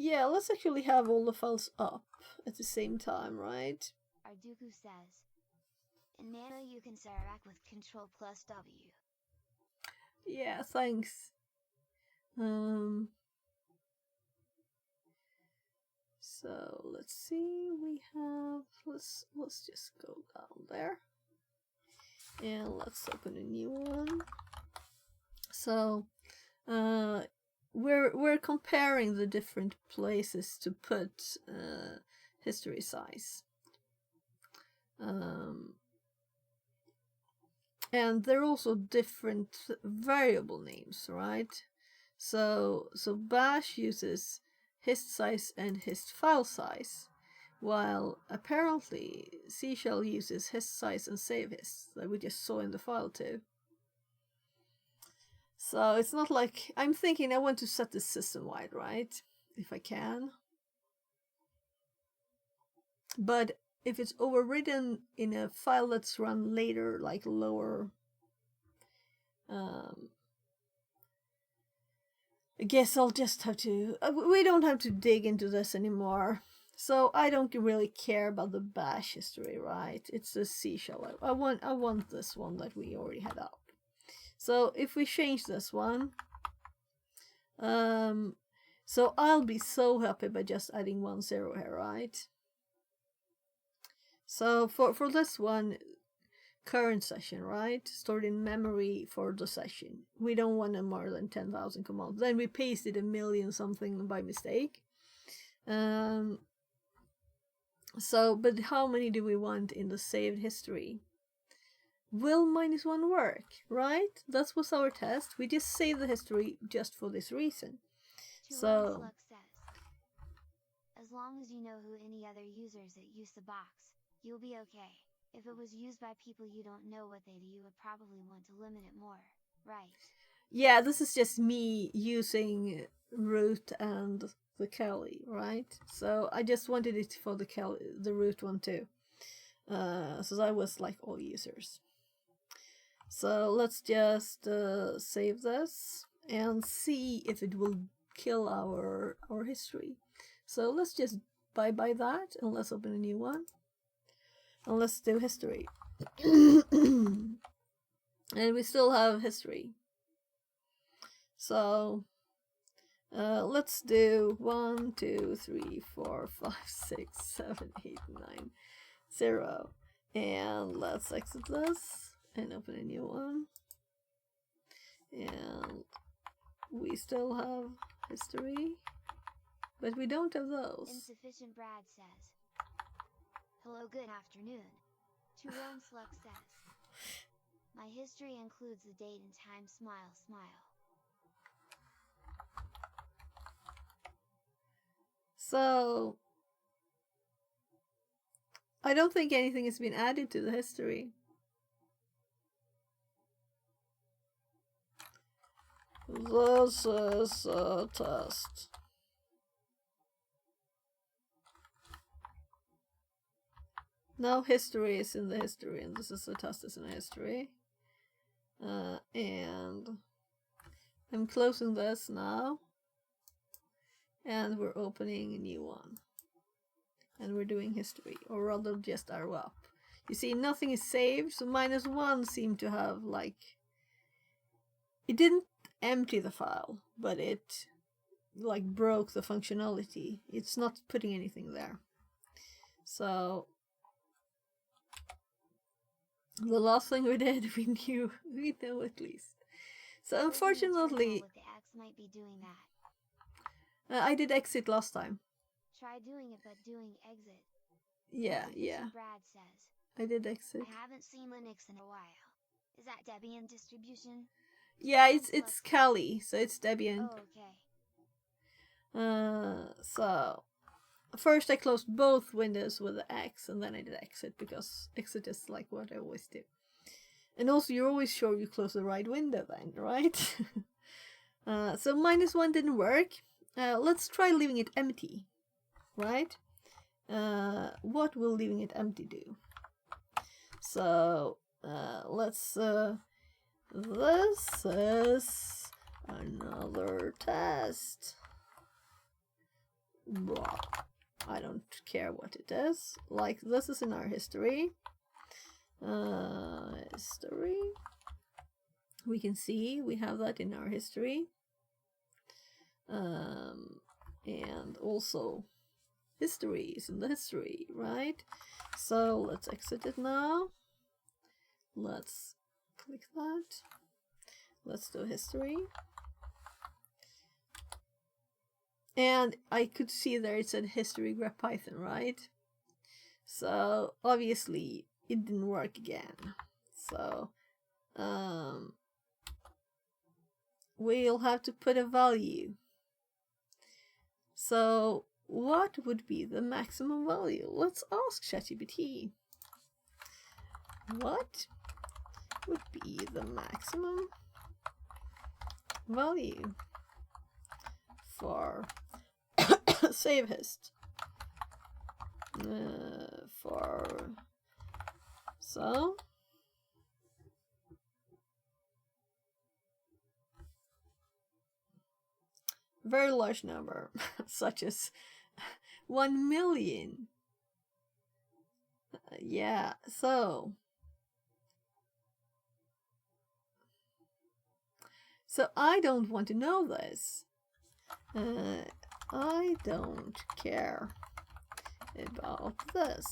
yeah, let's actually have all the files up at the same time, right? Arduku says, in Nano you can interact with Ctrl+W. Yeah, thanks. So let's see, we have, let's just go down there and let's open a new one. So we're comparing the different places to put history size, and they're also different variable names, right? So bash uses hist size and hist file size, while apparently C shell uses hist size and save hist that we just saw in the file too. So it's not like, I'm thinking I want to set this system wide, right? If I can. But if it's overridden in a file that's run later, like lower, I guess I'll just have to, we don't have to dig into this anymore. So I don't really care about the bash history, right? It's the C shell. I want this one that we already had up. So if we change this one, so I'll be so happy by just adding 1 0 here, right? So for this one, current session, right? Stored in memory for the session. We don't want more than 10,000 commands. Then we pasted 1,000,000 something by mistake. So, but how many do we want in the saved history? Will -1 work, right? That was our test. We just saved the history just for this reason. So, says, as long as you know who any other users that use the box, you'll be okay. If it was used by people you don't know what they do, you would probably want to limit it more, right? Yeah, this is just me using root and the Kali, right? So I just wanted it for the root one too. So that was like all users. So let's just save this and see if it will kill our history. So let's just bye that and let's open a new one. And let's do history. And we still have history. So let's do 1, 2, 3, 4, 5, 6, 7, 8, 9, 0. And let's exit this and open a new one. And we still have history, but we don't have those. Insufficient Brad says, hello, good afternoon. Tyrone Slug says, my history includes the date and time, smile smile. So I don't think anything has been added to the history. This is a test. Now history is in the history, and this is a test is in the history. And I'm closing this now. And we're opening a new one. And we're doing history, or rather just arrow up. You see, nothing is saved, so -1 seemed to have, like... It didn't empty the file, but it, like, broke the functionality. It's not putting anything there. So... The last thing we did, we knew at least. So unfortunately... With the X might be doing that. I did exit last time. Try doing it, but doing exit. Yeah, Insufficient yeah. Brad says. I did exit. I haven't seen Linux in a while. Is that Debian distribution? Yeah, it's Kali, so it's Debian. Oh, okay. So first I closed both windows with the X, and then I did exit, because exit is like what I always do. And also, you're always sure you close the right window then, right? So -1 didn't work. Let's try leaving it empty, right? What will leaving it empty do? So let's this is another test. Blah. I don't care what it is. Like, this is in our history. History. We can see we have that in our history. And also history is in the history, right? So let's exit it now. Let's click that. Let's do history. And I could see there it said history grep Python, right? So obviously it didn't work again. So we'll have to put a value. So what would be the maximum value? Let's ask ChatGPT. What would be the maximum value for save hist? So very large number, such as 1 million. Yeah, so I don't want to know this. I don't care about this.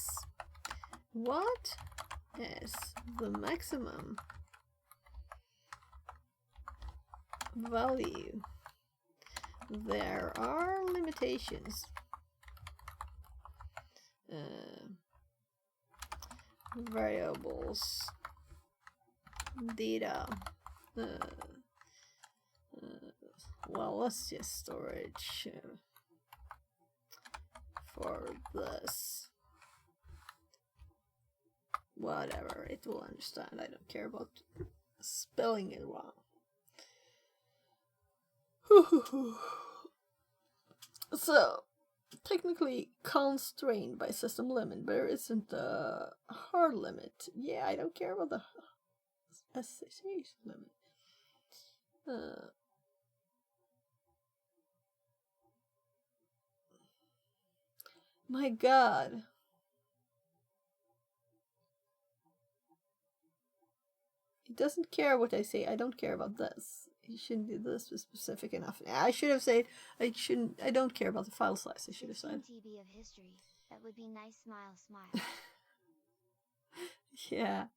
What is the maximum value? There are limitations. Variables, data. Well, let's just storage for this. Whatever, it will understand. I don't care about spelling it wrong. So, technically constrained by system limit, but there isn't a hard limit. Yeah, I don't care about the SSH limit. My God. It doesn't care what I say. I don't care about this. You shouldn't do this was specific enough. I should have said I don't care about the file size. I should have said. TB of history. That would be nice. Smile. Yeah.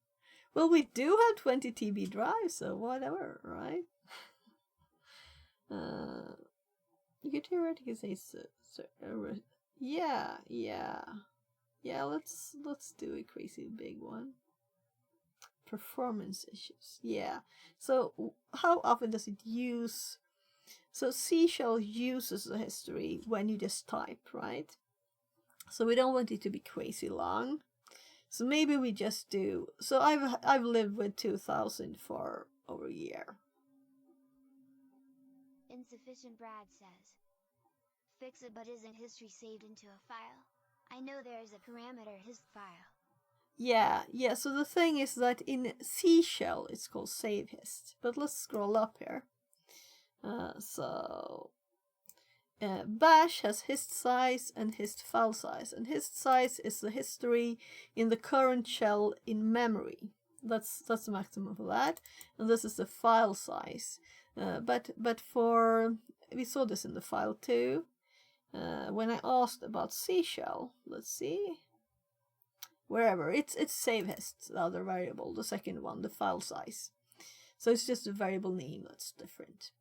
Well, we do have 20 TB drives, so whatever, right? You could theoretically say yeah. Let's do a crazy big one. Performance issues. Yeah. So how often does it use? So C shell uses the history when you just type, right? So we don't want it to be crazy long. So maybe we just do. So I've lived with 2000 for over a year. Insufficient Brad says. Fix it, but isn't history saved into a file? I know there is a parameter hist file. Yeah. So the thing is that in Seashell it's called save hist. But let's scroll up here. Bash has hist size and hist file size, and hist size is the history in the current shell in memory. That's the maximum for that, and this is the file size. But for we saw this in the file too. When I asked about Seashell, let's see. Wherever it's save hist, the other variable, the second one, the file size. So it's just a variable name that's different.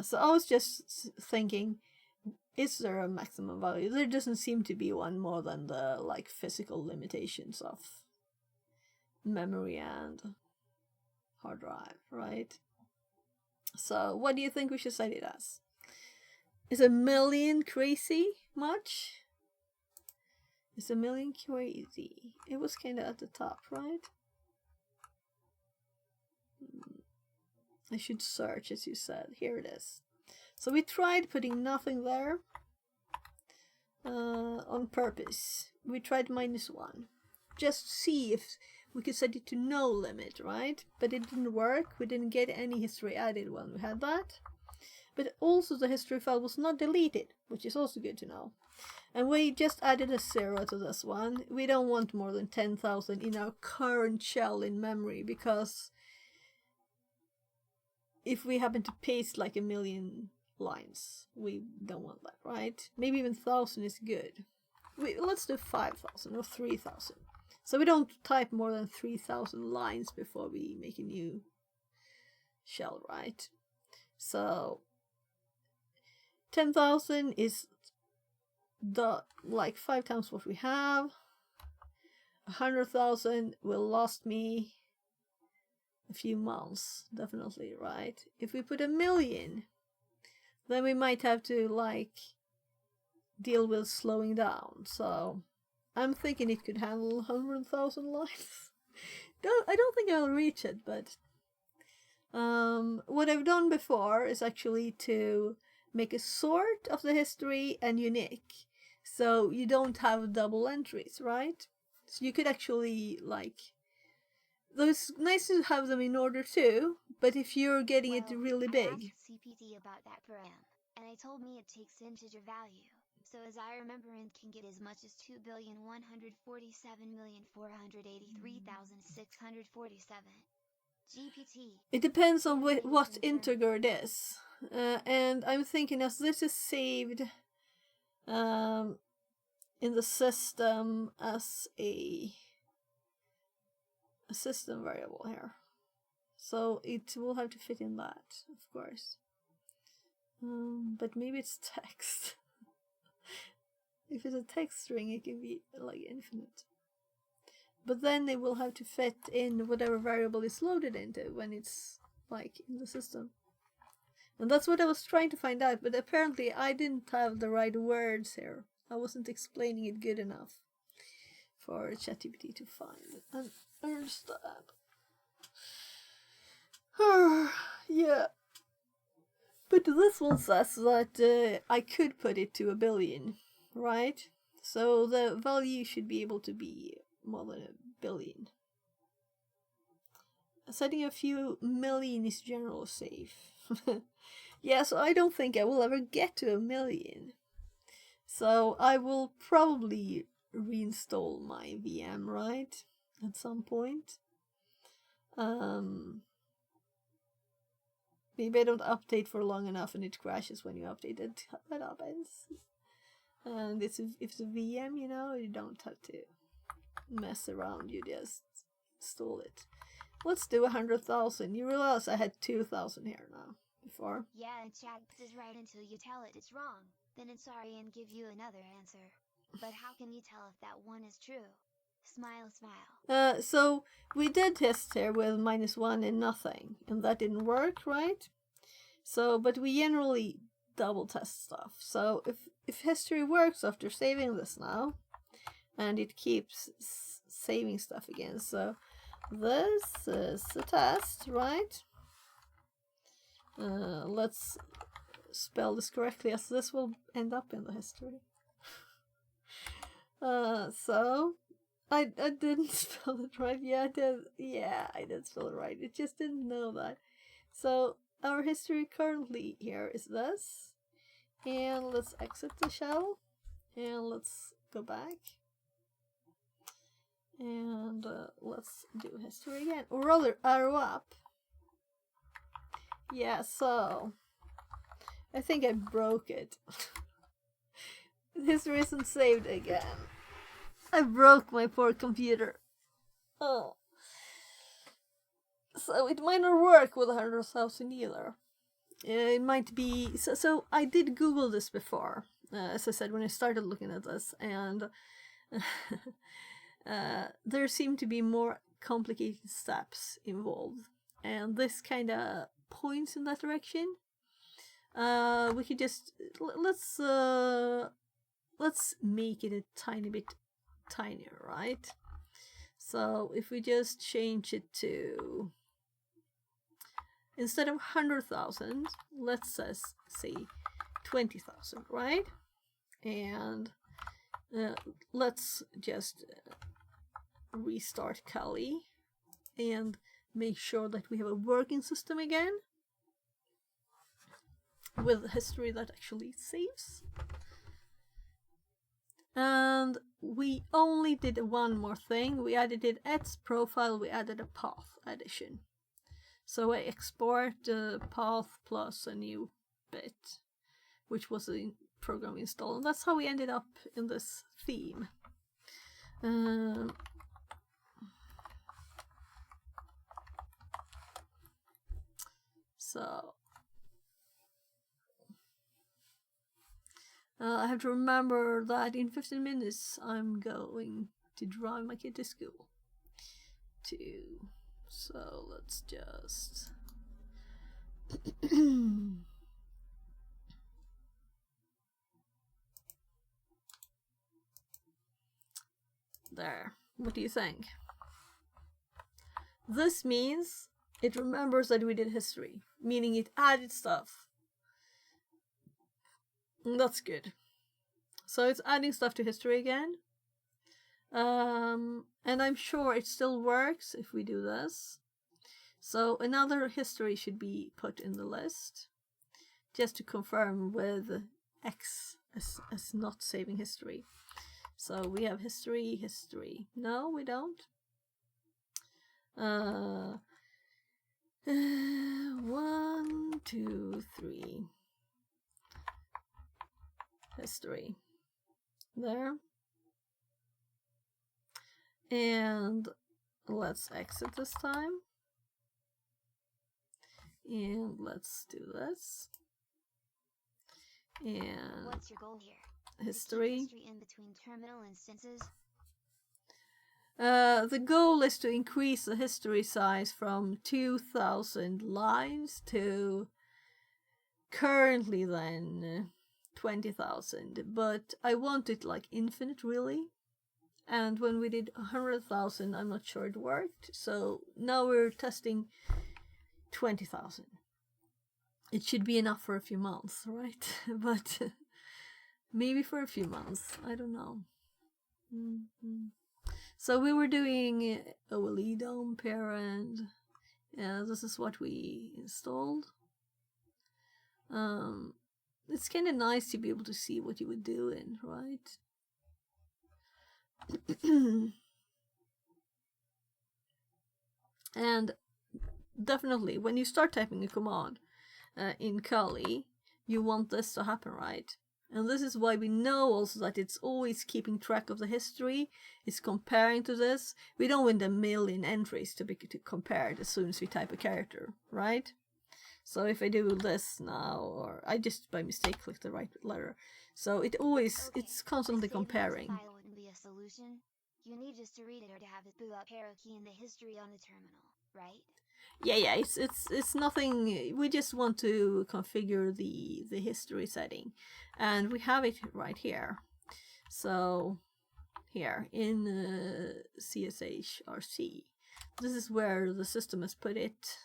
So I was just thinking, is there a maximum value? There doesn't seem to be one more than the like physical limitations of memory and hard drive, right? So what do you think we should set it as? Is 1,000,000 crazy much? Is 1,000,000 crazy? It was kind of at the top, right? I should search, as you said. Here it is. So we tried putting nothing there on purpose. We tried -1. Just to see if we could set it to no limit, right? But it didn't work. We didn't get any history added when we had that. But also the history file was not deleted, which is also good to know. And we just added a 0 to this one. We don't want more than 10,000 in our current shell in memory, because if we happen to paste like 1,000,000 lines, we don't want that, right? Maybe even 1,000 is good. Let's do 5,000 or 3,000. So we don't type more than 3,000 lines before we make a new shell, right? So 10,000 is the like 5 times what we have. 100,000 will last me a few months, definitely, right? If we put 1,000,000, then we might have to like deal with slowing down. So I'm thinking it could handle 100,000 lines. I don't think I'll reach it, but what I've done before is actually to make a sort of the history and unique, so you don't have double entries, right? So you could actually like, though it's nice to have them in order too, but if you're getting it really I big. asked CPT about that param, and it told me it takes integer value. So as I remember, int can get as much as 2,147,483,647. GPT. It depends on what integer it is. And I'm thinking, as this is saved in the system as a system variable here, so it will have to fit in that, of course. But maybe it's text. If it's a text string, it can be like infinite. But then it will have to fit in whatever variable is loaded into when it's like in the system. And that's what I was trying to find out, but apparently I didn't have the right words here. I wasn't explaining it good enough for ChatGPT to find and understand. Yeah. But this one says that I could put it to 1,000,000,000, right? So the value should be able to be more than 1,000,000,000. Setting a few million is generally safe. Yeah, so I don't think I will ever get to 1,000,000. So I will probably reinstall my VM, right? At some point. Maybe I don't update for long enough and it crashes when you update it. That happens. And if it's a VM, you know, you don't have to mess around, you just install it. Let's do 100,000. You realize I had 2,000 here now before. Yeah, and chat is right until you tell it it's wrong. Then it's sorry and give you another answer. But how can you tell if that one is true? Smile, smile. So we did test here with -1 and nothing, and that didn't work, right? So, but we generally double test stuff. So if history works after saving this now, and it keeps saving stuff again, so this is a test, right? Let's spell this correctly, as this will end up in the history. So I didn't spell it right. Yeah, I did. Yeah, I did spell it right. It just didn't know that. So our history currently here is this. And let's exit the shell. And let's go back. And let's do history again. Or rather, arrow up. Yeah, so I think I broke it. History isn't saved again. I broke my poor computer. Oh. So it might not work with 100,000 either. It might be... So I did Google this before, as I said, when I started looking at this, and there seem to be more complicated steps involved. And this kind of points in that direction. We could just... Let's make it a tiny bit tinier, right? So if we just change it to, instead of 100,000, let's say 20,000, right? And let's just restart Kali and make sure that we have a working system again with history that actually saves. And we only did one more thing. We added it as profile, we added a path addition. So I export the path plus a new bit, which was a program installed. And that's how we ended up in this theme. So I have to remember that in 15 minutes I'm going to drive my kid to school. So let's just... There. What do you think? This means it remembers that we did history, meaning it added stuff. That's good. So it's adding stuff to history again. And I'm sure it still works if we do this. So another history should be put in the list, just to confirm with X as not saving history. So we have history. No, we don't. 1, 2, 3. History. There. And let's exit this time. And let's do this. And what's your goal here? History. History in between terminal instances? The goal is to increase the history size from 2,000 lines to currently then 20,000, but I want it like infinite really. And when we did 100,000, I'm not sure it worked. So now we're testing 20,000. It should be enough for a few months, right? But maybe for a few months, I don't know. So we were doing OLE DOM parent. Yeah, this is what we installed. It's kind of nice to be able to see what you would do in, right? And definitely, when you start typing a command in Kali, you want this to happen, right? And this is why we know also that it's always keeping track of the history. It's comparing to this. We don't want a million entries to compare as soon as we type a character, right? So if I do this now, or I just by mistake click the right letter, so it always, it's constantly comparing. File wouldn't be a solution. You need just to read it or to have it boot up arrow key in the history on the terminal, right? Yeah, it's nothing. We just want to configure the history setting, and we have it right here. So here in CSHRC, this is where the system has put it,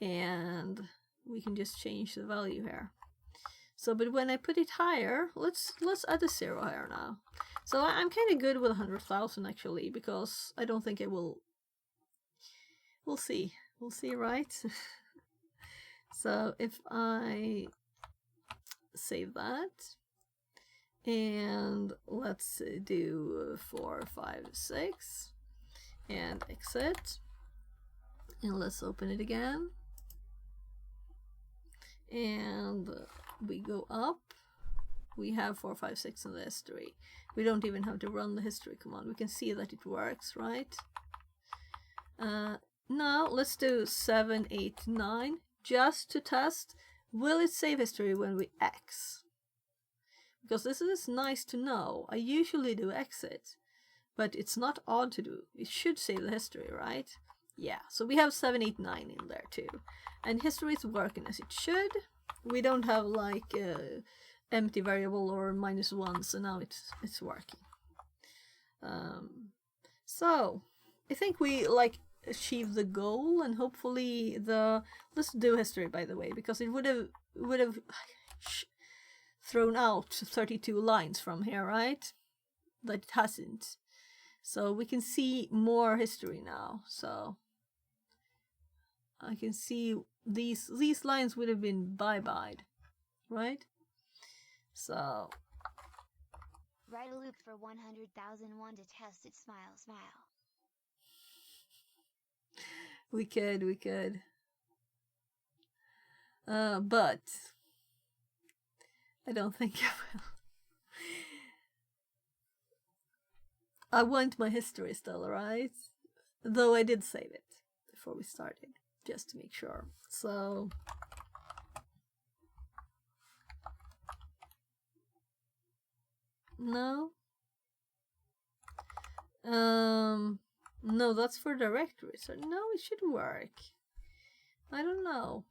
and we can just change the value here. So, but when I put it higher, let's add a 0 here now. So I'm kind of good with 100,000 actually, because I don't think it will. We'll see. We'll see, right? So if I save that, and let's do 4, 5, 6, and exit, and let's open it again, and we go up. We have 4, 5, 6 in the history. We don't even have to run the history command. We can see that it works, right? Now let's do 7, 8, 9 just to test. Will it save history when we X? Because this is nice to know. I usually do exit, but it's not odd to do. It should save the history, right? Yeah, so we have 7, 8, 9 in there too. And history is working as it should. We don't have like empty variable or -1, so now it's working. So I think we like achieved the goal, and hopefully let's do history, by the way, because it would have thrown out 32 lines from here, right? But it hasn't. So we can see more history now. So I can see these lines would have been bye-byed, right? So Write a loop for 100,001 to test it. Smile, smile. we could. But I don't think I will. I want my history still, right? Though I did save it before we started, just to make sure. So no. No, that's for directory. So no, it should work. I don't know.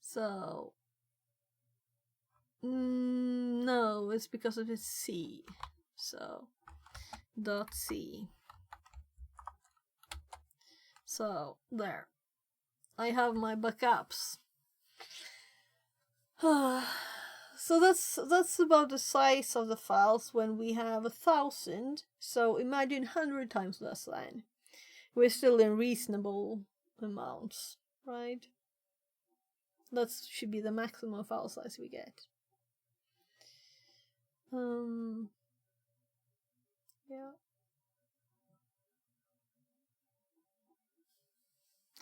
So no, it's because of its C. So .c. So there. I have my backups. So that's about the size of the files when we have 1,000. So imagine 100 times less than. We're still in reasonable amounts, right? That should be the maximum file size we get. Yeah.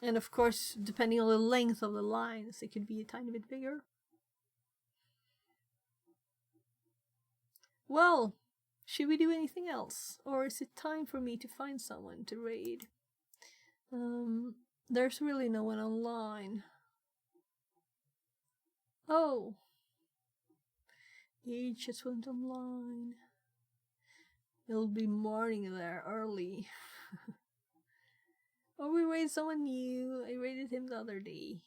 And of course, depending on the length of the lines, it could be a tiny bit bigger. Well, should we do anything else? Or is it time for me to find someone to raid? There's really no one online. Oh. Age just went online. It'll be morning there early. Or we raid someone new. I raided him the other day.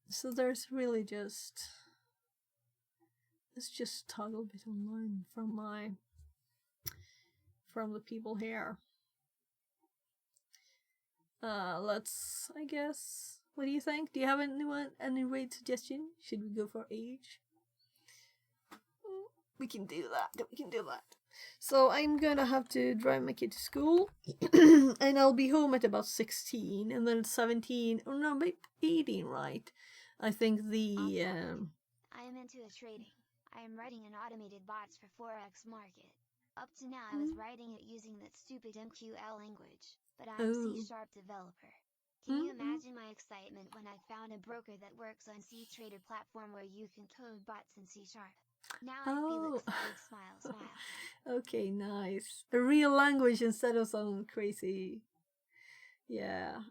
So there's really just... Let's just toggle a bit online from the people here. Let's, I guess... What do you think? Do you have any raid suggestion? Should we go for age? We can do that. So I'm gonna have to drive my kid to school, and I'll be home at about 16, and then 17, or no, maybe 18, right? I think the... I am into a trading. I am writing an automated bots for Forex market. Up to now I was writing it using that stupid MQL language, but I'm C# developer. Can you imagine my excitement when I found a broker that works on C-Trader platform where you can code bots in C#? Now I feel excited. Smile, smile. Okay, nice. A real language instead of some crazy... Yeah.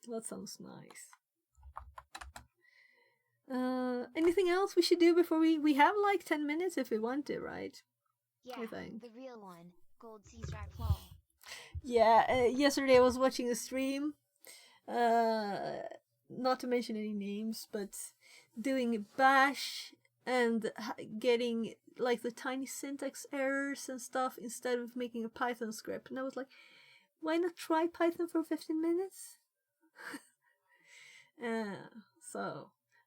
That sounds nice. Anything else we should do before we have like 10 minutes if we want to, right? Yeah, I think. the real one. Gold C# lol. Yeah, yesterday I was watching a stream, not to mention any names, but doing bash and getting like the tiny syntax errors and stuff instead of making a Python script. And I was like, why not try Python for 15 minutes?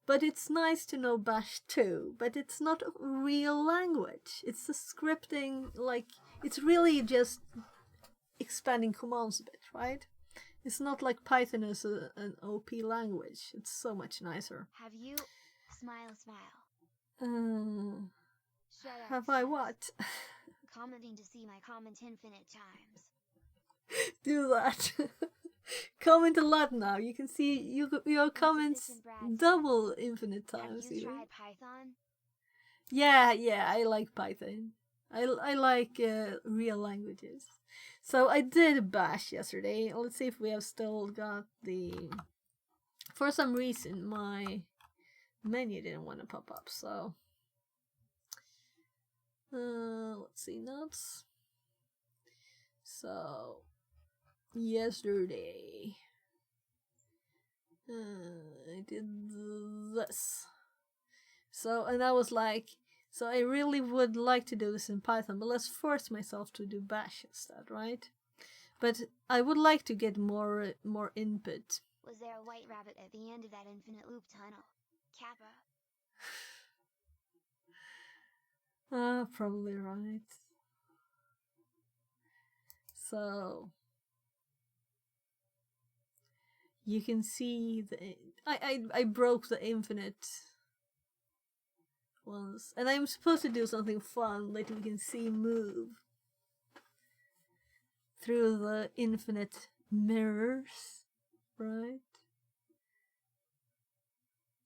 But it's nice to know Bash too, but it's not a real language. It's a scripting, like, it's really just expanding commands a bit, right? It's not like Python is an OP language. It's so much nicer. Have you... Smile, smile. Shut up. Have I what? Commenting to see my comment infinite times. Do that. Comment a lot now. You can see your comments double infinite times. Have you tried Python? Yeah, I like Python. I like real languages. So I did Bash yesterday. Let's see if we have still got the... For some reason, my menu didn't want to pop up, so... let's see, notes. So... Yesterday... I did this. So, and I was like... So I really would like to do this in Python, but let's force myself to do Bash instead, right? But I would like to get more input. Was there a white rabbit at the end of that infinite loop tunnel? Kappa. Probably right. So you can see I broke the infinite ones, and I'm supposed to do something fun that we can see move through the infinite mirrors, right?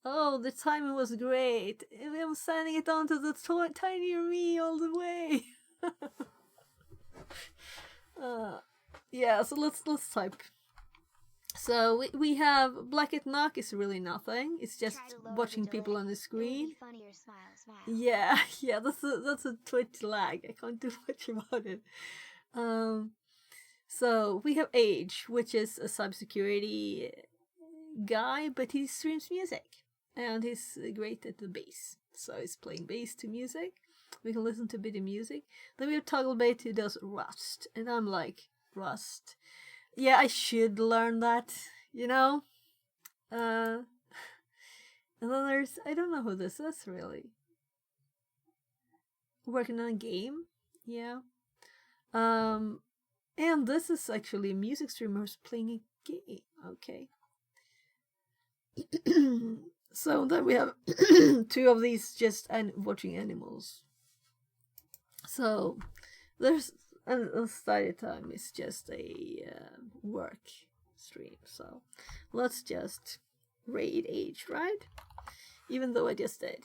Oh, the timing was great. I'm sending it on to the tinier me all the way. Yeah, so let's type. So we have Black at Knock is really nothing. It's just watching people on the screen. Funnier, smile, smile. Yeah, that's a Twitch lag. I can't do much about it. So we have Age, which is a cybersecurity guy, but he streams music, and he's great at the bass. So he's playing bass to music. We can listen to a bit of music. Then we have Togglebait who does Rust, and I'm like, Rust. Yeah, I should learn that, you know? And then there's, I don't know who this is really. Working on a game, yeah. And this is actually a music streamer who's playing a game, okay. So then we have two of these just watching animals. So there's a study time is just a work stream. So let's just raid Age, right? Even though I just did.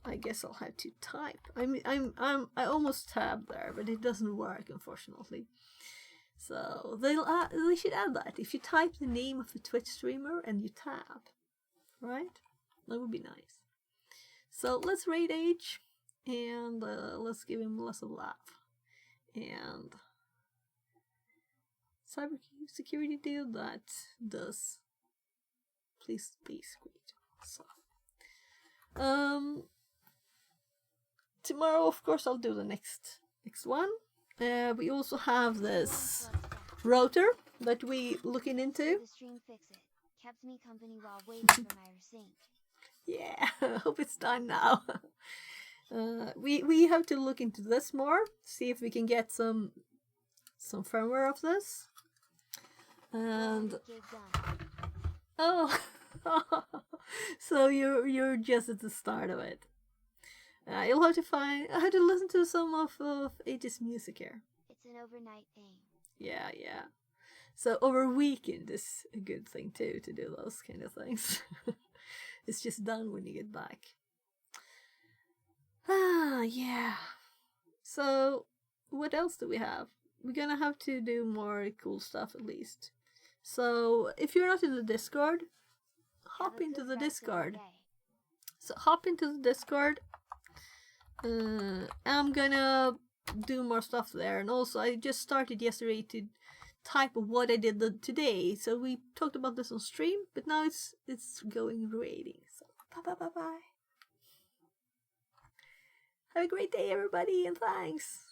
I guess I'll have to type. I almost tabbed there, but it doesn't work, unfortunately. So they should add that. If you type the name of a Twitch streamer and you tab, right? That would be nice. So let's raid Age, and let's give him less of a laugh. And cyber security dude that does please be sweet. So tomorrow, of course, I'll do the next one. We also have this router that we looking into. The stream fix it. Kept me company while waiting for my resync. Yeah, I hope it's done now. We have to look into this more, see if we can get some firmware of this. And oh, so you're just at the start of it. You'll have to I had to listen to some of Age's music here. It's an overnight thing. Yeah. So over weekend is a good thing too, to do those kind of things. It's just done when you get back. Yeah. So what else do we have? We're gonna have to do more cool stuff at least. So if you're not in the Discord, hop into the Discord. So hop into the Discord. I'm gonna do more stuff there, and also I just started yesterday to type what I did today. So we talked about this on stream, but now it's going raiding. So bye. Have a great day, everybody, and thanks.